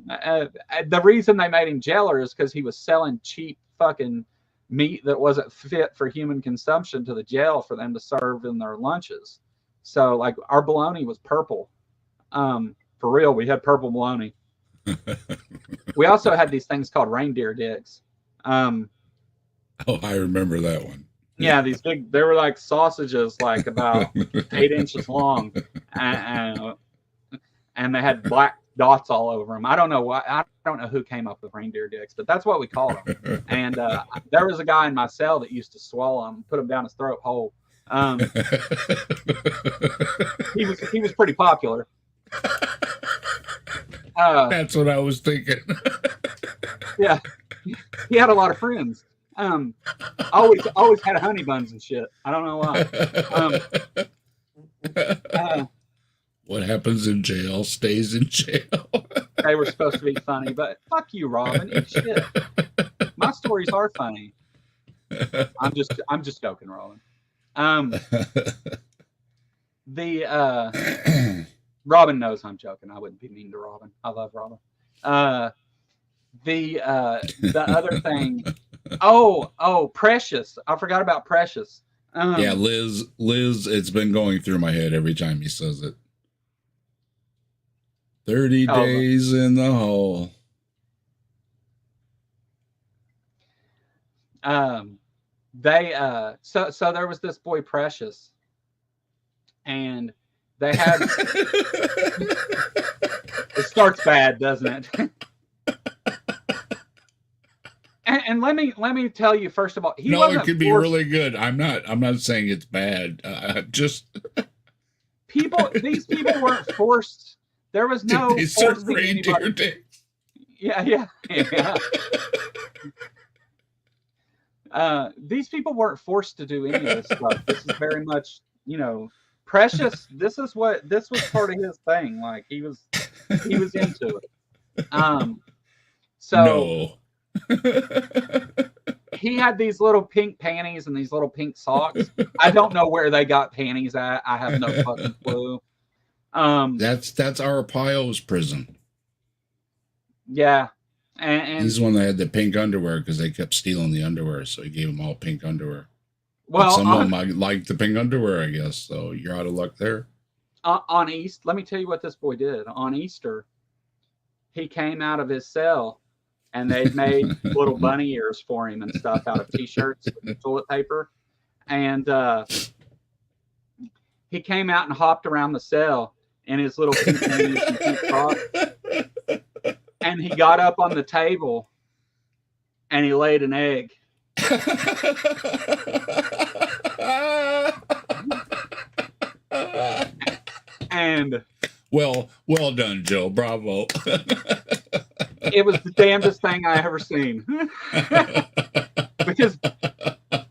The reason they made him jailer is because he was selling cheap fucking meat that wasn't fit for human consumption to the jail for them to serve in their lunches. So, like, our bologna was purple. For real, we had purple bologna. We also had these things called reindeer dicks.
Oh, I remember that one.
Yeah, these big, they were like sausages, like about 8 inches long. And they had black dots all over them. I don't know why. I don't know who came up with reindeer dicks, but that's what we called them. And there was a guy in my cell that used to swallow them, put them down his throat whole. He was pretty popular.
That's what I was thinking.
Yeah, he had a lot of friends. Always had honey buns and shit. I don't know why.
What happens in jail stays in jail.
They were supposed to be funny, but fuck you, Robin. Eat shit. My stories are funny. I'm just joking, Robin. Robin knows I'm joking. I wouldn't be mean to Robin. I love Robin. The other thing. Oh, Precious. I forgot about Precious.
Yeah, Liz, it's been going through my head every time he says it. 30 days in the hole.
So there was this boy Precious, and they had it starts bad, doesn't it? And let me tell you, first of all,
it could be really good. I'm not saying it's bad. Just
these people weren't forced. There was no
they serve
forcing
reindeer
anybody.
dicks.
Yeah. These people weren't forced to do any of this stuff. This is very much, Precious. This was part of his thing. Like he was into it. So he had these little pink panties and these little pink socks. I don't know where they got panties at. I have no fucking clue.
That's Arpaio's prison.
Yeah. And
he's the one that had the pink underwear because they kept stealing the underwear, so he gave them all pink underwear.
Well,
but some of them like the pink underwear, I guess. So you're out of luck there.
On East, let me tell you what this boy did. On Easter, he came out of his cell, and they'd made little bunny ears for him and stuff out of T-shirts and toilet paper, and he came out and hopped around the cell in his little pink panties and pink socks. And he got up on the table and he laid an egg. And
well done, Joe. Bravo.
It was the damnedest thing I ever seen. Because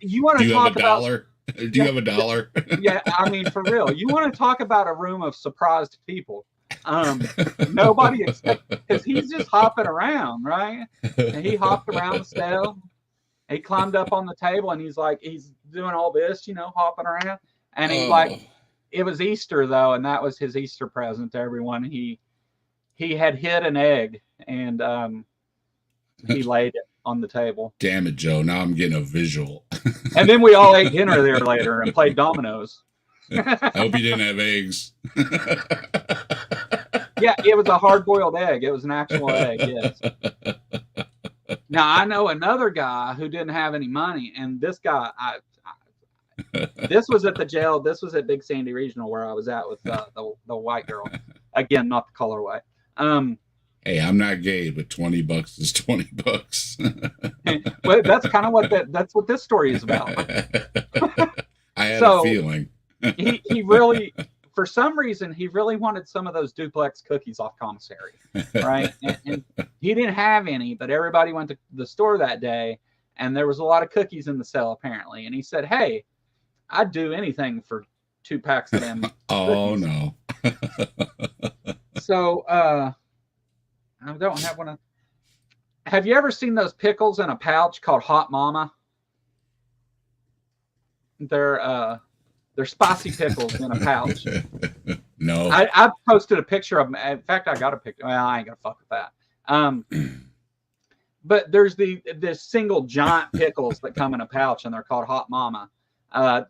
you want to talk about $1?
Do you have $1?
Yeah, I mean, for real. You want to talk about a room of surprised people. Nobody expected, because he's just hopping around, right? And he hopped around the cell. He climbed up on the table and he's doing all this, hopping around. And he's it was Easter though, and that was his Easter present to everyone. He had hid an egg and he laid it on the table.
Damn it, Joe. Now I'm getting a visual.
And then we all ate dinner there later and played dominoes.
I hope you didn't have eggs.
Yeah, it was a hard-boiled egg. It was an actual egg, yes. Now, I know another guy who didn't have any money, and this guy, this was at the jail. This was at Big Sandy Regional where I was at with the white girl. Again, not the colorway.
Hey, I'm not gay, but $20 is $20.
Well, that's kind of that's what this story is about.
I had a feeling.
he really, for some reason, he really wanted some of those duplex cookies off commissary, right? and he didn't have any, but everybody went to the store that day, and there was a lot of cookies in the cell apparently. And he said, "Hey, I'd do anything for 2 packs of them."
Oh
cookies.
no.
So I don't have one. Have you ever seen those pickles in a pouch called Hot Mama? They're spicy pickles in a pouch.
No.
I posted a picture of them. In fact, I got a picture. Well, I ain't gonna fuck with that. But there's this single giant pickles that come in a pouch, and they're called Hot Mama.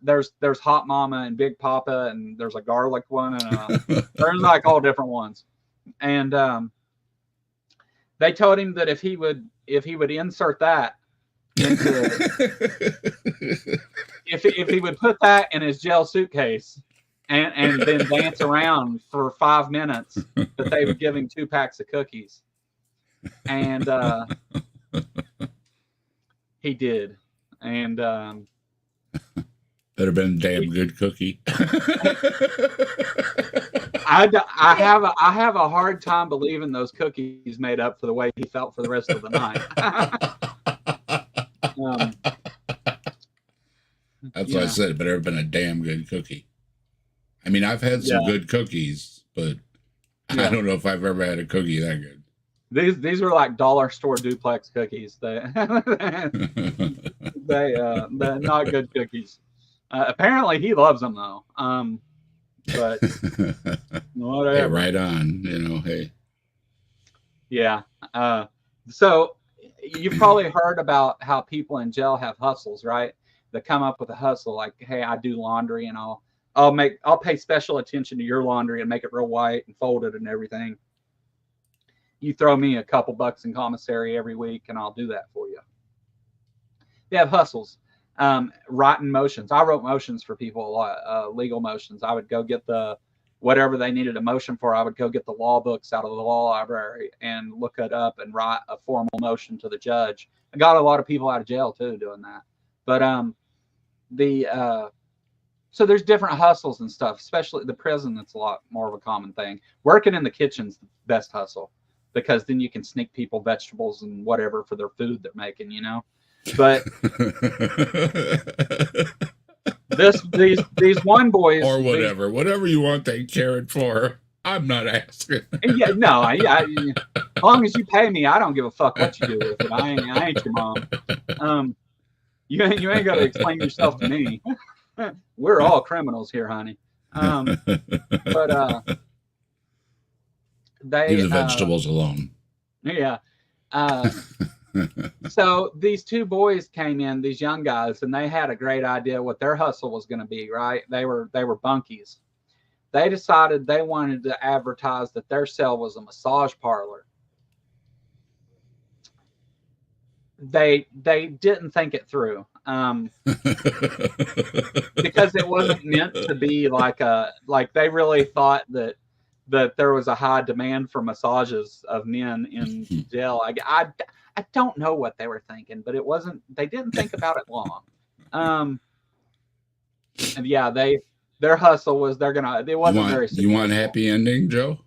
There's Hot Mama and Big Papa, and there's a garlic one, and there's like all different ones. And they told him that if he would insert that into if he would put that in his gel suitcase and then dance around for 5 minutes, that they would give him 2 packs of cookies. And he did. And
better been a damn good cookie.
I have a hard time believing those cookies made up for the way he felt for the rest of the night.
That's what I said. It better have been a damn good cookie. I mean, I've had some good cookies, but I don't know if I've ever had a cookie that good.
These were like dollar store duplex cookies. They're not good cookies. Apparently, he loves them though. But whatever.
Hey, right on. Hey.
Yeah. So you've probably heard about how people in jail have hustles, right? They come up with a hustle like, "Hey, I do laundry, and I'll pay special attention to your laundry and make it real white and fold it and everything. You throw me a couple bucks in commissary every week, and I'll do that for you." They have hustles. Writing motions. I wrote motions for people a lot, legal motions. I would go get whatever they needed a motion for. I would go get the law books out of the law library and look it up and write a formal motion to the judge. I got a lot of people out of jail too doing that. But so there's different hustles and stuff, especially the prison. That's a lot more of a common thing. Working in the kitchen's the best hustle, because then you can sneak people vegetables and whatever for their food they're making, But these one boys,
or whatever you want, they care it for. I'm not asking.
Yeah, no, as long as you pay me, I don't give a fuck what you do with it. I ain't your mom. You ain't got to explain yourself to me. We're all criminals here, honey. But they
leave the vegetables alone.
Yeah. So these 2 boys came in, these young guys, and they had a great idea what their hustle was going to be, right? They were bunkies. They decided they wanted to advertise that their cell was a massage parlor. They didn't think it through, because it wasn't meant to be like they really thought that there was a high demand for massages of men in jail. I don't know what they were thinking, but it wasn't. They didn't think about it long. And yeah, their hustle was it wasn't very successful.
You want a happy ending, Joe?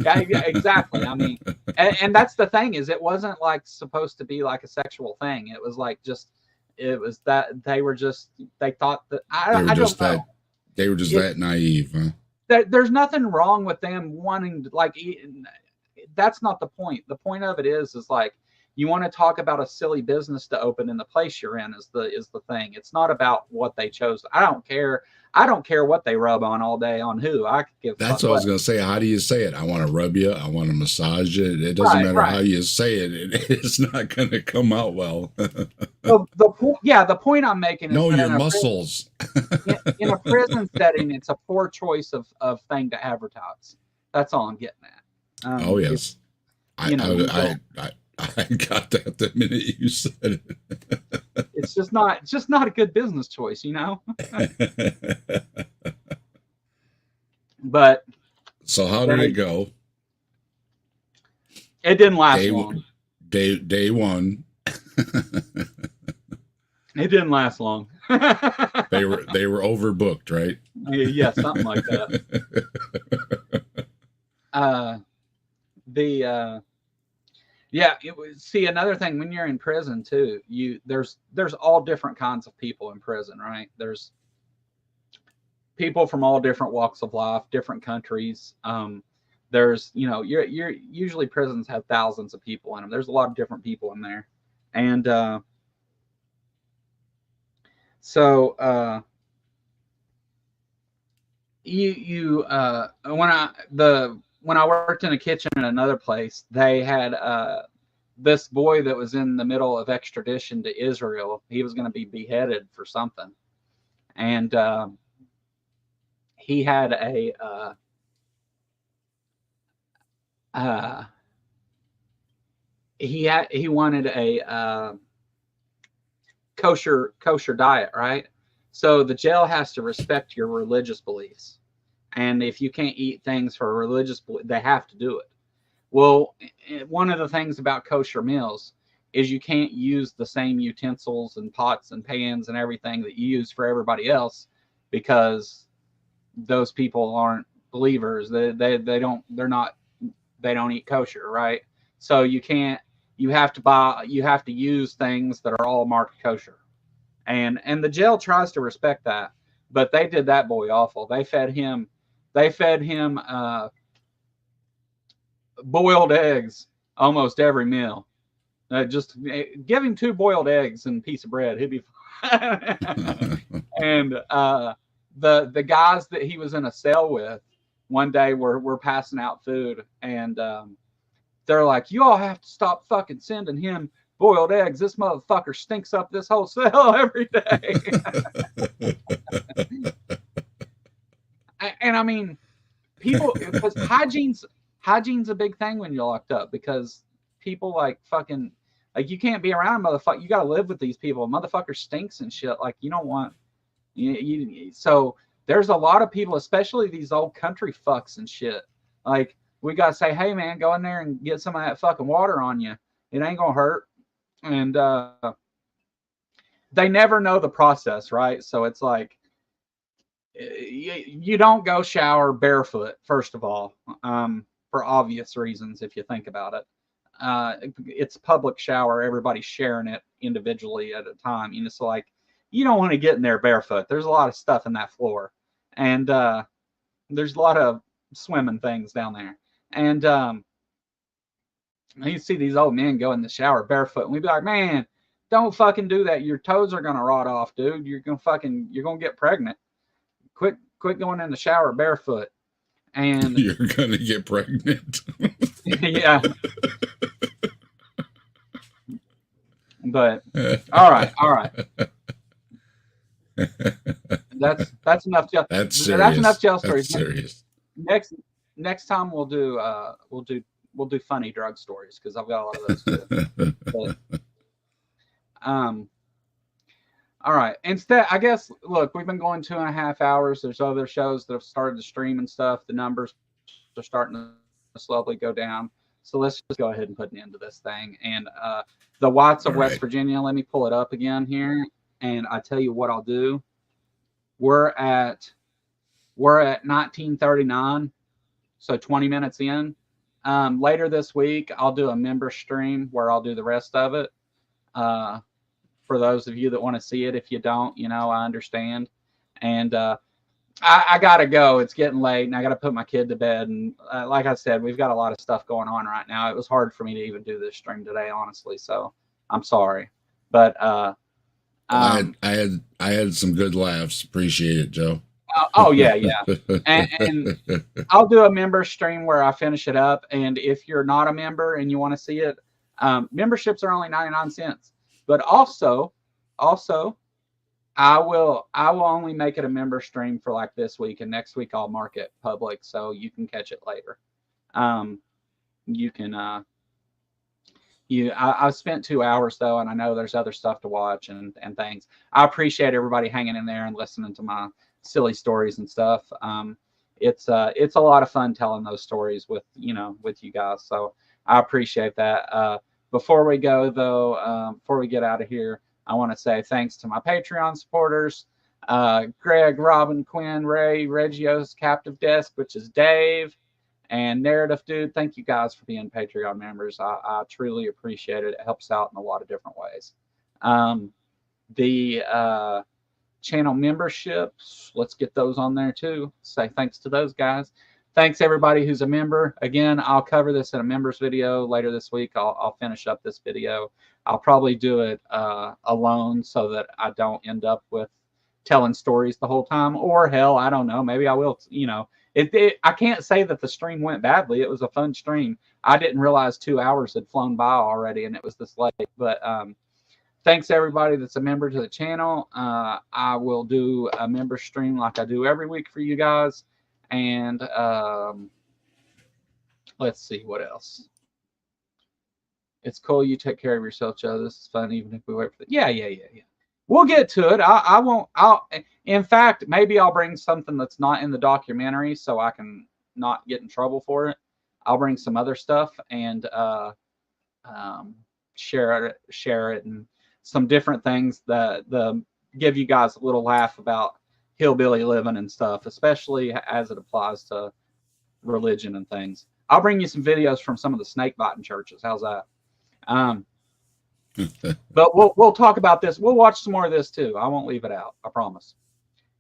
Yeah, exactly. I mean, and that's the thing, is it wasn't like supposed to be like a sexual thing. It was like it was that they thought that
they were just that naive, huh?
There's nothing wrong with them wanting to, that's not the point. The point of it is like, you want to talk about a silly business to open in the place you're in is the thing. It's not about what they chose. I don't care what they rub on all day on who. I could give.
That's what I was going to say. How do you say it? I want to rub you. I want to massage it. It doesn't matter how you say it. It's not going to come out well.
The point I'm making is
your muscles.
In a prison setting, it's a poor choice of thing to advertise. That's all I'm getting at.
Oh yes, I got that the minute you said it.
It's just not a good business choice, But
so how did it go?
It didn't last long.
Day one.
It didn't last long.
They were overbooked, right?
Yeah, something like that. Yeah, it was, see, another thing, when you're in prison too, there's all different kinds of people in prison, right? There's people from all different walks of life, different countries. There's, you're usually prisons have thousands of people in them. There's a lot of different people in there, and so when I worked in a kitchen at another place, they had this boy that was in the middle of extradition to Israel. He was going to be beheaded for something, and he had he wanted a kosher diet, right? So the jail has to respect your religious beliefs, and if you can't eat things for religious, they have to do it. Well, one of the things about kosher meals is you can't use the same utensils and pots and pans and everything that you use for everybody else, because those people aren't believers. They don't eat kosher, right? So you have to use things that are all marked kosher. And the jail tries to respect that, but they did that boy awful. They fed him boiled eggs almost every meal. Just give him 2 boiled eggs and a piece of bread, he'd be fine. And the guys that he was in a cell with one day were passing out food, and they're like, "You all have to stop fucking sending him boiled eggs. This motherfucker stinks up this whole cell every day." And I mean, people, because hygiene's a big thing when you're locked up, because people like you can't be around motherfucker. You got to live with these people. Motherfucker stinks and shit. Like, you don't want so there's a lot of people, especially these old country fucks and shit. Like, we got to say, "Hey man, go in there and get some of that fucking water on you. It ain't gonna hurt." And they never know the process, right? So it's like, you don't go shower barefoot, first of all, for obvious reasons. If you think about it, it's a public shower. Everybody's sharing it individually at a time. So like, you don't want to get in there barefoot. There's a lot of stuff in that floor, and there's a lot of swimming things down there. And you see these old men go in the shower barefoot, and we'd be like, "Man, don't fucking do that. Your toes are gonna rot off, dude. You're gonna get pregnant. Quit going in the shower barefoot." And
you're gonna get pregnant.
Yeah. But all right. That's enough.
That's serious.
That's enough jail stories.
That's serious.
Next time we'll do funny drug stories, because I've got a lot of those too. But, all right. Instead, I guess, look, we've been going 2.5 hours. There's other shows that have started to stream and stuff. The numbers are starting to slowly go down. So let's just go ahead and put an end to this thing. And the Watts of West Virginia, let me pull it up again here, and I tell you what I'll do. We're at 1939, so 20 minutes in. Later this week, I'll do a member stream where I'll do the rest of it. For those of you that want to see it. If you don't, I understand. And I gotta go. It's getting late, and I gotta put my kid to bed. And like I said, we've got a lot of stuff going on right now. It was hard for me to even do this stream today, honestly. So I'm sorry, but
I had some good laughs. Appreciate it, Joe.
Oh yeah. And I'll do a member stream where I finish it up. And if you're not a member and you want to see it, memberships are only 99 cents. But also, I will only make it a member stream for like this week, and next week I'll mark it public so you can catch it later. You can I spent 2 hours though, and I know there's other stuff to watch and things. I appreciate everybody hanging in there and listening to my silly stories and stuff. It's a lot of fun telling those stories with you guys. So I appreciate that. Before we go though, before we get out of here, I want to say thanks to my Patreon supporters, Greg, Robin, Quinn, Ray, Reggio's Captive Desk, which is Dave, and Narrative Dude. Thank you guys for being Patreon members. I truly appreciate it. It helps out in a lot of different ways. The channel memberships, let's get those on there too. Say thanks to those guys. Thanks everybody who's a member. Again, I'll cover this in a members video later this week. I'll finish up this video. I'll probably do it alone so that I don't end up with telling stories the whole time, or hell, I don't know, maybe I will, you know. I can't say that the stream went badly. It was a fun stream. I didn't realize 2 hours had flown by already and it was this late, but thanks everybody that's a member to the channel. I will do a member stream like I do every week for you guys. And let's see what else. It's cool. You take care of yourself, Joe. This is fun, even if we wait for the. Yeah. We'll get to it. I won't. In fact, maybe I'll bring something that's not in the documentary, so I can not get in trouble for it. I'll bring some other stuff and share it, and some different things that give you guys a little laugh about hillbilly living and stuff, especially as it applies to religion and things. I'll bring you some videos from some of the snake biting churches. How's that? But we'll talk about this. We'll watch some more of this too. I won't leave it out. I promise.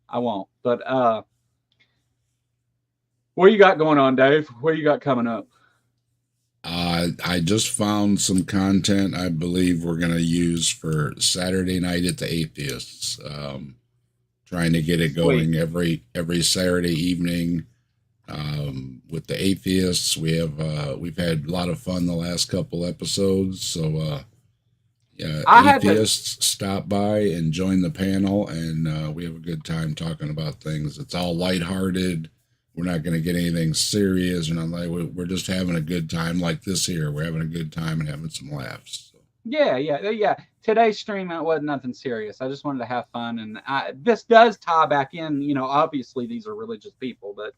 I won't. But what you got going on, Dave? What you got coming up?
I just found some content I believe we're going to use for Saturday night at the Atheists. Trying to get it going every Saturday evening with the Atheists. We've had a lot of fun the last couple episodes. So Atheists stop by and join the panel, and we have a good time talking about things. It's all lighthearted. We're not going to get anything serious, and we're just having a good time like this here. We're having a good time and having some laughs. So.
Yeah. Today's stream, it wasn't nothing serious. I just wanted to have fun, and this does tie back in. You know, obviously these are religious people, but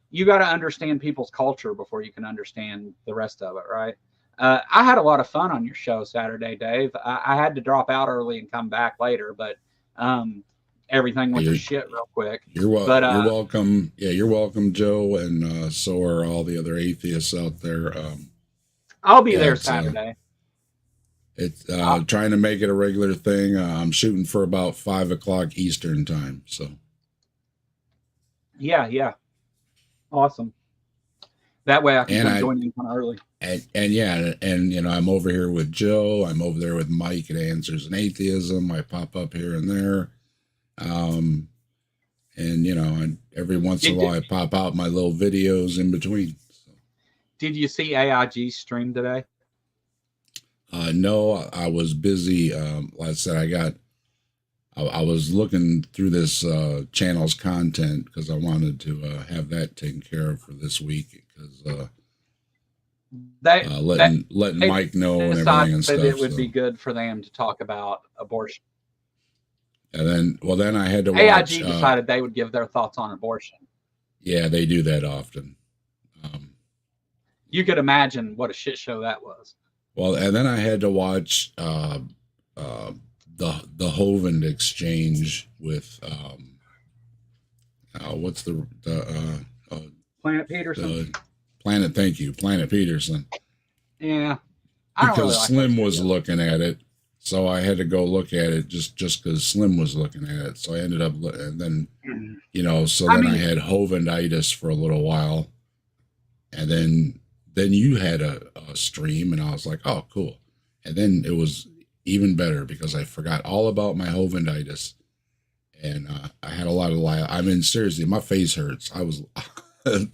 you got to understand people's culture before you can understand the rest of it, right? I had a lot of fun on your show Saturday, Dave. I had to drop out early and come back later, but everything went to shit real quick.
You're welcome. Yeah, you're welcome, Joe, and so are all the other atheists out there.
I'll be there Saturday.
It's trying to make it a regular thing. I'm shooting for about 5 o'clock Eastern time. So.
Yeah. Awesome. That way I can come join you kind of early.
And you know, I'm over here with Joe. I'm over there with Mike at Answers in Atheism. I pop up here and there. And you know, and every once in a while I pop out my little videos in between. So.
Did you see AIG stream today?
No, I was busy. Like I said, I was looking through this channel's content because I wanted to have that taken care of for this week because letting Mike know and everything and stuff.
It would be good for them to talk about abortion.
And then I had to watch.
AIG decided they would give their thoughts on abortion.
Yeah, they do that often.
You could imagine what a shit show that was.
Well, and then I had to watch the Hovind exchange with what's the
Planet Peterson.
Thank you, Planet Peterson.
Yeah,
because Slim was looking at it, so I had to go look at it just because Slim was looking at it. So I ended up, and then I had Hovinditis for a little while, and then you had a stream, and I was like, oh, cool. And then it was even better because I forgot all about my Hovinditis, and I had a lot of I mean, seriously, my face hurts. I was a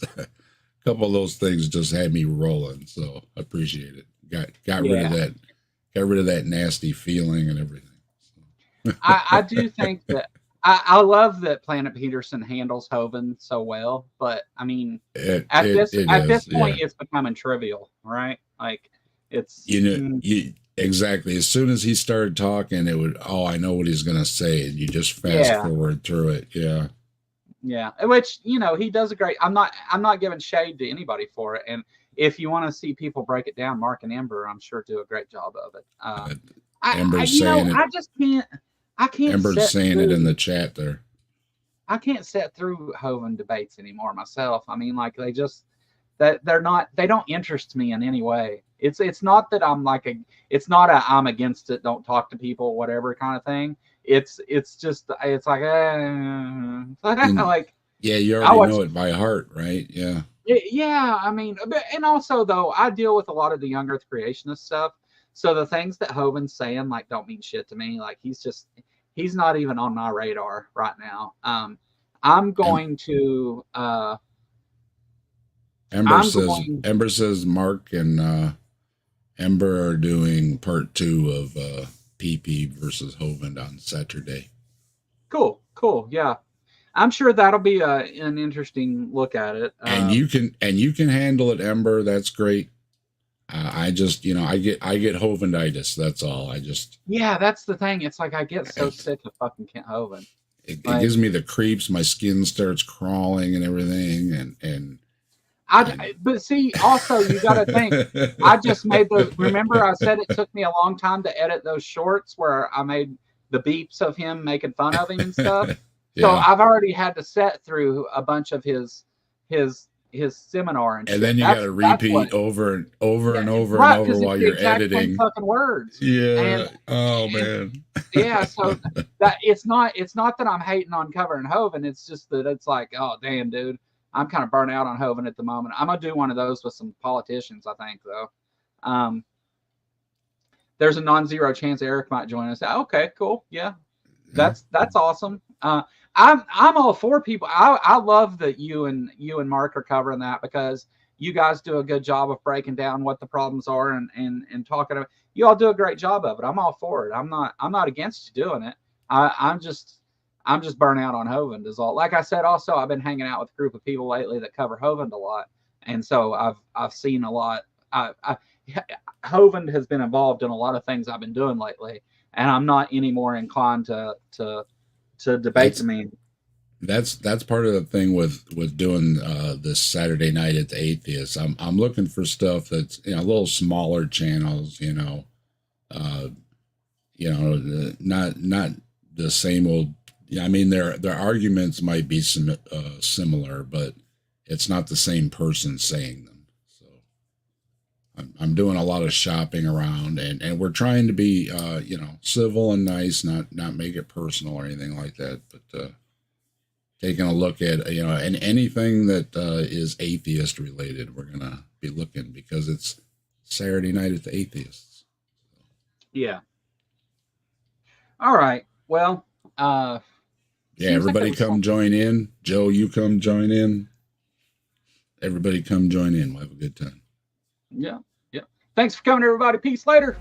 couple of those things just had me rolling, so I appreciate it. Got rid of that nasty feeling and everything. So.
I do think that I love that Planet Peterson handles Hovind so well, but I mean, at this point, it's becoming trivial, right? Like it's
exactly. As soon as he started talking, it would. Oh, I know what he's gonna say, and you just fast forward through it. Yeah.
Yeah, which he does a great. I'm not giving shade to anybody for it, and if you want to see people break it down, Mark and Ember, I'm sure do a great job of it.
Ember's saying it.
I just can't. I can't.
Ember's saying it in the chat there.
I can't sit through Hovind debates anymore myself. I mean, like they just they don't interest me in any way. It's not that I'm like it's not a I'm against it, don't talk to people, whatever kind of thing. It's just it's like like
yeah, you already know it by heart, right? Yeah.
Yeah, I mean, and also though I deal with a lot of the young Earth creationist stuff, so the things that Hovind's saying like don't mean shit to me. Like he's not even on my radar right now. I'm going to
Ember says Mark and Ember are doing part 2 of PP versus Hovind on Saturday.
Cool. Yeah. I'm sure that'll be an interesting look at it.
And you can handle it, Ember. That's great. I just, I get Hovinditis. That's all.
Yeah, that's the thing. It's like I get so sick of fucking Kent Hovind.
It gives me the creeps. My skin starts crawling and everything. And
but see, also you got to think. I just made remember I said it took me a long time to edit those shorts where I made the beeps of him making fun of him and stuff. So I've already had to set through a bunch of his seminar and shit.
Then you got to repeat over and over and over while you're editing.
Fucking words.
Yeah. Oh man.
Yeah. So that it's not that I'm hating on covering Hovind. It's just that it's like, oh damn, dude, I'm kind of burnt out on Hovind at the moment. I'm gonna do one of those with some politicians, I think, though. There's a non-zero chance Eric might join us. Okay, cool. Yeah, that's awesome. I'm all for people. I love that you and Mark are covering that because you guys do a good job of breaking down what the problems are and talking about. You all do a great job of it. I'm all for it. I'm not against you doing it. I'm just burnt out on Hovind is all. Like I said, also I've been hanging out with a group of people lately that cover Hovind a lot, and so I've seen a lot. Hovind has been involved in a lot of things I've been doing lately, and I'm not any more inclined to debate me.
That's part of the thing with doing this Saturday night at the Atheist. I'm looking for stuff that's a little smaller channels, not the same old. I mean, their arguments might be similar, but it's not the same person saying them. So I'm doing a lot of shopping around, and we're trying to be civil and nice, not make it personal or anything like that, but taking a look at and anything that is atheist related, we're gonna be looking because it's Saturday night at the Atheists.
Yeah. All right. Well.
Everybody come join in. Joe, you come join in. Everybody come join in. We'll have a good time.
Yeah. Thanks for coming, everybody. Peace later.